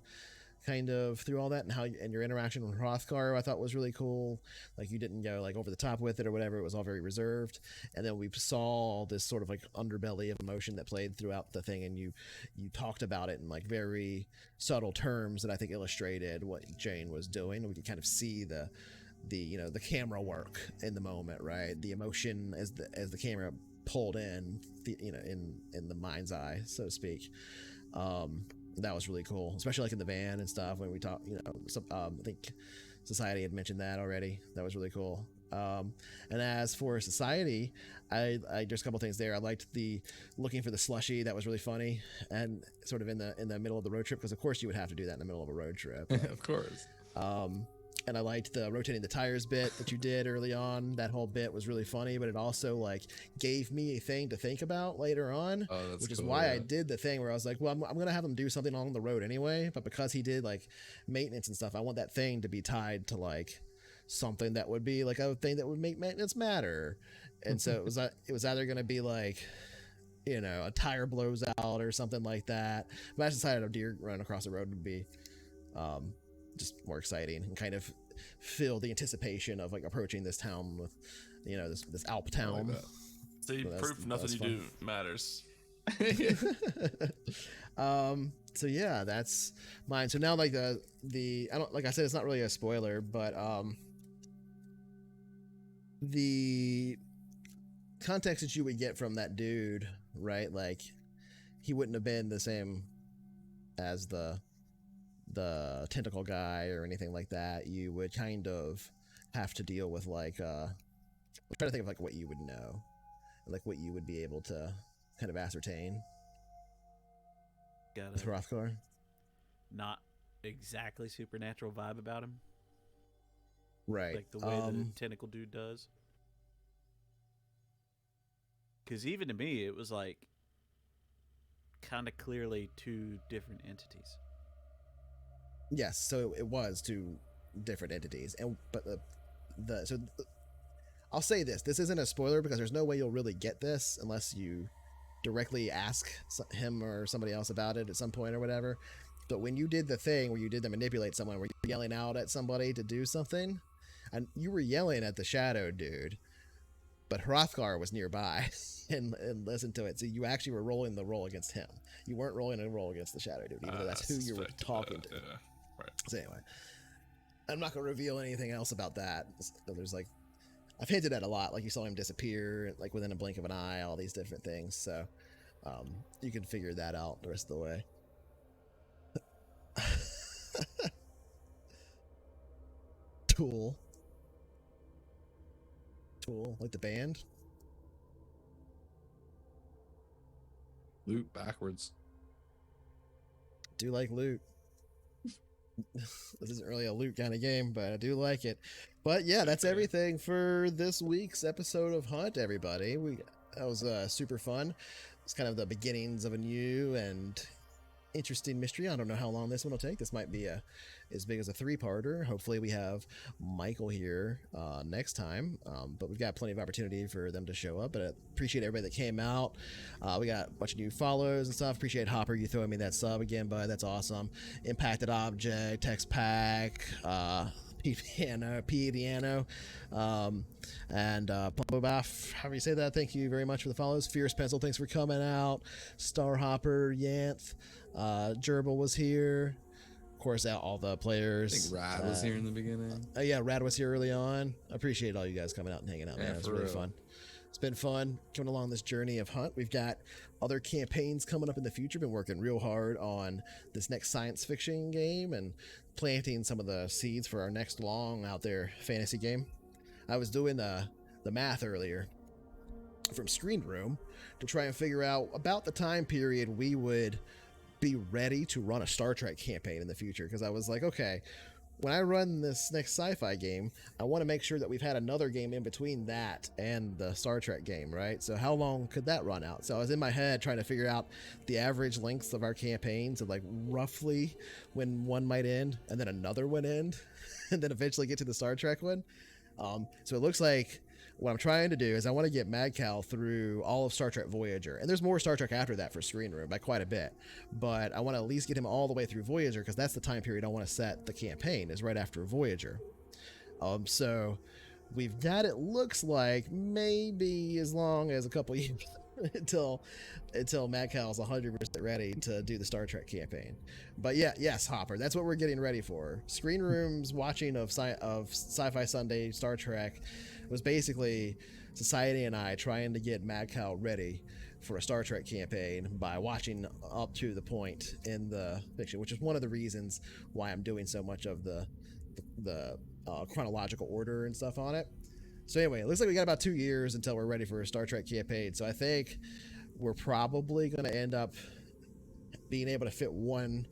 kind of through all that, and your interaction with Hrothgar I thought was really cool. Like you didn't go like over the top with it or whatever. It was all very reserved. And then we saw this sort of like underbelly of emotion that played throughout the thing, and you talked about it in like very subtle terms that I think illustrated what Jane was doing. We could kind of see the camera work in the moment, right? The emotion as the camera pulled in, in the mind's eye, so to speak. That was really cool, especially like in the van and stuff when we talked. I think Society had mentioned that already. That was really cool. And as for Society, I there's a couple things there. I liked the looking for the slushy. That was really funny, and sort of in the middle of the road trip, because of course you would have to do that in the middle of a road trip. Like, of course. And I liked the rotating the tires bit that you did early on. That whole bit was really funny, but it also like gave me a thing to think about later on, which is why I did the thing where I was like, well, I'm going to have him do something on the road anyway. But because he did like maintenance and stuff, I want that thing to be tied to like something that would be like a thing that would make maintenance matter. And so it was either going to be like, a tire blows out or something like that. But I decided a deer running across the road would be, just more exciting and kind of feel the anticipation of like approaching this town with, this Alp town. Like so you proof nothing you do matters. So yeah, that's mine. So now like the I don't, like I said, it's not really a spoiler, but the context that you would get from that dude, right? Like he wouldn't have been the same as the tentacle guy or anything like that. You would kind of have to deal with like I'm trying to think of like what you would know, like what you would be able to kind of ascertain with Hrothgar. Not exactly supernatural vibe about him, right? Like the way that a tentacle dude does. Because even to me, it was like kind of clearly two different entities. Yes, so it was two different entities, but I'll say this isn't a spoiler because there's no way you'll really get this unless you directly ask him or somebody else about it at some point or whatever. But when you did the thing where you did the manipulate someone, where you're yelling out at somebody to do something, and you were yelling at the shadow dude, but Hrothgar was nearby and listened to it. So you actually were rolling the roll against him. You weren't rolling a roll against the shadow dude, even though that's who you were talking to. Right. So anyway, I'm not going to reveal anything else about that. There's like, I've hinted at a lot. Like you saw him disappear, like within a blink of an eye, all these different things. So you can figure that out the rest of the way. Tool, like the band. Loot backwards. Do like loot. This isn't really a loot kind of game, but I do like it. But yeah, that's everything for this week's episode of Hunt, everybody. That was super fun. It's kind of the beginnings of a new and interesting mystery. I don't know how long this one will take. This might be as big as a 3-parter. Hopefully we have Michael here next time, but we've got plenty of opportunity for them to show up. But I appreciate everybody that came out. We got a bunch of new follows and stuff. Appreciate Hopper, you throwing me that sub again, bud. That's awesome. Impacted Object, Text Pack, Piano, and Pumbabaf, however you say that. Thank you very much for the follows. Fierce Pencil, thanks for coming out. Star Hopper, Yanth, Gerbil was here. Of course, out all the I players. think Rad was here in the beginning. Yeah, Rad was here early on. I appreciate all you guys coming out and hanging out, Yeah, man. It's for really real. fun. It's been fun coming along this journey of Hunt. We've got other campaigns coming up in the future. Been working real hard on this next science fiction game and planting some of the seeds for our next long out there fantasy game. I was doing the math earlier from Screen Room to try and figure out about the time period we would be ready to run a Star Trek campaign in the future, because I was like, okay, when I run this next sci-fi game, I want to make sure that we've had another game in between that and the Star Trek game, right? So how long could that run out? So I was in my head trying to figure out the average lengths of our campaigns and like roughly when one might end and then another one end and then eventually get to the Star Trek one. So it looks like what I'm trying to do is I want to get Mad Cow through all of Star Trek Voyager. And there's more Star Trek after that for Screen Room by quite a bit. But I want to at least get him all the way through Voyager, because that's the time period I want to set the campaign, is right after Voyager. So we've got, it looks like, maybe as long as a couple years until Mad Cow's 100% ready to do the Star Trek campaign. But yeah, yes, Hopper, that's what we're getting ready for. Screen Room's watching of Sci-Fi Sunday Star Trek was basically Society and I trying to get Mad Cow ready for a Star Trek campaign by watching up to the point in the fiction, which is one of the reasons why I'm doing so much of the chronological order and stuff on it. So anyway, it looks like we got about 2 years until we're ready for a Star Trek campaign. So I think we're probably going to end up being able to fit one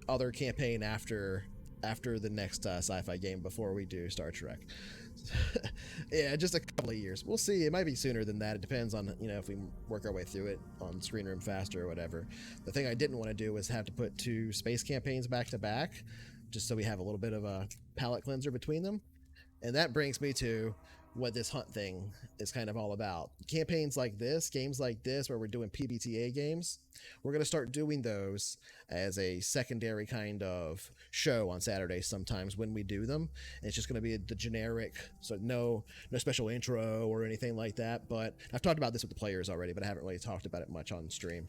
other campaign after the next sci-fi game before we do Star Trek. Yeah, just a couple of years. We'll see. It might be sooner than that. It depends on, if we work our way through it on Screen Room faster or whatever. The thing I didn't want to do was have to put 2 space campaigns back to back, just so we have a little bit of a palate cleanser between them. And that brings me to what this Hunt thing is kind of all about. Campaigns like this, games like this, where we're doing PBTA games, we're going to start doing those as a secondary kind of show on Saturdays sometimes when we do them. And it's just going to be the generic, so no special intro or anything like that. But I've talked about this with the players already, but I haven't really talked about it much on stream.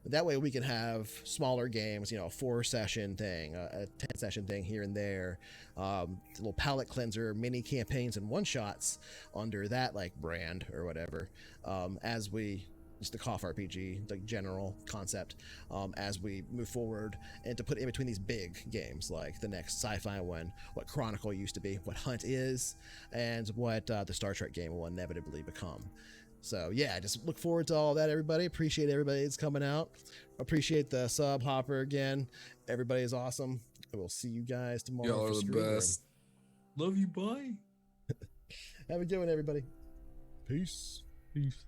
That way we can have smaller games, a 4-session thing, a 10-session thing here and there, a little palate cleanser, mini campaigns and one-shots under that like brand or whatever, as we, just the CoFH RPG, the general concept, as we move forward, and to put in between these big games like the next sci-fi one, what Chronicle used to be, what Hunt is, and what the Star Trek game will inevitably become. So yeah, just look forward to all that, everybody. Appreciate everybody that's coming out. Appreciate the sub, Hopper, again. Everybody is awesome. We'll see you guys tomorrow. Y'all for are the Screen Room. best. Love you, bye. Have a good one, everybody. Peace. Peace.